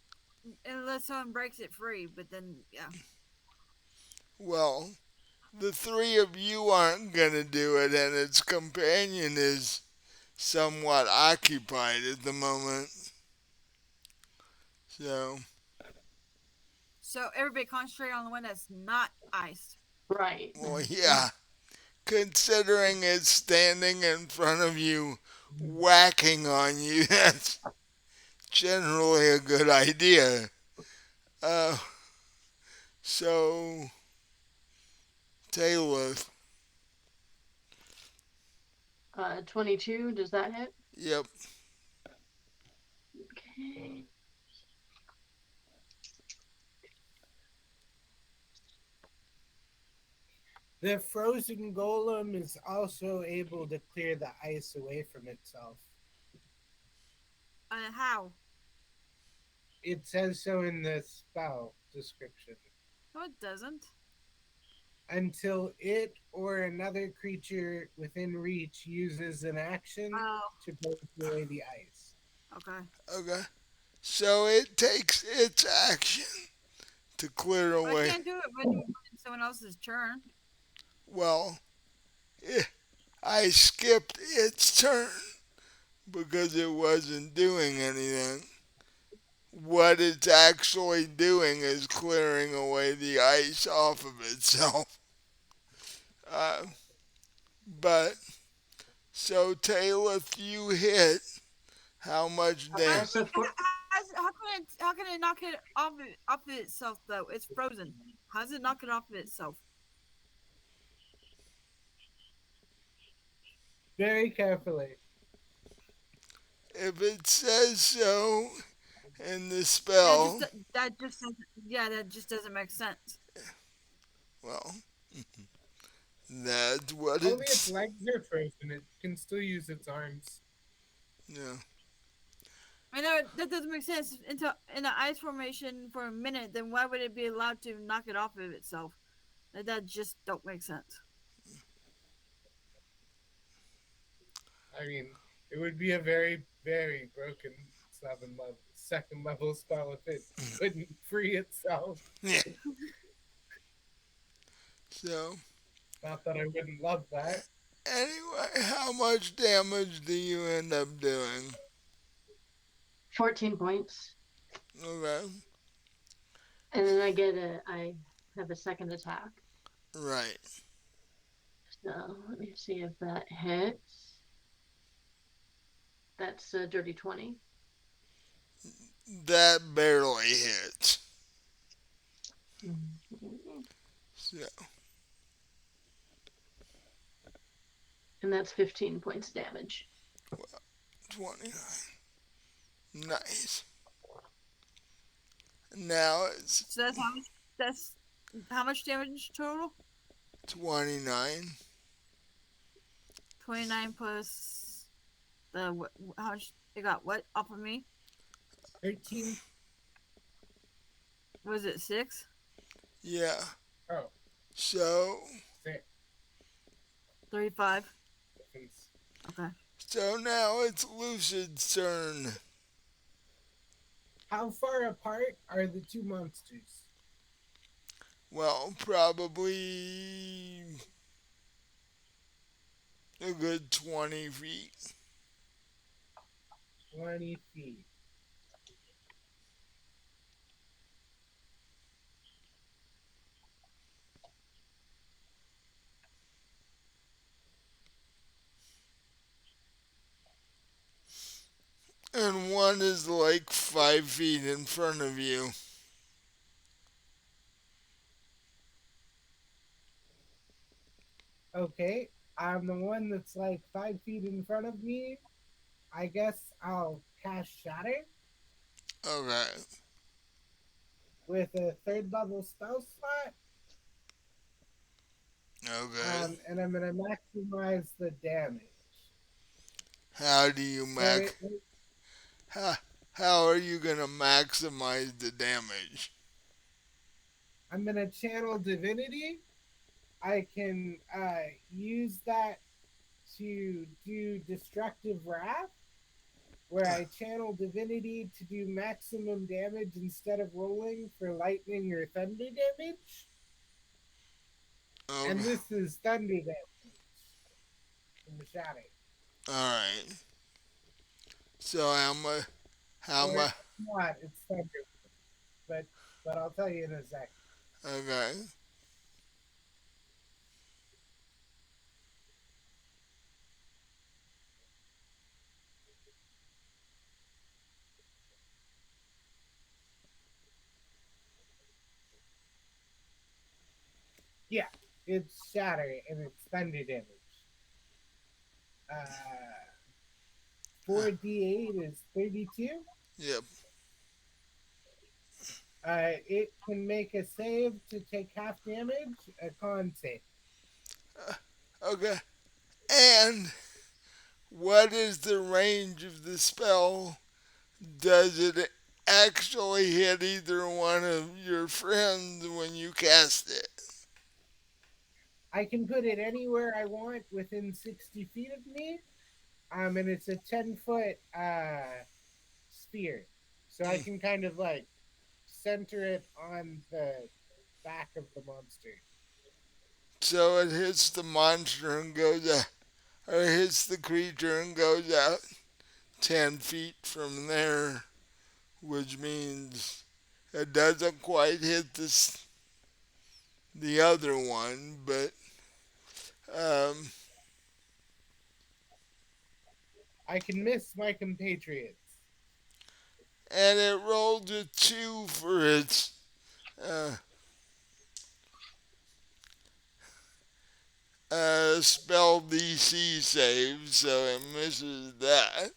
unless someone breaks it free. But then, yeah. Well, the three of you aren't gonna do it, and its companion is somewhat occupied at the moment. So, So everybody concentrate on the one that's not iced. Right. well, yeah, considering it's standing in front of you, whacking on you, that's generally a good idea. Uh, so, Taylor, 22, does that hit? yep, Okay. The frozen golem is also able to clear the ice away from itself. How? It says so in the spell description. No, it doesn't. Until it or another creature within reach uses an action Oh, to break away the ice. okay. okay. So it takes its action to clear But I away. can't do it when someone else's turn. Well, eh, I skipped its turn because it wasn't doing anything. What it's actually doing is clearing away the ice off of itself. Uh, but so Taylor, you hit how much How, damage? So for how can it knock it off of itself though? It's frozen. How does it knock it off of itself? Very carefully. If it says so in the That just spell, that just doesn't, yeah, that just doesn't make sense. well, that's what Only its it's. legs are frozen. It can still use its arms. Yeah. I know that doesn't make sense. Into in the ice formation for a minute, then why would it be allowed to knock it off of itself? That just don't make sense. I mean, it would be a very, very broken second level spell if it couldn't free itself. Yeah. So Not that I wouldn't love that. anyway, how much damage do you end up doing? 14 points. Okay. And then I have a second attack. Right. So let me see if that hits. That's a dirty 20. That barely hits. Mm-hmm. So, And that's 15 points damage. 29. Nice. Now it's So that's how much damage total? 29. 29 plus the how much it got what off of me? 13. Was it 6? Yeah. Oh, So, 6. 35. Difference. Okay. so now it's Lucid's turn. How far apart are the two monsters? Well, probably a good 20 feet. 20 feet. And one is like 5 feet in front of you. Okay, I'm the one that's like 5 feet in front of me. I guess I'll cast Shatter Okay. with a third level spell slot. Okay. And I'm gonna maximize the damage. How do you So max? How, how are you gonna maximize the damage? I'm gonna channel divinity. I can use that to do destructive wrath, where I channel divinity to do maximum damage instead of rolling for lightning or thunder damage. Okay. And this is thunder damage from the shatter. All right. So how Or much? it's not, it's thunder. But I'll tell you in a second. Okay. Yeah, it's shatter and it's thunder damage. Uh, Uh, 4d8 is 32. yep. It can make a save to take half damage, a con save. Uh, okay. And what is the range of the spell? Does it actually hit either one of your friends when you cast it? I can put it anywhere I want within 60 feet of me. And it's a 10-foot sphere. So I Mm. can kind of like center it on the back of the monster. So it hits the monster and goes out, or hits the creature and goes out 10 feet from there, which means it doesn't quite hit the other one, but um, I can miss my compatriots. and it rolled a 2 for its uh, spell DC save, so it misses that.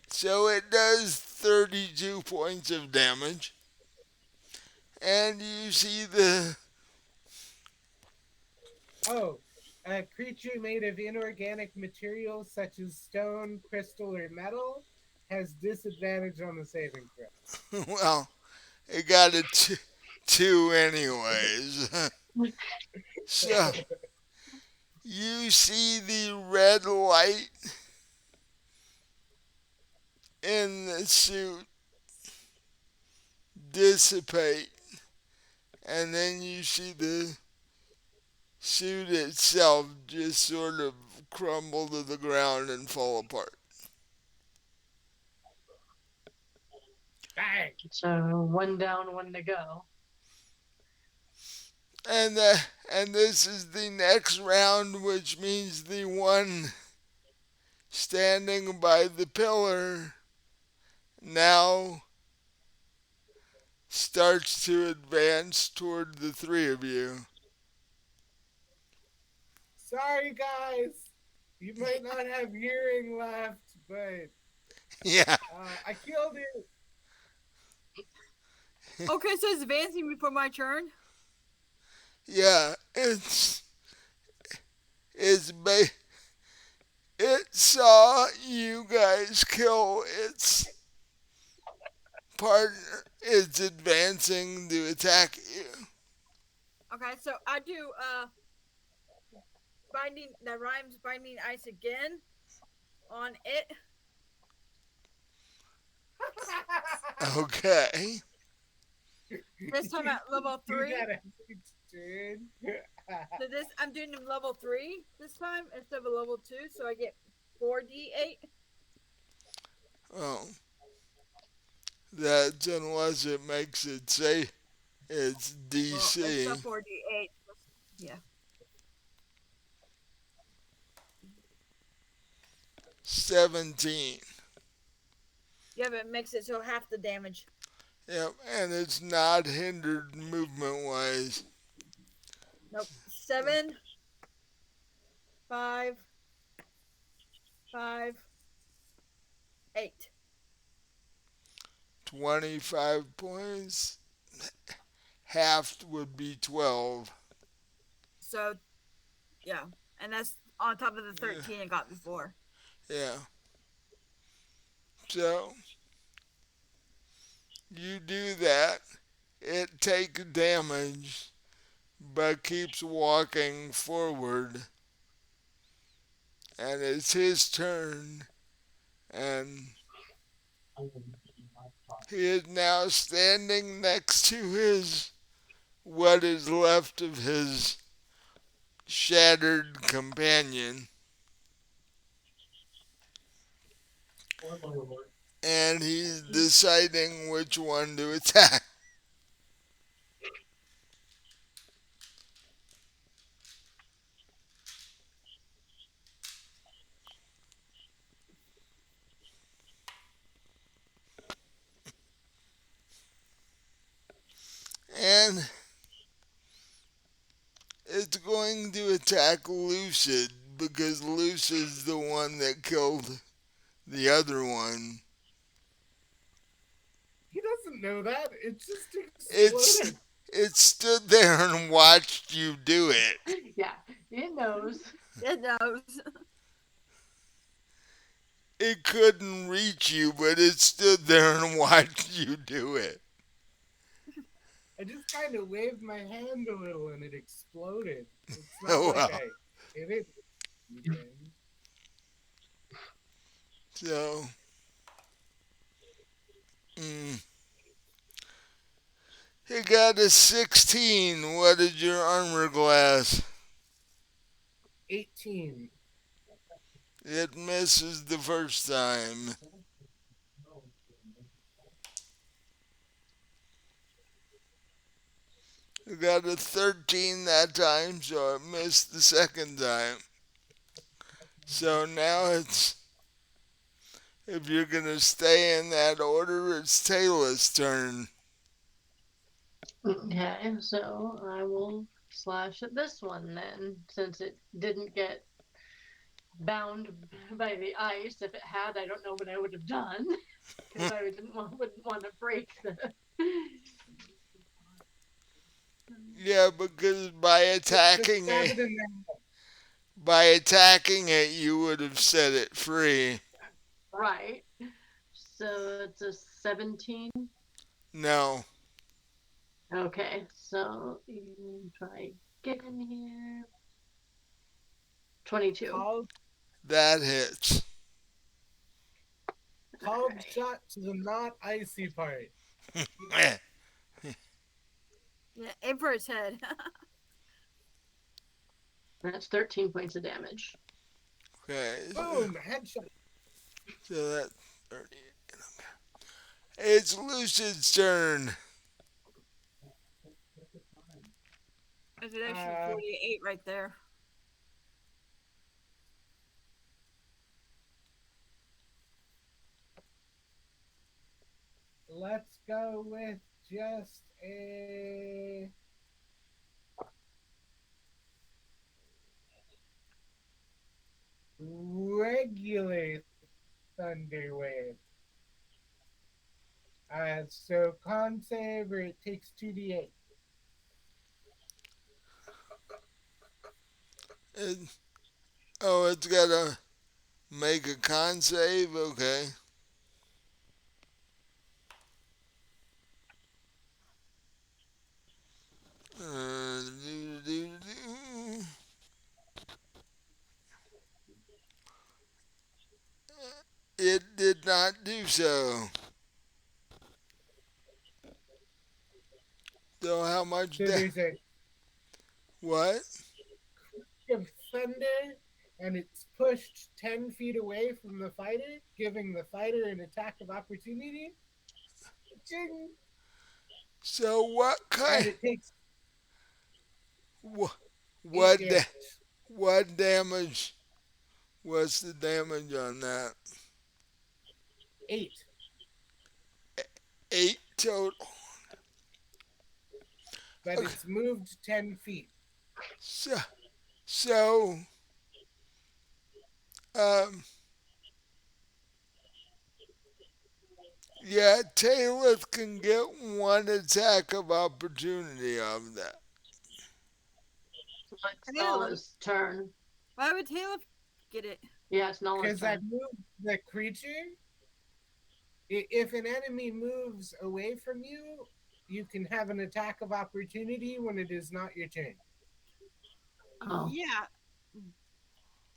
So it does 32 points of damage, and you see Oh, a creature made of inorganic materials such as stone, crystal, or metal has disadvantage on the saving throw. well, it got a 2 anyways. So you see the red light in the suit dissipate, and then you see the suit itself just sort of crumble to the ground and fall apart. Bang! So one down, one to go. And and this is the next round, which means the one standing by the pillar now starts to advance toward the three of you. Sorry, guys. You might not have hearing left, but Yeah, I killed it. Okay, so it's advancing before my turn. yeah, it's ba- it saw you guys kill its partner. It's advancing to attack you. Okay, so I do binding that rhymes binding ice again on it. Okay. This time at level Do 3. that every turn. So this I'm doing level 3 this time instead of a level 2, so I get 4d8. Well, that's unless it makes it say it's Well, it's DC still 4d8. Yeah. 17. Yeah, but it makes it so half the damage. Yep, and it's not hindered movement wise. Nope. 7, 5, 5, 8. 25 points. Half would be 12. So yeah, and that's on top of the Yeah. 13 I got before. Yeah. So you do that. It takes damage, but keeps walking forward. And it's his turn. And he is now standing next to his what is left of his shattered companion, and he's deciding which one to attack. And it's going to attack Lucid because Lucid's the one that killed the other one. He doesn't know that. It just It's exploded. it stood there and watched you do it. Yeah, it knows. It knows. It couldn't reach you, but it stood there and watched you do it. I just kind of waved my hand a little and it exploded. It's not Oh like well. I hit it. Anything. So, mm, you got a 16. What is your armor class? 18. It misses the first time. You got a 13 that time, so it missed the second time. So now it's, if you're going to stay in that order, it's Taylor's turn. Okay, so I will slash at this one then, since it didn't get bound by the ice. If it had, I don't know what I would have done, because I wouldn't want to break the. Yeah, because by Just attacking stab it, it in the by attacking it, you would have set it free. Right. So it's a 17. No, Okay, so you try get in here. 22. called, that hits. called shot to the not icy part. Yeah, aim for his head. That's 13 points of damage. Okay, Boom! Headshot. so that 30. It's Lucid's turn. That's an extra 48 right there. Let's go with just a regular thunder wave. So con save or it takes 2d8. It, oh, it's got to make a con save? Okay. It did not do so. So how much So there's a what? of thunder and it's pushed 10 feet away from the fighter, giving the fighter an attack of opportunity. Ching! So what And kind? it takes What 8 what, damage. what damage? What's the damage on that? 8. 8 total. But Okay. it's moved 10 feet. So, so um, yeah, Taylor can get one attack of opportunity of that. So it's Taylor. Nala's turn. Why would Taylor get it? Yeah, it's Nala's Because I turn. moved the creature. If an enemy moves away from you, you can have an attack of opportunity when it is not your turn. Oh. Yeah.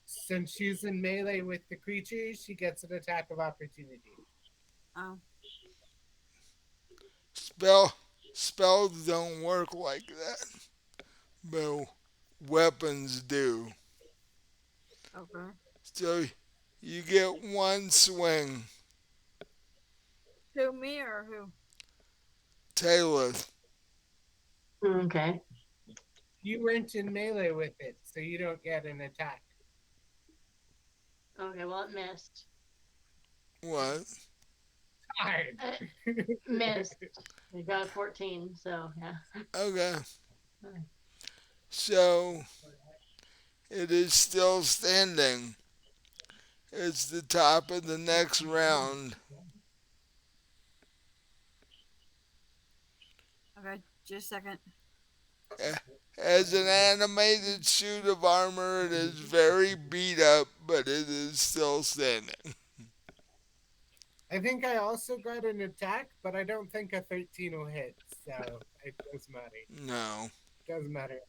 Since she's in melee with the creature, she gets an attack of opportunity. Oh. Spell spells don't work like that, but weapons do. Okay. So you get one swing. Who, me or who? Taylor, Okay. You weren't in melee with it, so you don't get an attack. Okay, well, it missed. what? Hard. Missed. I got a 14, so yeah. Okay. So it is still standing. It's the top of the next round. Okay, just a second. As an animated suit of armor, it is very beat up, but it is still standing. I think I also got an attack, but I don't think a 13 will hit, so it doesn't matter. No. Doesn't matter.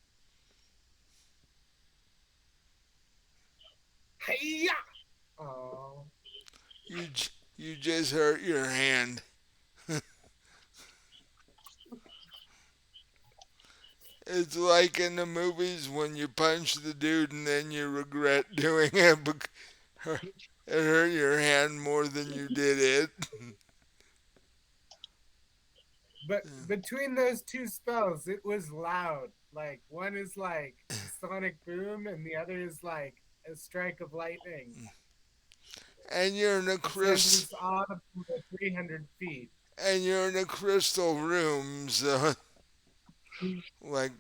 Hiya! Oh. You, you just hurt your hand. It's like in the movies when you punch the dude and then you regret doing it because it hurt your hand more than you did it. But between those two spells, it was loud. Like one is like sonic boom, and the other is like a strike of lightning. And you're in a It says crystal, it's audible to 300 feet. and you're in a crystal room, so like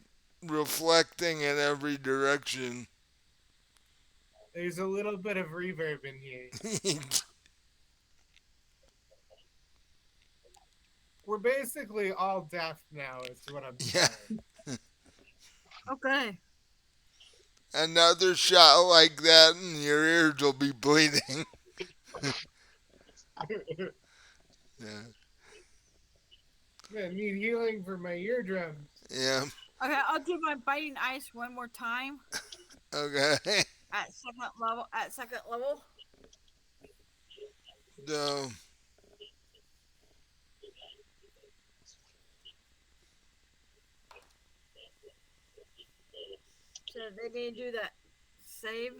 reflecting in every direction. There's a little bit of reverb in here. We're basically all deaf now, is what I'm Yeah. saying. Okay. Another shot like that, and your ears will be bleeding. Yeah. I need healing for my eardrums. Yeah. Okay, I'll do my biting ice one more time Okay. at second level. At second level. So So they need to do that save.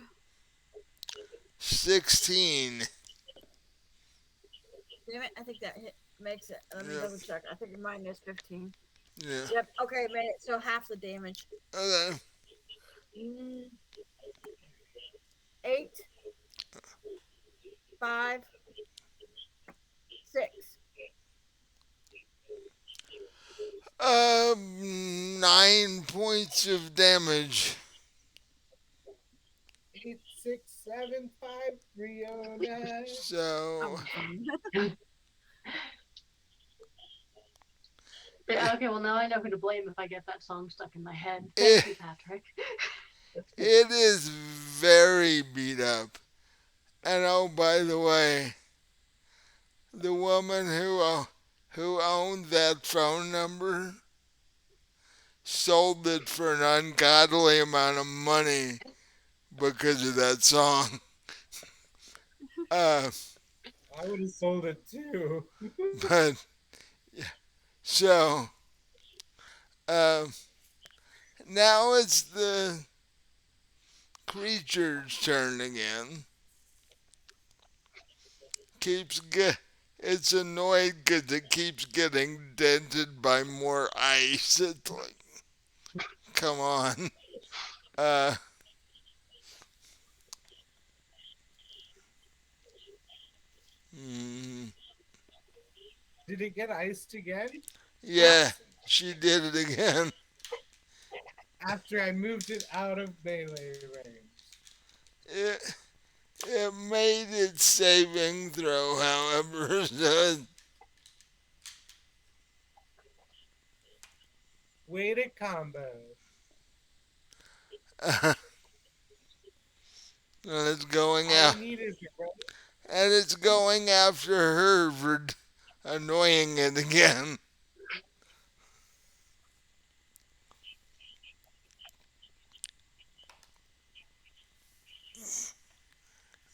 16. Damn it! I think that hit makes it. Let me Yeah. double check. I think mine is 15. Yeah. Yep. Okay, made it. So half the damage. Okay. 8, 5, 6. 9 points of damage. 8675309. So Okay, well, now I know who to blame if I get that song stuck in my head. it, Thank you, Patrick. it is very beat up. And oh, by the way, the woman who owned that phone number sold it for an ungodly amount of money because of that song. Uh, I would have sold it too. but yeah, so uh, now it's the creature's turn again. It's annoyed because it keeps getting dented by more ice. It's like, come on. Uh, mm, Did it get iced again? yeah, she did it again. After I moved it out of melee range. It, it made its saving throw, however, so Way to combo. and it's going All I out, need is a and it's going after her for annoying it again.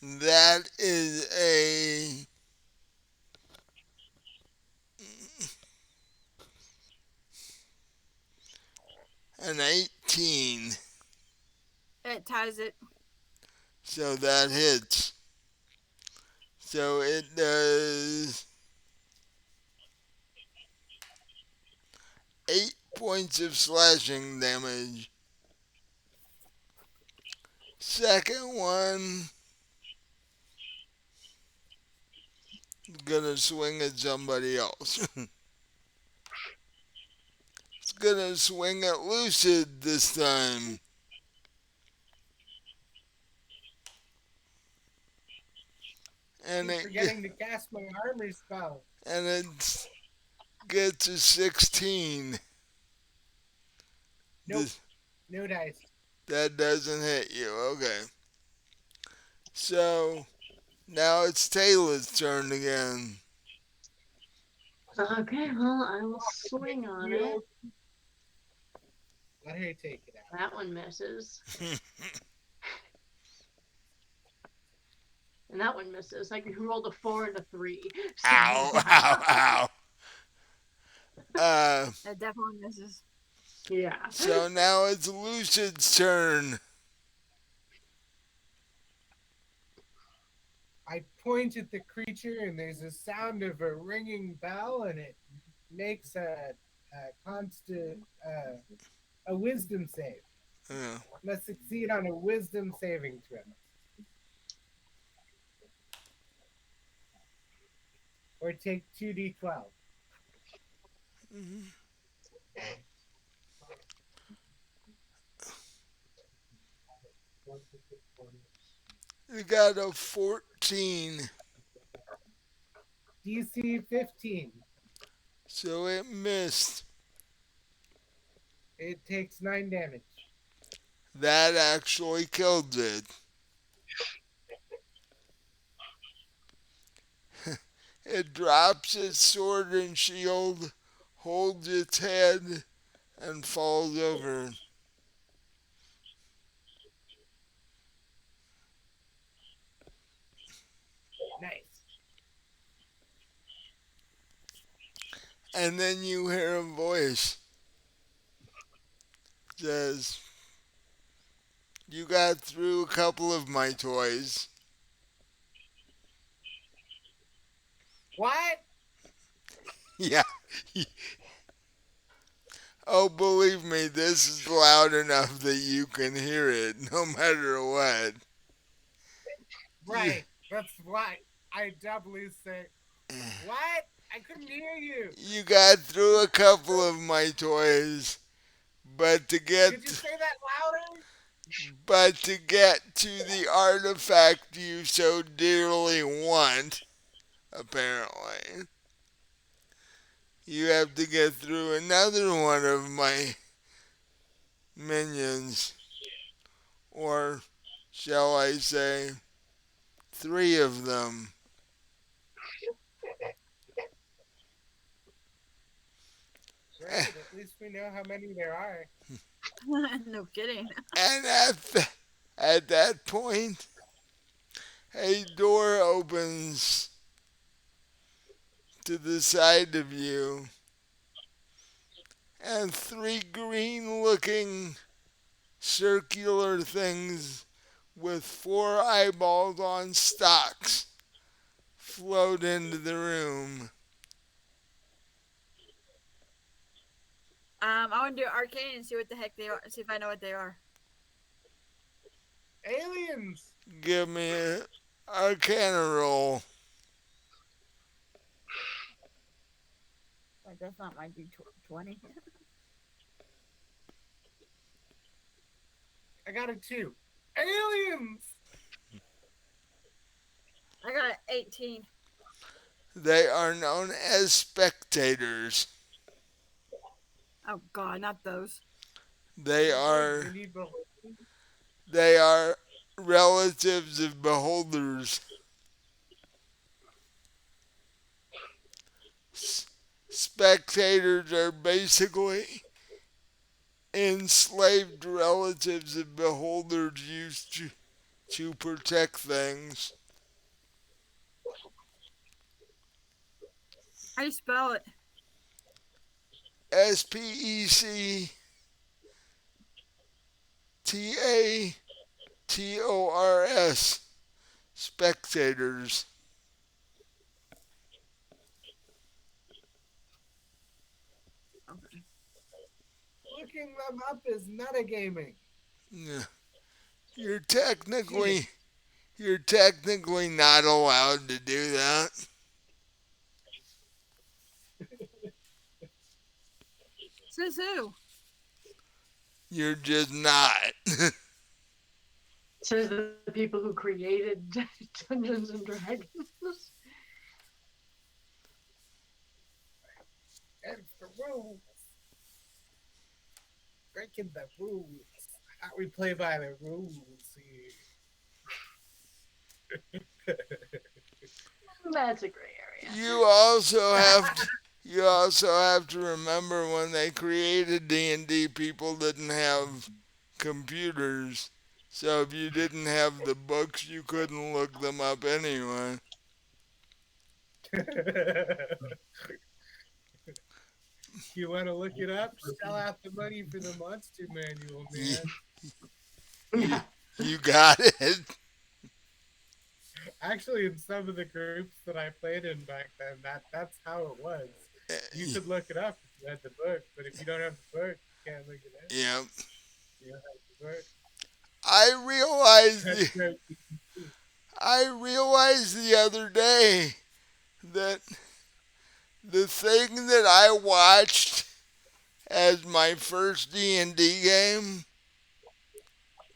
That is a An 18. It ties it. So that hits. So it does 8 points of slashing damage. Second one, gonna swing at somebody else. It's gonna swing at Lucid this time. And Keep it forgetting to cast my armor spell. and it gets a 16. Nope, This, no dice. that doesn't hit you. Okay. So now it's Taylor's turn again. Okay, well, I will swing on it. Let her take it out. That one misses. And that one misses. Like you rolled a 4 and a 3. So Ow, ow, ow. It definitely misses. yeah. So now it's Lucid's turn. I point at the creature, and there's a sound of a ringing bell, and it makes a constant a wisdom save. Yeah. Must succeed on a wisdom saving throw. Or take 2d12. Mm-hmm. You got a 14. DC 15. So it missed. It takes 9 damage. That actually killed it. It drops its sword and shield, holds its head, and falls over. Nice. And then you hear a voice says, "You got through a couple of my toys." What? Yeah. Oh, believe me, this is loud enough that you can hear it no matter what. Right. That's why I doubly say, what? I couldn't hear you. You got through a couple of my toys, but to get Could you say that louder? to the artifact you so dearly want, apparently, you have to get through another one of my minions, or shall I say, 3 of them. Great. At least we know how many there are. No kidding. And at that point, a door opens to the side of you, and 3 green looking circular things with 4 eyeballs on stalks float into the room. I want to do arcane and see what the heck they are. See if I know what they are. Aliens. Give me an arcana roll. Like that's not my D20. I got a 2. Aliens. I got an 18. They are known as spectators. Oh God, not those. They We are need beholders. they are relatives of beholders. Spectators are basically enslaved relatives of beholders used to protect things. How do you spell it? SPEC Tators, spectators. Okay. Looking them up is metagaming. Yeah. You're Cheating. technically you're technically not allowed to do that. Says who? You're just not. Says the people who created Dungeons and Dragons. And the rules. Breaking the rules. How we play by the rules here. That's a gray area. you also have to, you also have to remember when they created D&D, people didn't have computers. So if you didn't have the books, you couldn't look them up anyway. You want to look it up? Shell out the money for the monster manual, You, man. you, you got it. Actually, in some of the groups that I played in back then, that's how it was. You could look it up if you had the book, but if you don't have the book, you can't look it up. Yeah. You don't have the book. I realized That's the, great. I realized the other day that the thing that I watched as my first D&D game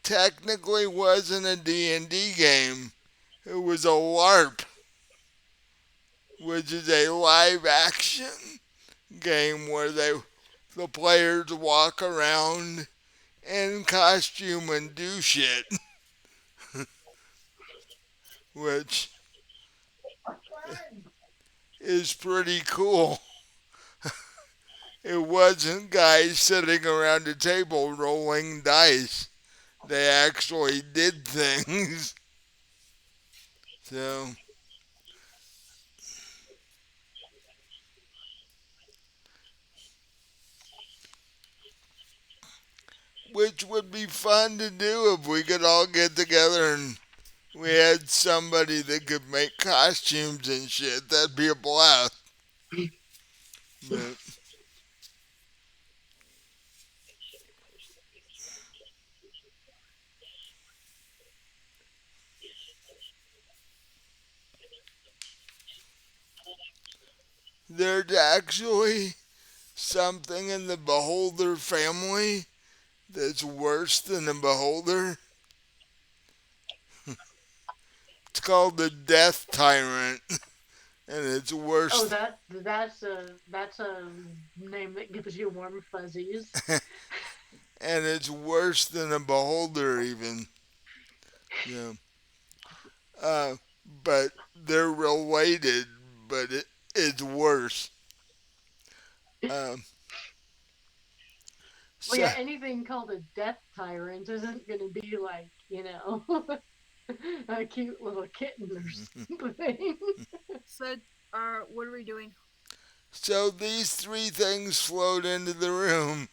technically wasn't a D&D game. It was a LARP, which is a live action game where the players walk around in costume and do shit, which is pretty cool. It wasn't guys sitting around a table rolling dice. They actually did things. So, which would be fun to do if we could all get together and we had somebody that could make costumes and shit. That'd be a blast. But there's actually something in the beholder family that's worse than a beholder. It's called the death tyrant, and it's Oh, worse. that's a name that gives you warm fuzzies. And it's worse than a beholder even. Yeah. Uh, but they're related, but it's worse. Um, Well, so yeah, anything called a death tyrant isn't going to be like, a cute little kitten or something. So, what are we doing? so these three things float into the room.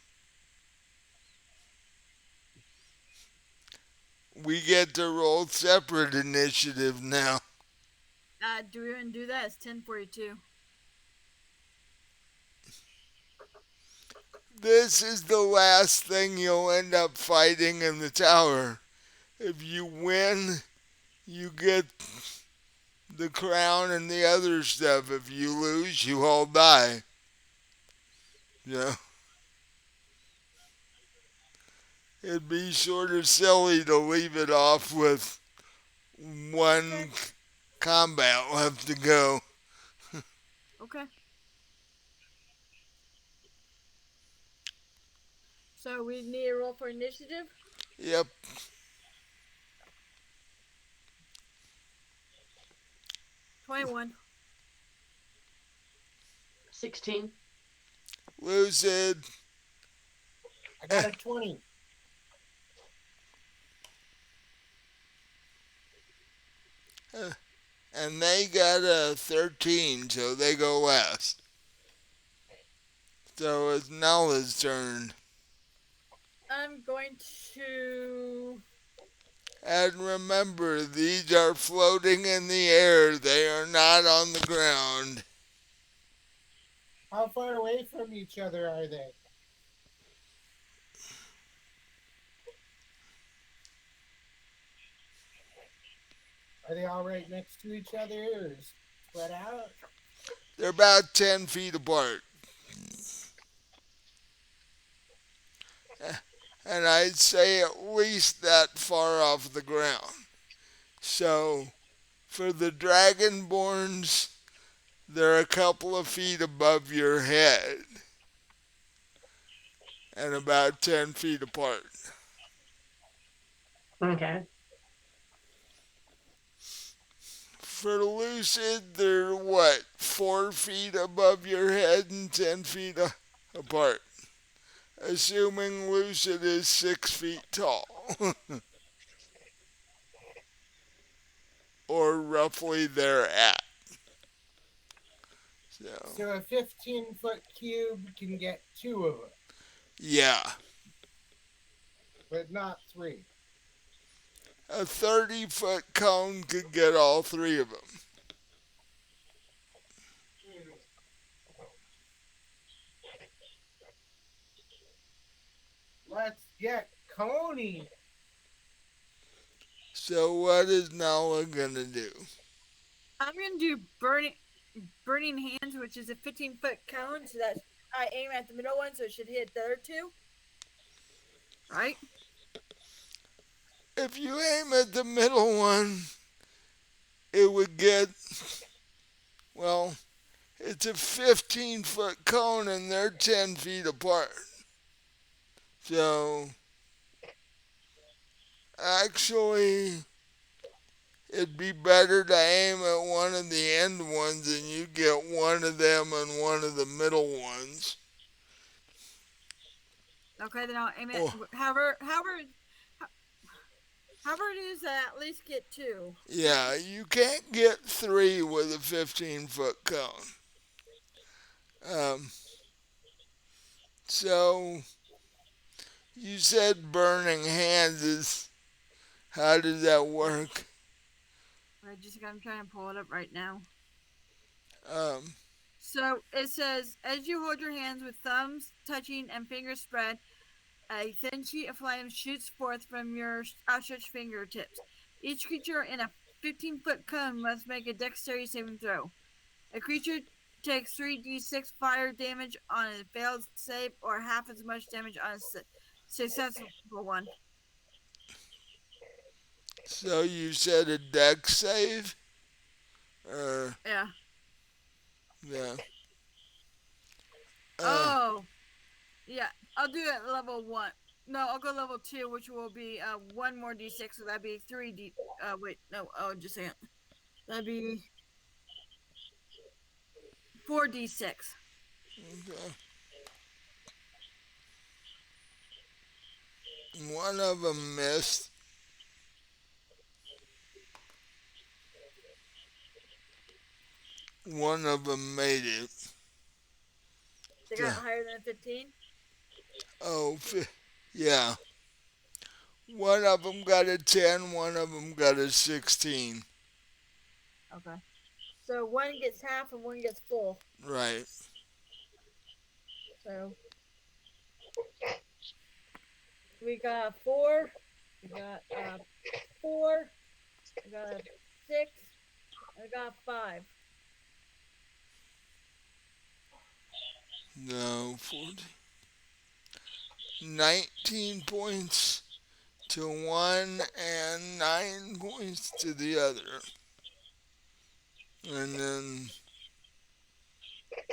We get to roll separate initiative now. Do we even do that? It's 10:42. This is the last thing you'll end up fighting in the tower. If you win, you get the crown and the other stuff. If you lose, you all die. Yeah. It'd be sort of silly to leave it off with one Okay. combat left to go. Okay. So we need a roll for initiative. Yep. 21. 16. Lucid. I got a 20. And they got a 13, so they go last. So it's Nala's turn. I'm going to. And remember, these are floating in the air. They are not on the ground. How far away from each other are they? Are they all right next to each other or spread out? They're about 10 feet apart. And I'd say at least that far off the ground. So for the dragonborns, they're a couple of feet above your head and about 10 feet apart. Okay. For lucid, they're what, 4 feet above your head and 10 feet apart. Assuming lucid is 6 feet tall, or roughly they're at. So, So a 15-foot cube can get two of them, yeah, but not three. a 30-foot cone could get all three of them. Let's get Coney. So, what is Nala gonna do? I'm going to do burning hands, which is a 15-foot cone. So that I aim at the middle one, so it should hit the other two. Right? If you aim at the middle one, it would get, well, it's a 15-foot cone and they're 10 feet apart. So, actually, it'd be better to aim at one of the end ones and you get one of them and one of the middle ones. Okay, then I'll aim it. Oh, However it is, I at least get two. yeah, you can't get three with a 15-foot cone. Um, so, you said burning hands is, how does that work? I'm trying to pull it up right now. Um, So it says, as you hold your hands with thumbs touching and fingers spread, a thin sheet of flame shoots forth from your outstretched fingertips. Each creature in a 15-foot cone must make a dexterity saving throw. A creature takes 3d6 fire damage on a failed save, or half as much damage on a successful one. so you said a dex save? Or, Yeah. yeah. Oh, yeah. I'll do it at level 1. No, I'll go level 2, which will be 1 more d6, so that'd be 3d. Wait, no, just a second. That'd be 4d6. Okay. One of them missed. One of them made it. They got higher than a 15? Oh, yeah. One of them got a 10, one of them got a 16. Okay. So one gets half and one gets full. Right. So we got 4. We got 4. We got 6. I got 5. No, 40. 19 points to one and 9 points to the other. And then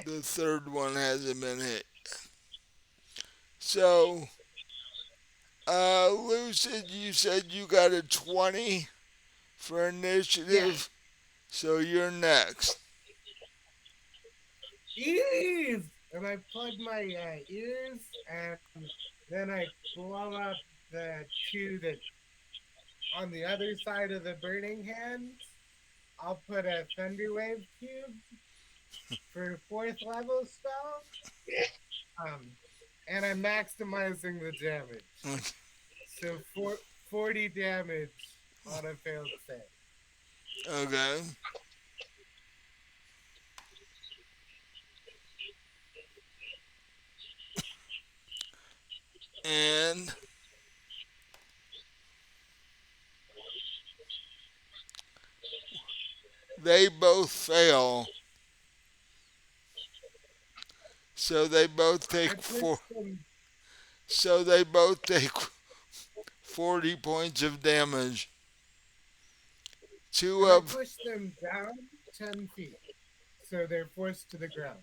the third one hasn't been hit. So, Lucid, you said you got a 20 for initiative. Yes. So you're next. Ease! And I plug my ears, and then I blow up the two that on the other side of the burning hands. I'll put a Thunderwave cube for 4th level spell. Um, and I'm maximizing the damage. So 40 damage on a failed save. Okay. And they both fail. So they both I take push four. them, So they both take 40 points of damage. Two and I of push them down 10 feet. So they're forced to the ground.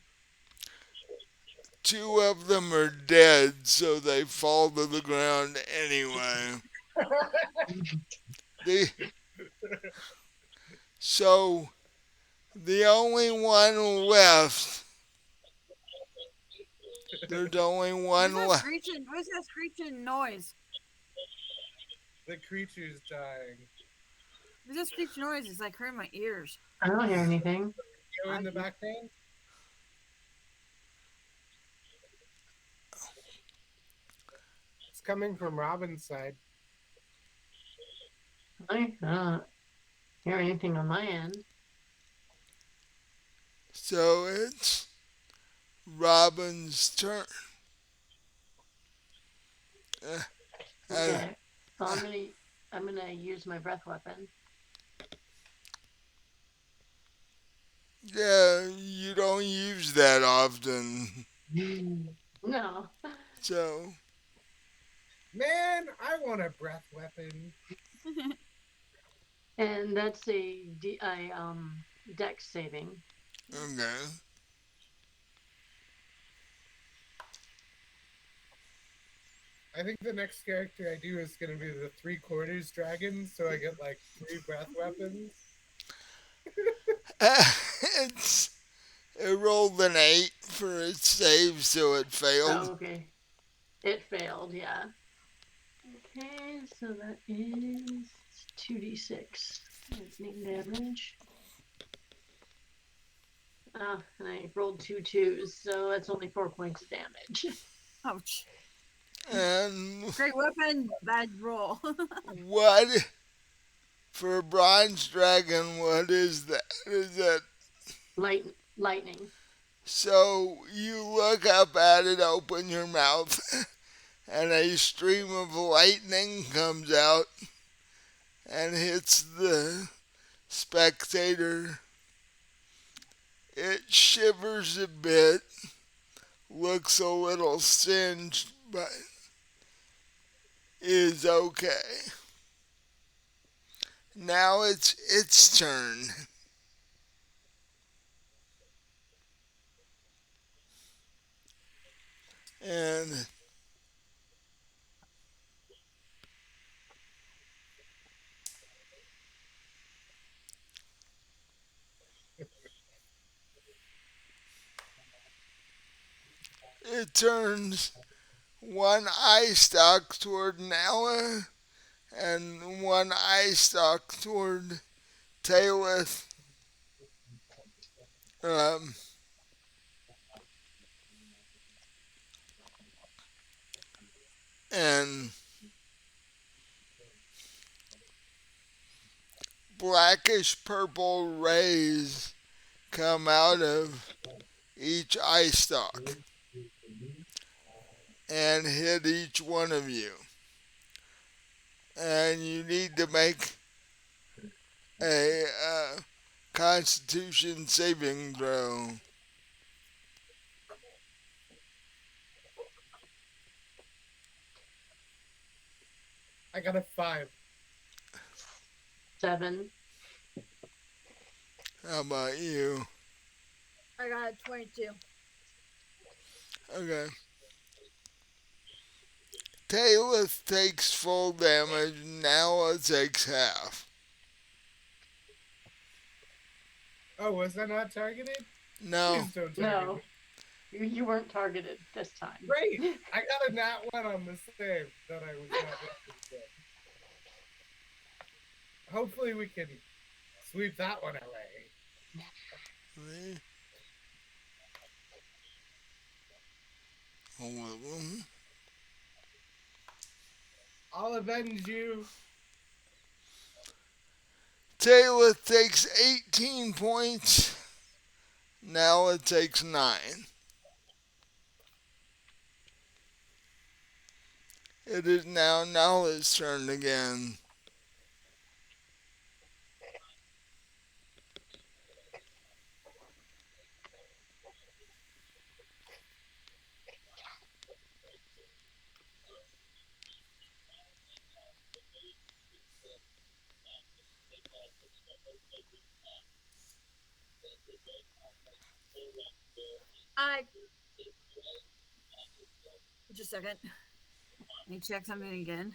two of them are dead, so they fall to the ground anyway. The so the only one left. There's only What's one that left. screeching? What's that screeching noise? The creature's dying. What's that screeching noise? It's like hurting my ears. I don't hear anything. Go in I the do. background. It's coming from Robin's side. I don't hear anything on my end. So it's Robin's turn. Uh, uh, Okay. So I'm gonna use my breath weapon. yeah, you don't use that often. No. So, Man, I want a breath weapon. And that's a dex saving. okay. I think the next character I do is going to be the 3/4 dragon, so I get like 3 breath weapons. it's, it rolled an 8 for its save, so it Oh, failed. okay. It failed, yeah. Okay, so that is 2d6 lightning damage. And I rolled 2 2s, so that's only 4 points of damage. Ouch. And Great weapon, bad roll. what, for a bronze dragon, what is that? Is that Lightning. so you look up at it, open your mouth, and a stream of lightning comes out and hits the spectator. It shivers a bit, looks a little singed, but is okay. Now it's its turn. And it turns one eye stalk toward Nala and one eye stalk toward Talith. Um, and blackish purple rays come out of each eye stalk and hit each one of you. And you need to make a Constitution saving throw. I got a 5. 7. How about you? I got a 22. Okay. Talith takes full damage. Nala takes half. Oh, was I not targeted? No. Please don't target No, me. you weren't targeted this time. Great! I got a nat 1 on the save that I was not looking for. Hopefully we can sweep that one away. I'll avenge you. Taylor takes 18 points. Nala takes 9. It is now Nala's turn again. I just a second. Let me check something again.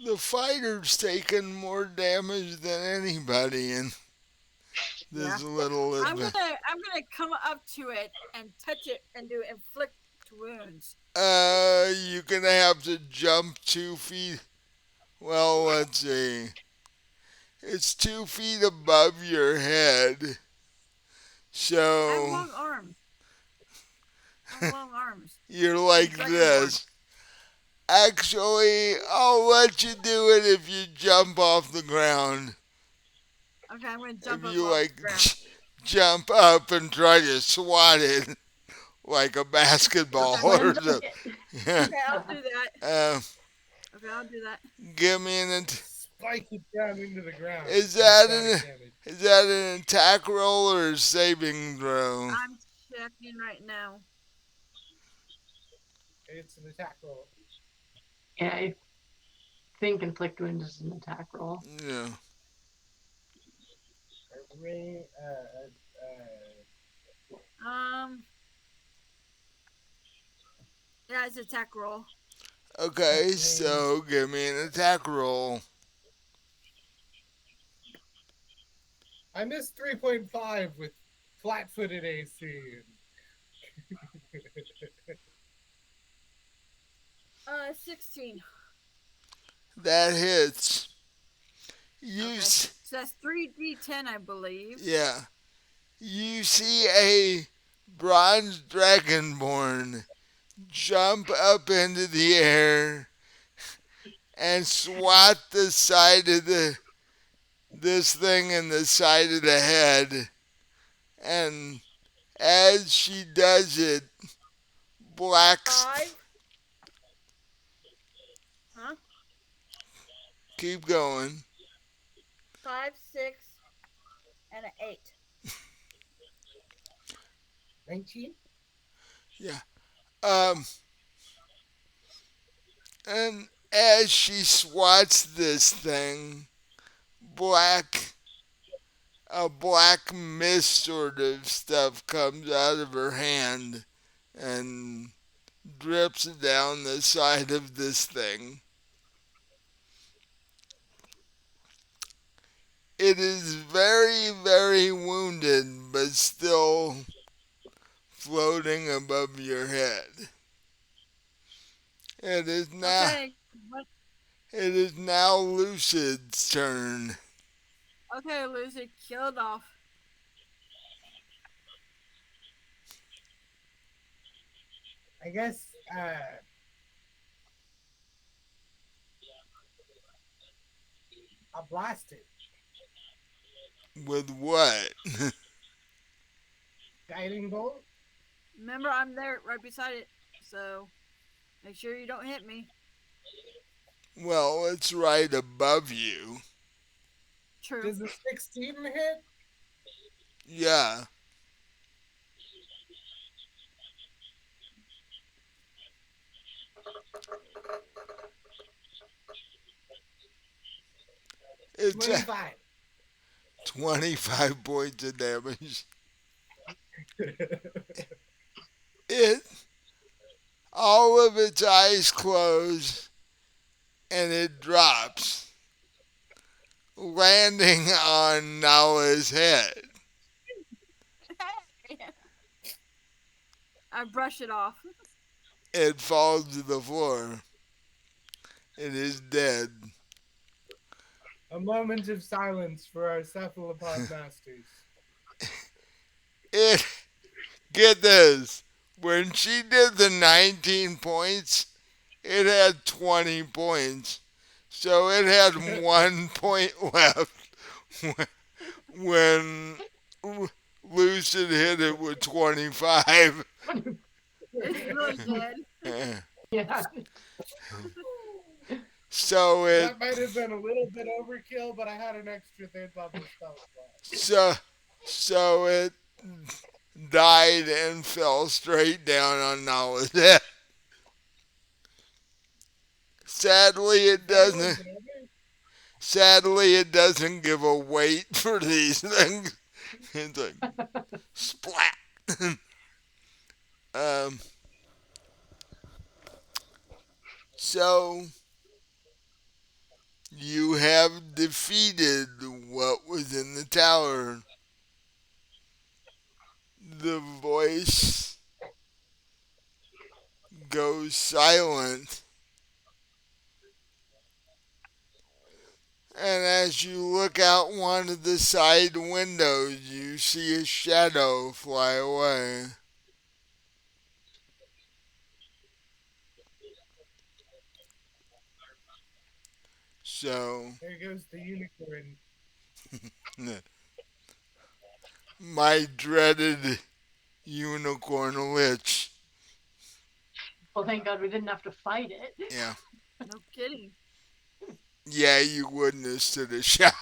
The fighter's taken more damage than anybody in Yeah. this little adventure. I'm gonna come up to it and touch it and do inflict wounds. You're gonna have to jump 2 feet. Well, let's see. It's 2 feet above your head. I have So long arms. I have long arms. you're like Dragonborn. this. Actually, I'll let you do it if you jump off the ground. Okay, I'm gonna If jump up you off like the ground. jump up and try to swat it like a basketball Okay. or Slam dunk something. it. Yeah. Okay, I'll do that. Uh, Okay, I'll do that. give me Spike it down into the ground. is Do that static damage. is that an attack roll or a saving throw? I'm checking right now. It's an attack roll. Yeah, I think inflict wounds is an attack roll. Yeah. Um. Yeah, it's attack roll. Okay, so give me an attack roll. I missed 3.5 with flat-footed AC. 16. That hits. You Okay. s- So that's 3d10, I believe. yeah. You see a bronze dragonborn jump up into the air and swat the side of this thing in the side of the head. And as she does it, black. 5. Huh? Keep going. 5, 6, and an 8. 19? Yeah. And as she swats this thing, black a black mist sort of stuff comes out of her hand and drips down the side of this thing. It is very, very wounded, but still floating above your head. It is now Okay. What? it is now Lucid's turn. Okay, Lucy, kill it off. I guess, I'll blast it. With what? Guiding bolt? Remember, I'm there right beside it, so make sure you don't hit me. Well, it's right above you. True. Does a 16 hit? Yeah. It's 25. 25 points of damage. It all of its eyes close and it drops, landing on Nala's head. I brush it off. It falls to the floor. It is dead. A moment of silence for our cephalopod masters. It get this. When she did the 19 points, it had 20 points. So it had 1 point left when Lucid hit it with 25. It's really dead. Yeah. So it That might have been a little bit overkill, but I had an extra third level spell slot. so so it died and fell straight down on Nala's head. Sadly, Is it that one doesn't. damage? Sadly, it doesn't give a weight for these things. It's like splat. um. So you have defeated what was in the tower. The voice goes silent, and as you look out one of the side windows, you see a shadow fly away. So, There goes the unicorn. my dreaded unicorn lich. Well, thank God we didn't have to fight it. Yeah. No kidding. Yeah, you wouldn't have stood a shot.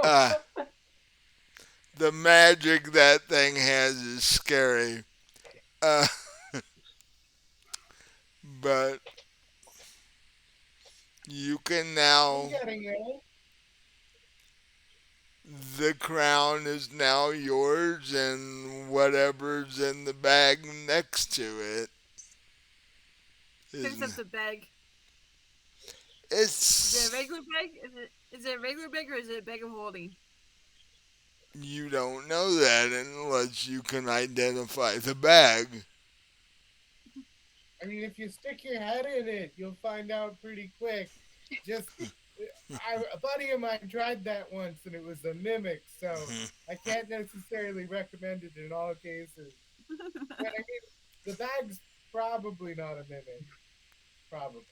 Uh, the magic that thing has is scary. Uh, but you can I'm now, getting there. the crown is now yours, and whatever's in the bag next to it Picks is, up the bag. Is it a it's, regular bag? Is it a regular bag or is it a bag of holding? you don't know that unless you can identify the bag. I mean, if you stick your head in it, you'll find out pretty quick. Just, a buddy of mine tried that once, and it was a mimic, so I can't necessarily recommend it in all cases. But I mean, the bag's probably not a mimic. Probably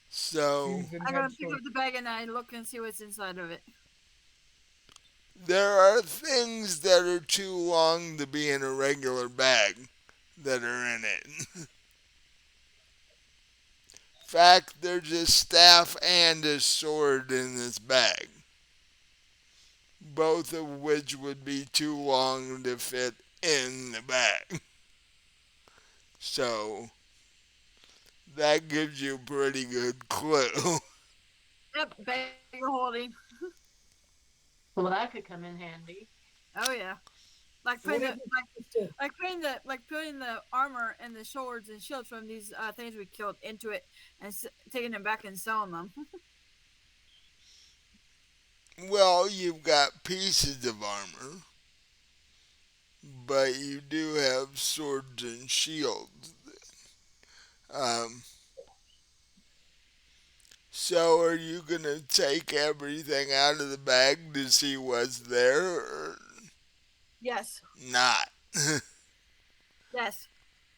So seems I'm gonna pick intentionally. up the bag and I look and see what's inside of it. there are things that are too long to be in a regular bag that are in it. In fact, there's a staff and a sword in this bag, both of which would be too long to fit in the bag. So that gives you a pretty good clue. Yep, bag of holding. Well, that could come in handy. Oh yeah. Like What putting the if it's just a putting the armor and the swords and shields from these things we killed into it and taking them back and selling them. Well, you've got pieces of armor, but you do have swords and shields. Um, so are you gonna take everything out of the bag to see what's there or Yes. not? Yes.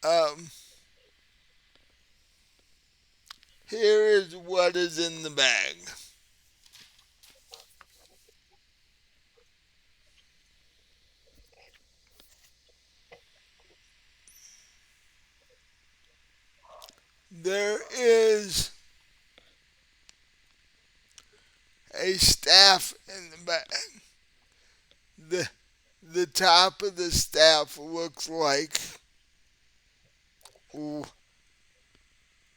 um, Here is what is in the bag. There is a staff in the bag. The the top of the staff looks like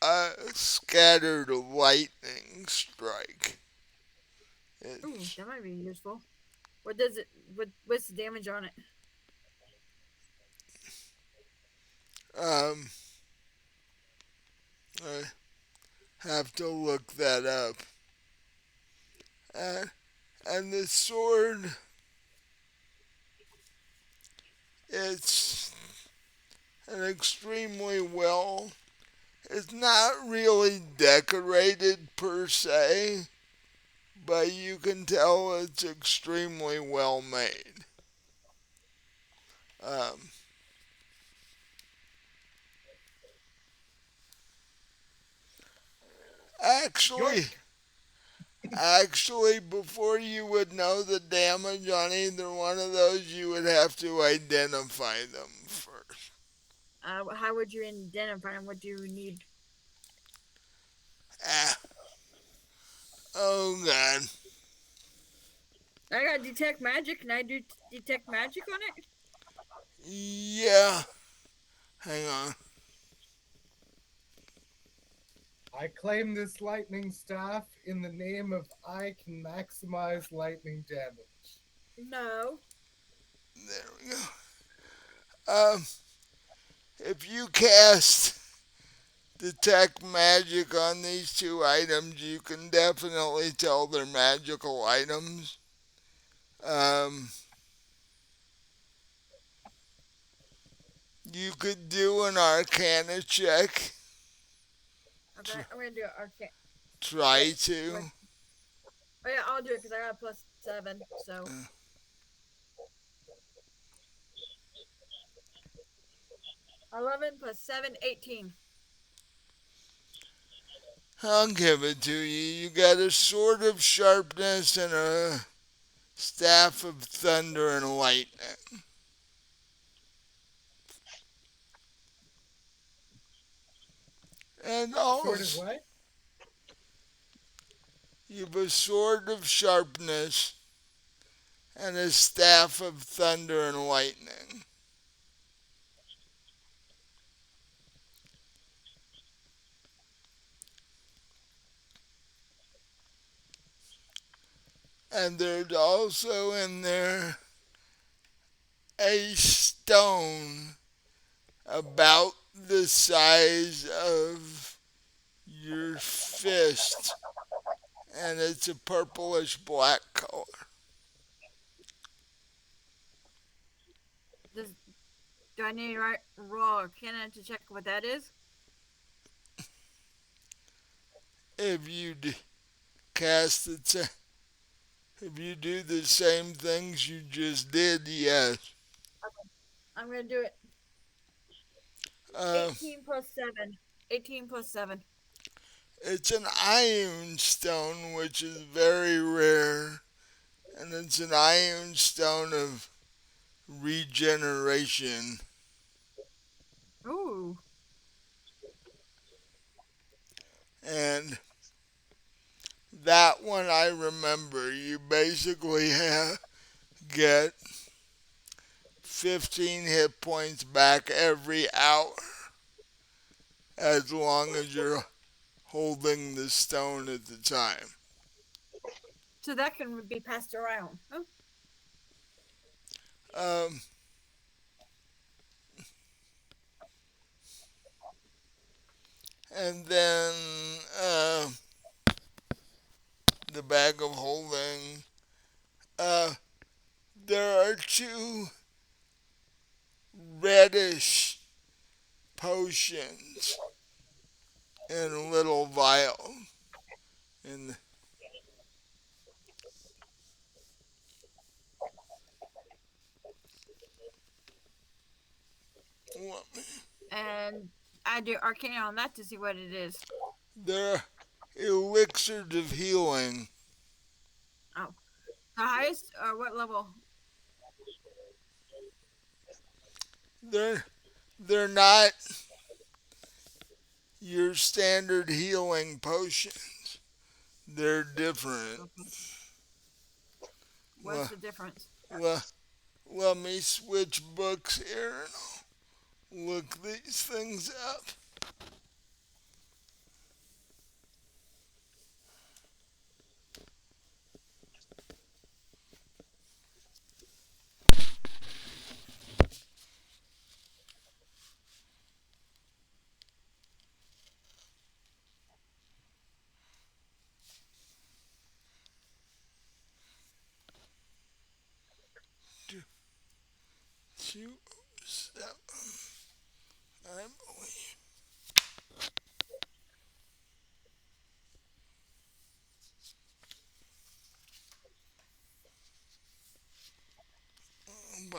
a scattered lightning strike. Ooh, It's that might be useful. What does it? What's the damage on it? um I have to look that up. And and the sword, it's an extremely well It's not really decorated per se, but you can tell it's extremely well made. Um, actually, York. before you would know the damage on either one of those, you would have to identify them first. How would you identify them? What do you need? Ah, oh god. I got detect magic. Can I do detect magic on it? Yeah, hang on. I claim this lightning staff in the name of I can maximize lightning damage. No. There we go. Um, if you cast detect magic on these two items, you can definitely tell they're magical items. Um, you could do an Arcana check. Okay, I'm gonna do it. Okay. Try Wait. to. Wait. Oh yeah, I'll do it because I got a +7. So Uh, 11 plus 7, 18. I'll give it to you. You got a sword of sharpness and a staff of thunder and lightning. And Sword of also, what? you have a sword of sharpness and a staff of thunder and lightning. And there's also in there a stone about the size of your fist, and it's a purplish black color. Does Do I need to roll a cannon to check what that is? If you cast it, if you do the same things you just did, yes. I'm gonna do it. Uh, 18 plus 7. 18 plus 7. it's an iron stone, which is very rare, and it's an iron stone of regeneration. Ooh. And that one I remember. You basically get 15 hit points back every hour as long as you're holding the stone at the time. So that can be passed around. Oh, Um, and then uh, the bag of holding. Uh, there are two reddish potions in a little vial. And and I do arcane on that to see what it is. they're elixirs of healing. Oh. The highest or what level? They're not your standard healing potions. They're different. Okay. What's Well, the difference? well, let me switch books here and I'll look these things up. Two, two, seven, I believe.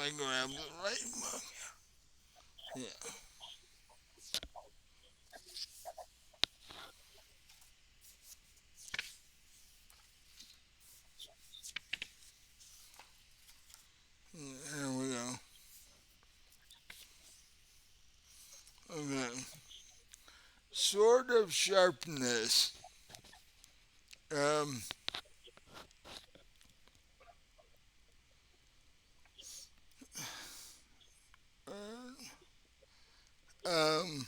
I grab the right book. Yeah. There we go. Okay. Sword of sharpness. Um, um,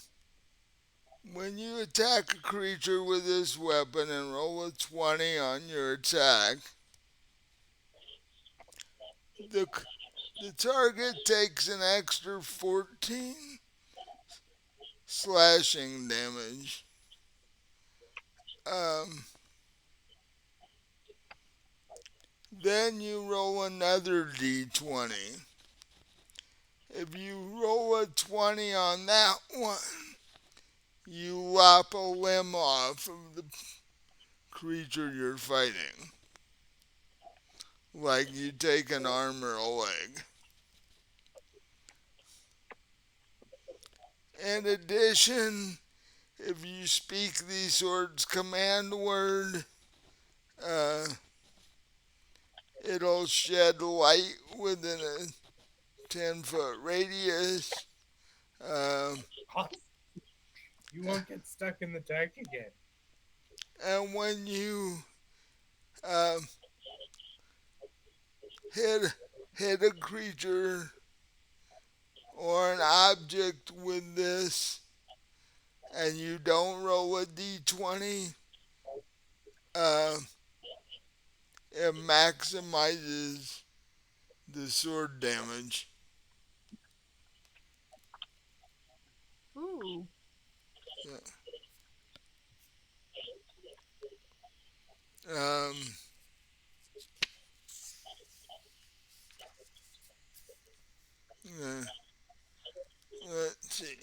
when you attack a creature with this weapon and roll a 20 on your attack, the, the target takes an extra 14 slashing damage. Um, then you roll another d20. If you roll a 20 on that one, you lop a limb off of the creature you're fighting. Like you take an arm or a leg. In addition, if you speak the sword's command word, uh, it'll shed light within a 10-foot radius. Um, You won't get stuck in the dark again. and when you um, hit hit a creature or an object with this, and you don't roll a d20, uh, it maximizes the sword damage. Ooh. Yeah. Um, yeah. Let's see.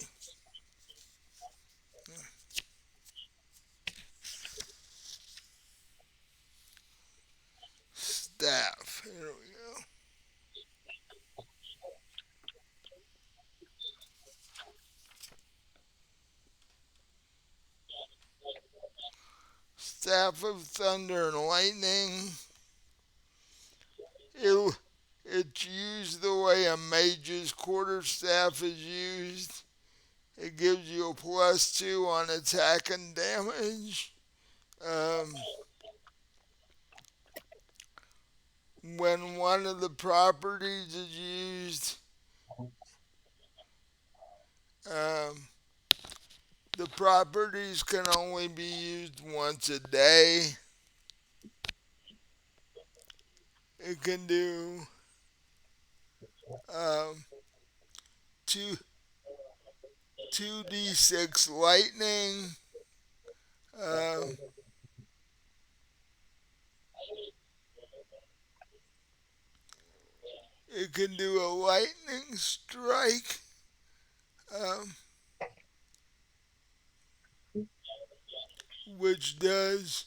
Staff. Here we go. Staff of Thunder and Lightning. It, it's used the way a mage's quarterstaff is used. It gives you a +2 on attack and damage. Um, when one of the properties is used, um, the properties can only be used once a day. It can do um, two 2d6 lightning. Um, it can do a lightning strike, um, which does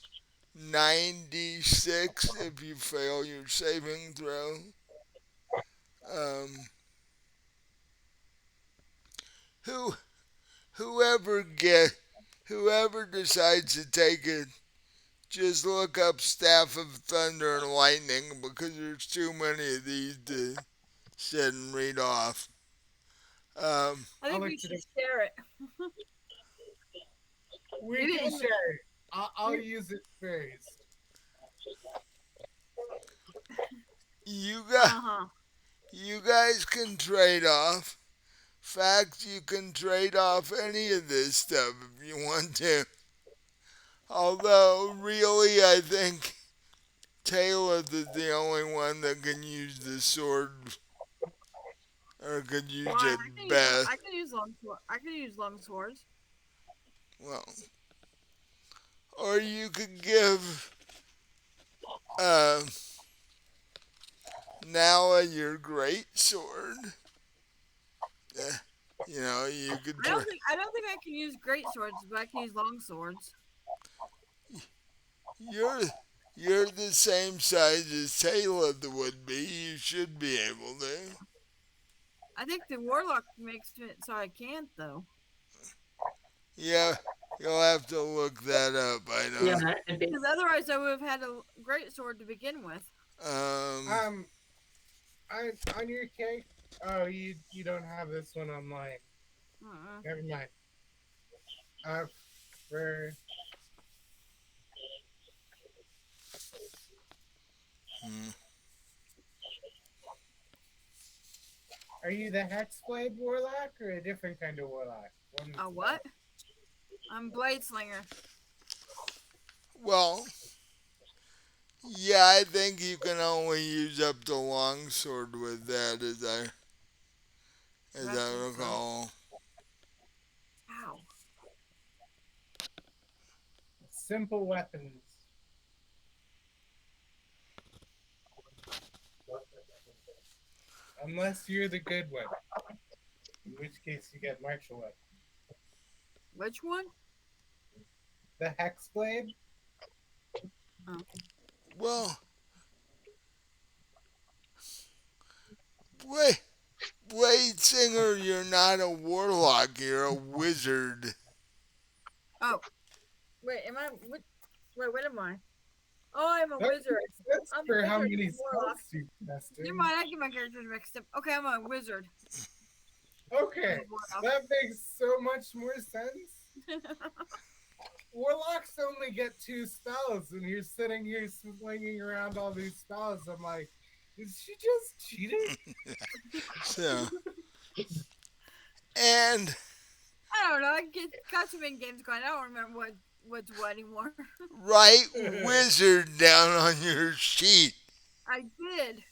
9d6 if you fail your saving throw. Um, who whoever get whoever decides to take it, just look up Staff of Thunder and Lightning because there's too many of these to sit and read off. Um, I think I'll we look it should up. share it. We Maybe can in the, share it. I'll use it first. you got uh-huh. you guys can trade off. Fact, you can trade off any of this stuff if you want to. Although, really, I think Taylor is the only one that can use the sword or could use Why? it best. I can use long sword. I can use long swords. Well, or you could give uh, Nala your great sword. Uh, you know, you could try. I don't think I can use great swords, but I can use long swords. You're you're the same size as Taylor would be. You should be able to. I think the warlock makes it so I can't though. Yeah, you'll have to look that up. I Yeah, don't. it'd be. Because otherwise, I would have had a great sword to begin with. Um, Um, on your cake. Oh, you don't have this one online. Uh-uh. Never mind. Uh, for hmm. are you the Hexblade Warlock or a different kind of Warlock? One A that's what? above. I'm Blade Slinger. Well, yeah, I think you can only use up the longsword with that, as I I think so. recall. Ow. Simple weapons. Unless you're the good one, in which case you get martial weapon. Which one? The Hexblade. Oh. Well, Blade, Blade Singer, you're not a warlock. You're a wizard. Oh. Wait, am I? Wait, what am I? Oh, I'm a That wizard. makes sense I'm a for how wizard many and warlock. spells you've tested. Never mind, I get my characters mixed up. Okay, I'm a wizard Okay, and a warlock. that makes so much more sense. Warlocks only get two spells, and you're sitting here swinging around all these spells. I'm like, is she just cheating? So, and I don't know. I get got too many games going. I don't remember what's what anymore. write wizard down on your sheet. I did.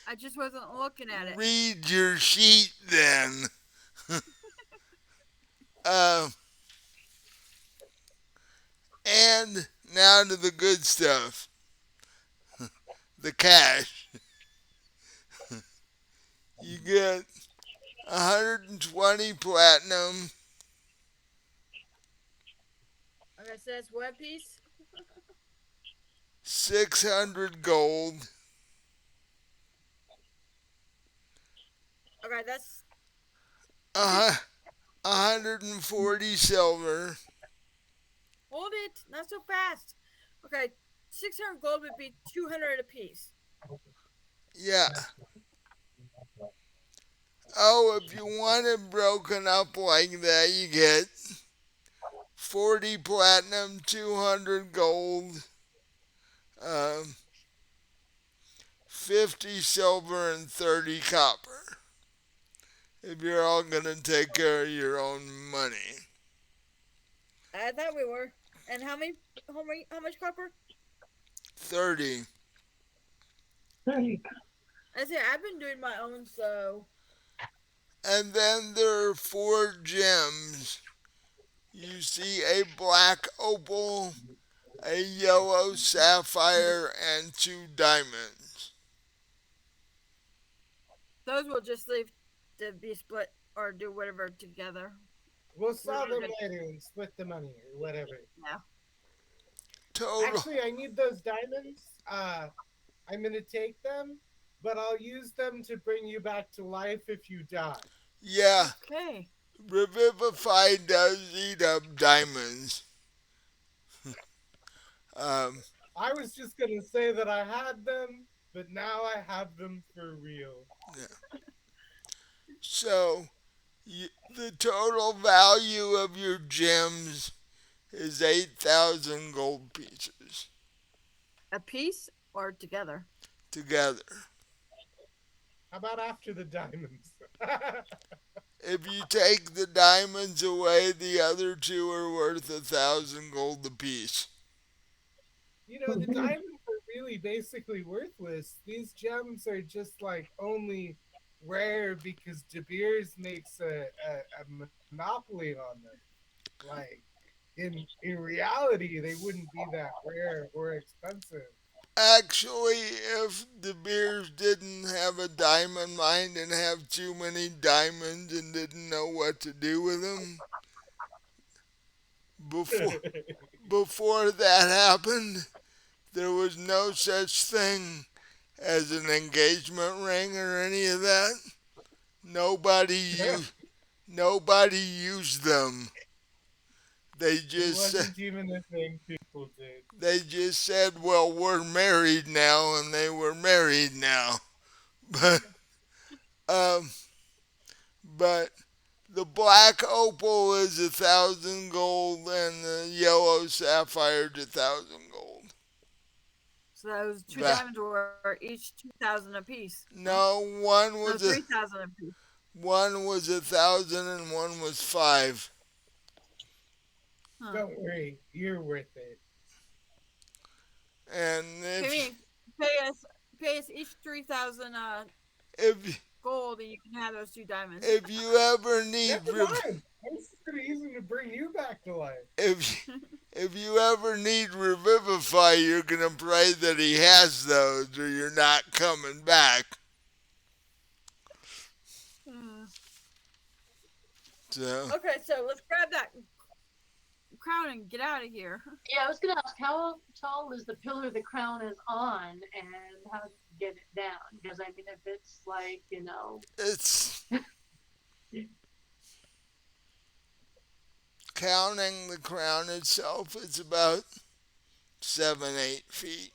I just wasn't looking at it. Read your sheet then. Um, and now to the good stuff. The cash. You get 120 platinum, Okay, so that's what piece? 600 gold, Okay, that's uh, 140 silver. hold it. Not so fast. Okay, 600 gold would be 200 a piece. Yeah. Oh, if you want it broken up like that, you get 40 platinum, 200 gold, um, 50 silver, and 30 copper. If you're all going to take care of your own money. I thought we were. And how much copper? 30. I say I've been doing my own, so And then there are 4 gems. You see a black opal, a yellow sapphire, and 2 diamonds. those will just leave to be split or do whatever together. We'll sell them later and split the money or whatever. Yeah. Total. Actually, I need those diamonds. I'm gonna take them, but I'll use them to bring you back to life if you die. Yeah, Okay. Revivify does eat up diamonds. Um, I was just gonna say that I had them, but now I have them for real. yeah. So, the total value of your gems is 8,000 gold pieces A piece or together? together. How about after the diamonds? If you take the diamonds away, the other 2 are worth 1,000 gold apiece. You know, the diamonds are really basically worthless. These gems are just like only rare because De Beers makes a monopoly on them. Like in reality, they wouldn't be that rare or expensive. Actually, if De Beers didn't have a diamond mine and have too many diamonds and didn't know what to do with them, before before that happened, there was no such thing as an engagement ring or any of that. nobody nobody used them. They It just wasn't even a thing people did. they just said, "Well, we're married now," and they were married now. But um, but the black opal is 1,000 gold, and the yellow sapphire is 1,000 gold. So those two But diamonds were each 2,000 apiece. Huh? no, No, 3,000 apiece. one was 1,000 and one was five. Huh. Don't worry, you're worth it. And Pay me, pay us each 3,000 if gold, and you can have those two diamonds. if you ever need Never mind. I was just gonna use them to bring you back to life. if if you ever need revivify, you're gonna pray that he has those, or you're not coming back. Hmm. So Okay, so let's grab that crown and get out of here. Yeah, I was gonna ask how tall is the pillar the crown is on, and how do you get it down? Because I mean, if it's like it's counting the crown itself. It's about 7, 8 feet.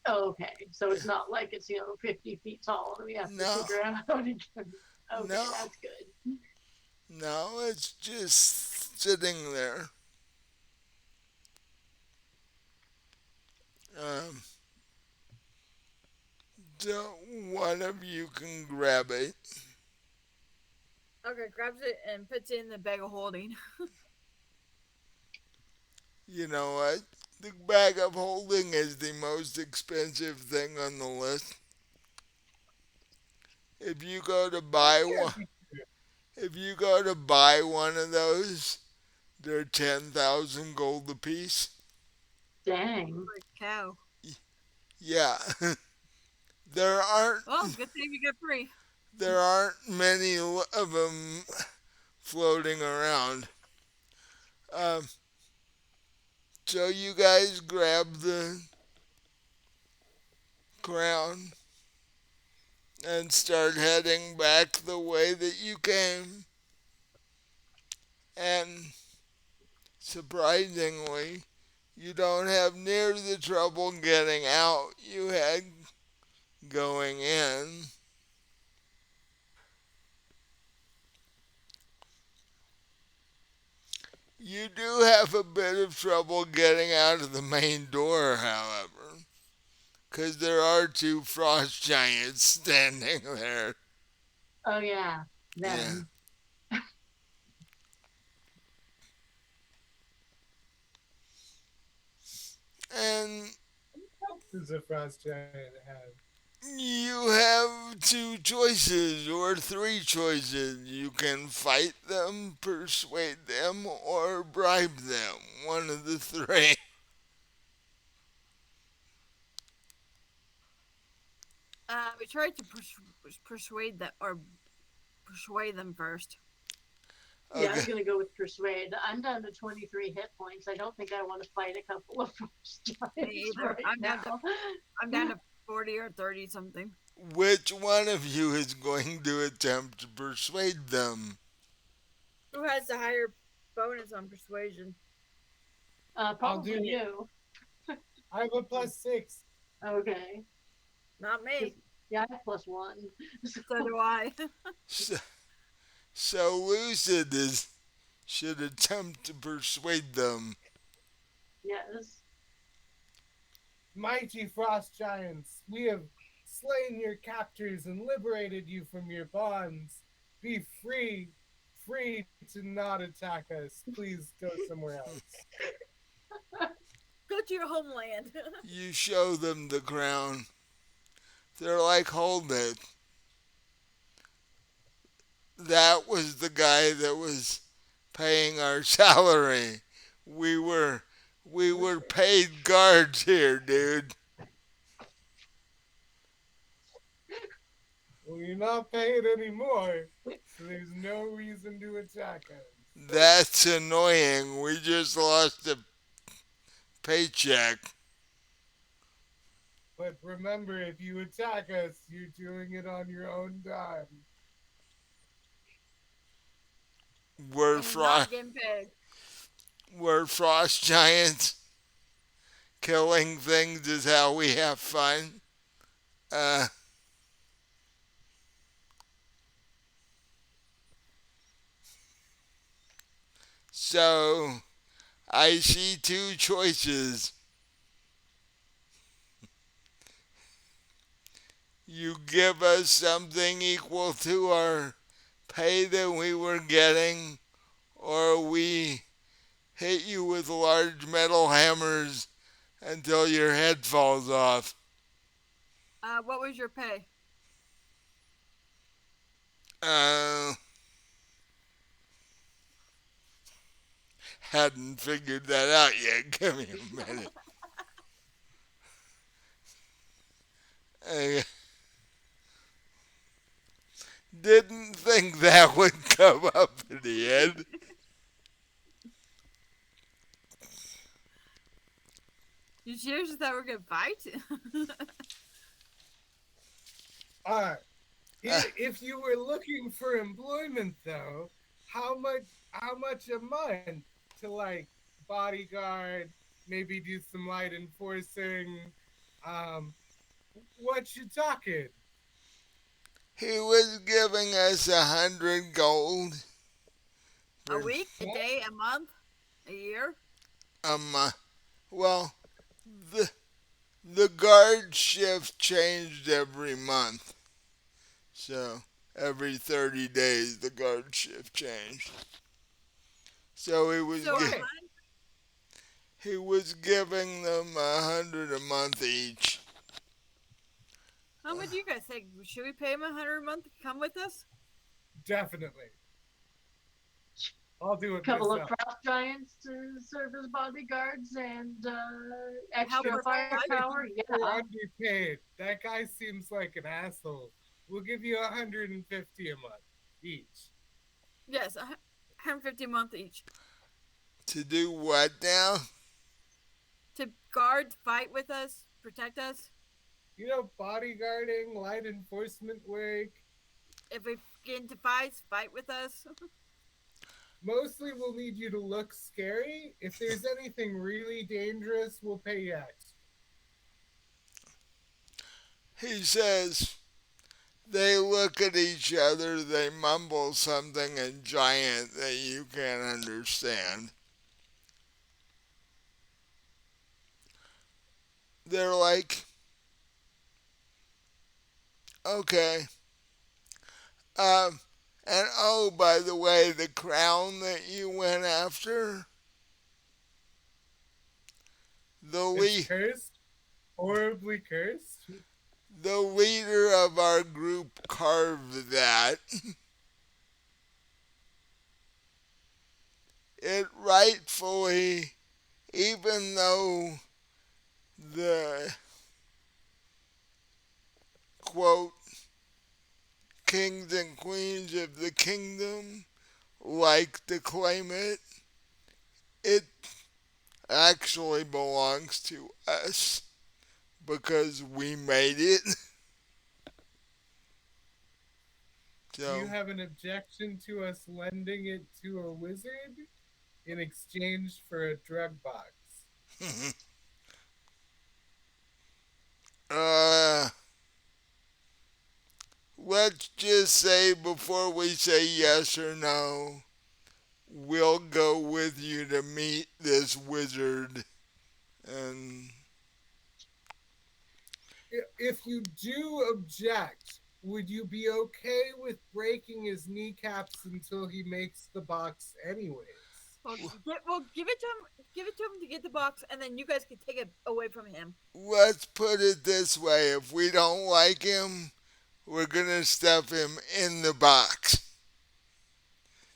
okay, so it's not like it's 50 feet tall, and we have to No, figure out how to get it. Okay, no, that's good. no. It's just sitting there. Um, so one of you can grab it. Okay, grabs it and puts it in the bag of holding. You know what? The bag of holding is the most expensive thing on the list. If you go to That buy one, can't be true. if you go to buy one of those, they're 10,000 gold apiece. Dang. Holy cow. Yeah, there aren't Well, good thing you got free. there aren't many of them floating around. Um, so you guys grab the crown and start heading back the way that you came. And surprisingly, you don't have near the trouble getting out you had going in. You do have a bit of trouble getting out of the main door, however, because there are two frost giants standing there. Oh yeah, Yeah. them. And What does a frost giant have? you have two choices or three choices. You can fight them, persuade them, or bribe them. One of the three. We tried to persuade them first. Yeah, I Okay. was gonna go with persuade. I'm down to 23 hit points. I don't think I want to fight a couple of frost Me giants either. right now. I'm down to 40 or 30 something. Which one of you is going to attempt to persuade them? Who has the higher bonus on persuasion? I'll do Probably it. you. I have a +6. Okay. Not me. Yeah, I have +1. So, So do I. So, so Lucid should attempt to persuade them. yes. Mighty frost giants, we have slain your captors and liberated you from your bonds. Be free, free to not attack us. Please go somewhere else. Go to your homeland. You show them the crown. They're like, hold it. That was the guy that was paying our salary. We were we were paid guards here, dude. Well, you're not paid anymore, so there's no reason to attack us. That's annoying. We just lost a paycheck. But remember, if you attack us, you're doing it on your own time. we're and he's not frost getting paid. we're frost giants. Killing things is how we have fun. Uh, so I see two choices. You give us something equal to our pay that we were getting, or we hit you with large metal hammers until your head falls off. What was your pay? Uh, hadn't figured that out yet. Give me a minute. I didn't think that would come up in the end. You seriously thought we were gonna fight? Uh, Uh, if you were looking for employment, though, how much a month to like bodyguard, maybe do some light enforcing? Um, what you talking? he was giving us 100 gold A for week, a What? day, a month, a year? a month. Well, the the guard shift changed every month, so every 30 days the guard shift changed. So So a Right. month? he was giving them 100 a month each. How much do you guys think? Should we pay him 100 a month to come with us? Definitely. I'll do it Couple of myself. frost giants to serve as bodyguards and Help extra her fight? firepower. We're Yeah. underpaid. That guy seems like an asshole. We'll give you 150 a month each. Yes, 150 a month each. To do what now? To guard, fight with us, protect us. You know, bodyguarding, light enforcement work. If we get into fights, fight with us. Mostly we'll need you to look scary. If there's anything really dangerous, we'll pay you extra. He says they look at each other, they mumble something in giant that you can't understand. They're like, okay. Um, and oh, by the way, the crown that you went after, the It's le- cursed, horribly cursed. the leader of our group carved that. It rightfully, even though the quote kings and queens of the kingdom like to claim it, it actually belongs to us because we made it. Do you So, have an objection to us lending it to a wizard in exchange for a drug box? uh, let's just say before we say yes or no, we'll go with you to meet this wizard. And If you do object, would you be okay with breaking his kneecaps until he makes the box anyways? Well, give it to him. Give it to him to get the box, and then you guys can take it away from him. let's put it this way, if we don't like him, we're going to stuff him in the box.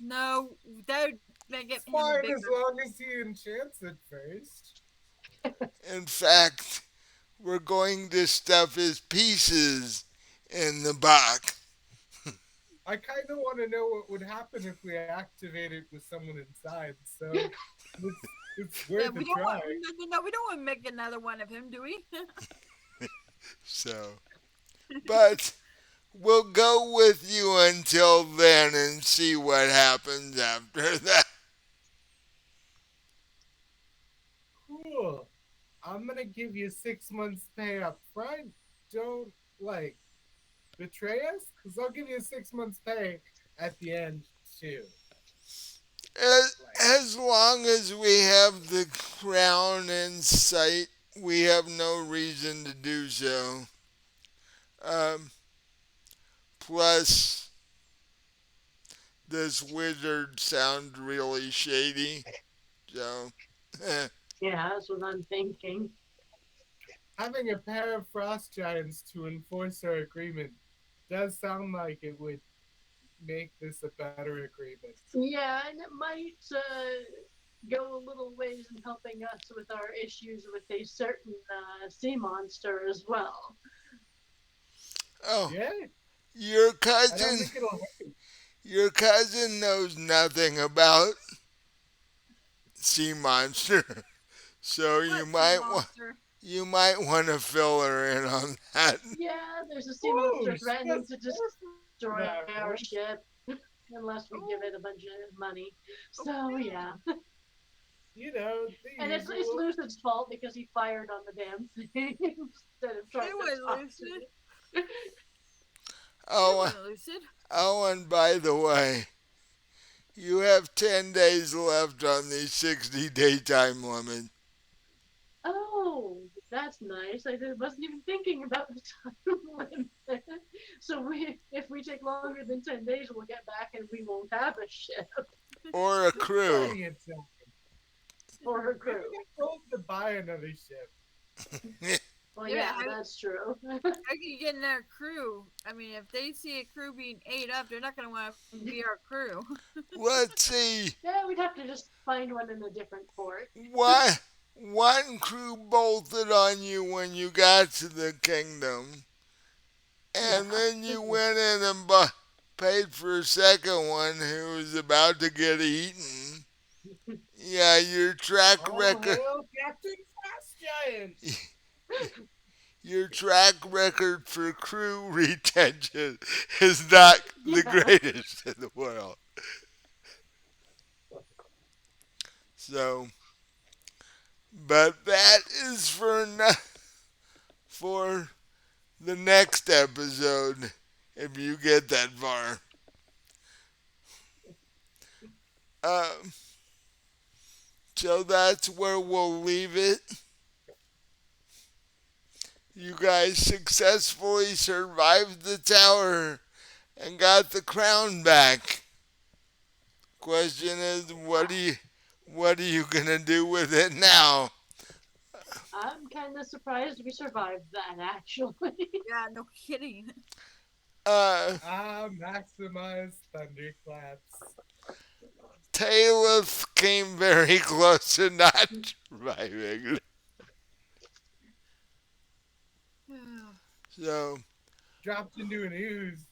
No, that would make It's him fine bigger. as long as he enchants it first. In fact, we're going to stuff his pieces in the box. I kind of want to know what would happen if we activate it with someone inside, so it's Yeah, worth a we don't try. want. No, we don't want to make another one of him, do we? So, but we'll go with you until then and see what happens after to give you 6 months pay up front, don't like betray us, because I'll give you 6 months pay at the end too. Like, As long as we have the crown in sight, we have no reason to do so. Um, Plus, this wizard sounds really shady. So, Yeah, that's what I'm thinking. having a pair of frost giants to enforce our agreement does sound like it would make this a better agreement. Yeah, and it might go a little ways in helping us with our issues with a certain sea monster as well. oh, Yeah, your I don't cousin, think it'll hurt. your cousin knows nothing about sea monster. So What sea monster? you might want to fill her in on that. Yeah, there's a sea Oh, monster she threatening has to for destroy that our one. ship unless we give Oh, it a bunch of money. So okay. yeah, The and it's usual. Lucid's fault because he fired on the damn thing instead of trying It to was talk to lucid. it. It Oh, wasn't lucid. and by the way, you have 10 days left on the 60-day time limit. Oh, that's nice. Wasn't even thinking about the time limit. So if we take longer than 10 days, we'll get back and we won't have a ship Or a There's crew. plenty of time. or her Maybe crew. get told to buy another ship. Well, Yeah, yeah, that's true. how can you get in our crew? I mean, if they see a crew being ate up, they're not going to want to be our crew. Let's see. Yeah, we'd have to just find one in a different port. Why one crew bolted on you when you got to the kingdom, and Yeah. then you went in and paid for a second one who was about to get eaten. Yeah, All hail Captain Frost Giant! your track record for crew retention is not the Yeah. greatest in the world. So, but that is for the next episode if you get that far. Um, so that's where we'll leave it. You guys successfully survived the tower and got the crown back. Question is, what are you gonna do with it now? I'm kind of surprised we survived that, actually. Yeah, no kidding. Uh, Maximize thunderclaps. Talith came very close to not surviving. So, Dropped into an ooze.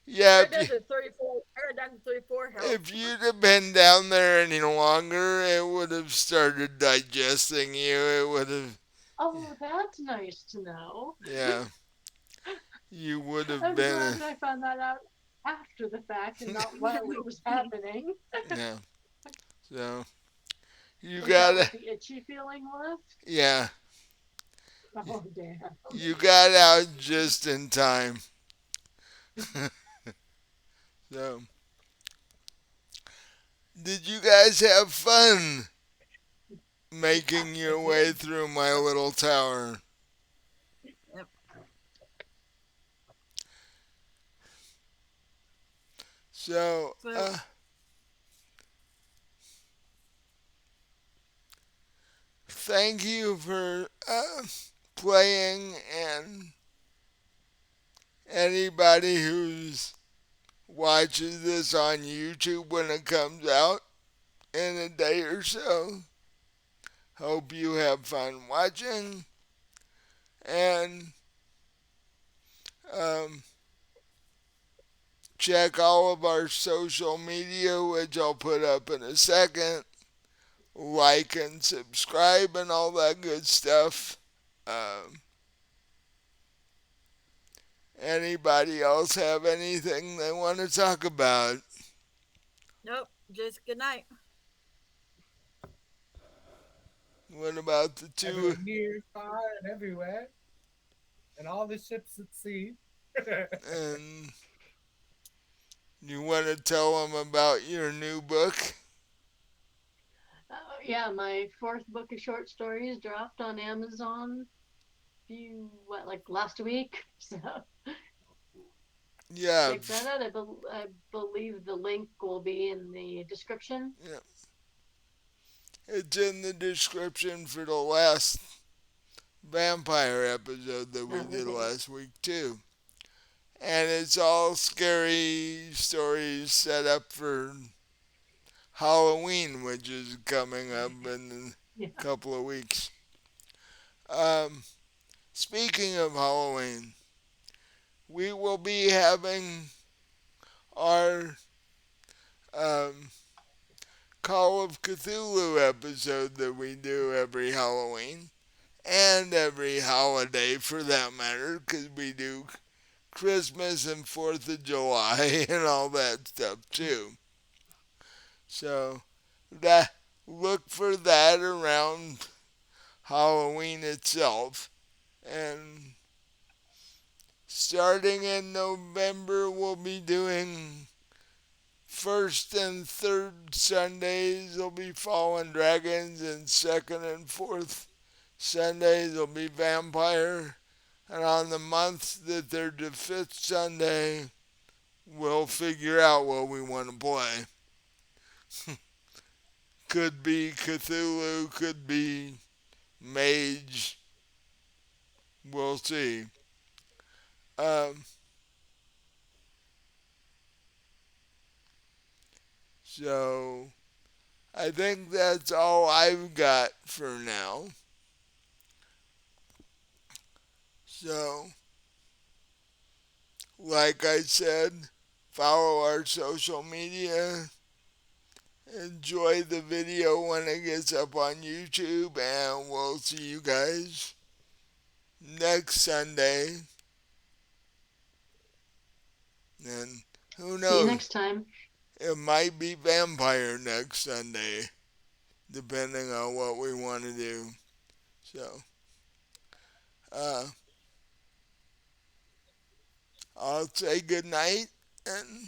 yeah, I got down to 34. I got down to 34 health. if you'd have been down there any longer, it would have started digesting you. It would have, Oh, that's nice to know. yeah, you would have I'm been, glad I found that out after the fact and not while it was happening. yeah. So, you Is that got, what the itchy feeling was? yeah, Oh, damn. you got out just in time. So, did you guys have fun making Yeah, your I way did. through my little tower? Yep. So, So, thank you for playing, and anybody who's watches this on YouTube when it comes out in a day or so. Hope you have fun watching, and um, check all of our social media, which I'll put up in a second. Like and subscribe and all that good stuff. Um, Anybody else have anything they want to talk about? nope. Just good night. What about the two? everywhere, near, far, and everywhere, and all the ships at sea. And you want to tell them about your new book? Yeah, my fourth book of short stories dropped on Amazon like last week. So Yeah, check that out. I believe the link will be in the description. yeah. It's in the description for the last vampire episode that we did Okay. last week too. And it's all scary stories set up for Halloween, which is coming up in Yeah. a couple of weeks. Um, Speaking of Halloween, we will be having our um, Call of Cthulhu episode that we do every Halloween and every holiday for that matter, because we do Christmas and 4th of July and all that stuff too. So that look for that around Halloween itself. And starting in November, we'll be doing first and third Sundays will be Fallen Dragons, and second and fourth Sundays will be Vampire. And on the month that they're the fifth Sunday, we'll figure out what we want to play. Could be Cthulhu, could be Mage. We'll see. Um, so I think that's all I've got for now. So, like I said, follow our social media. Enjoy the video when it gets up on YouTube, and we'll see you guys next Sunday. And who See you knows? next time. It might be Vampire next Sunday, depending on what we want to do. So, uh, I'll say good night and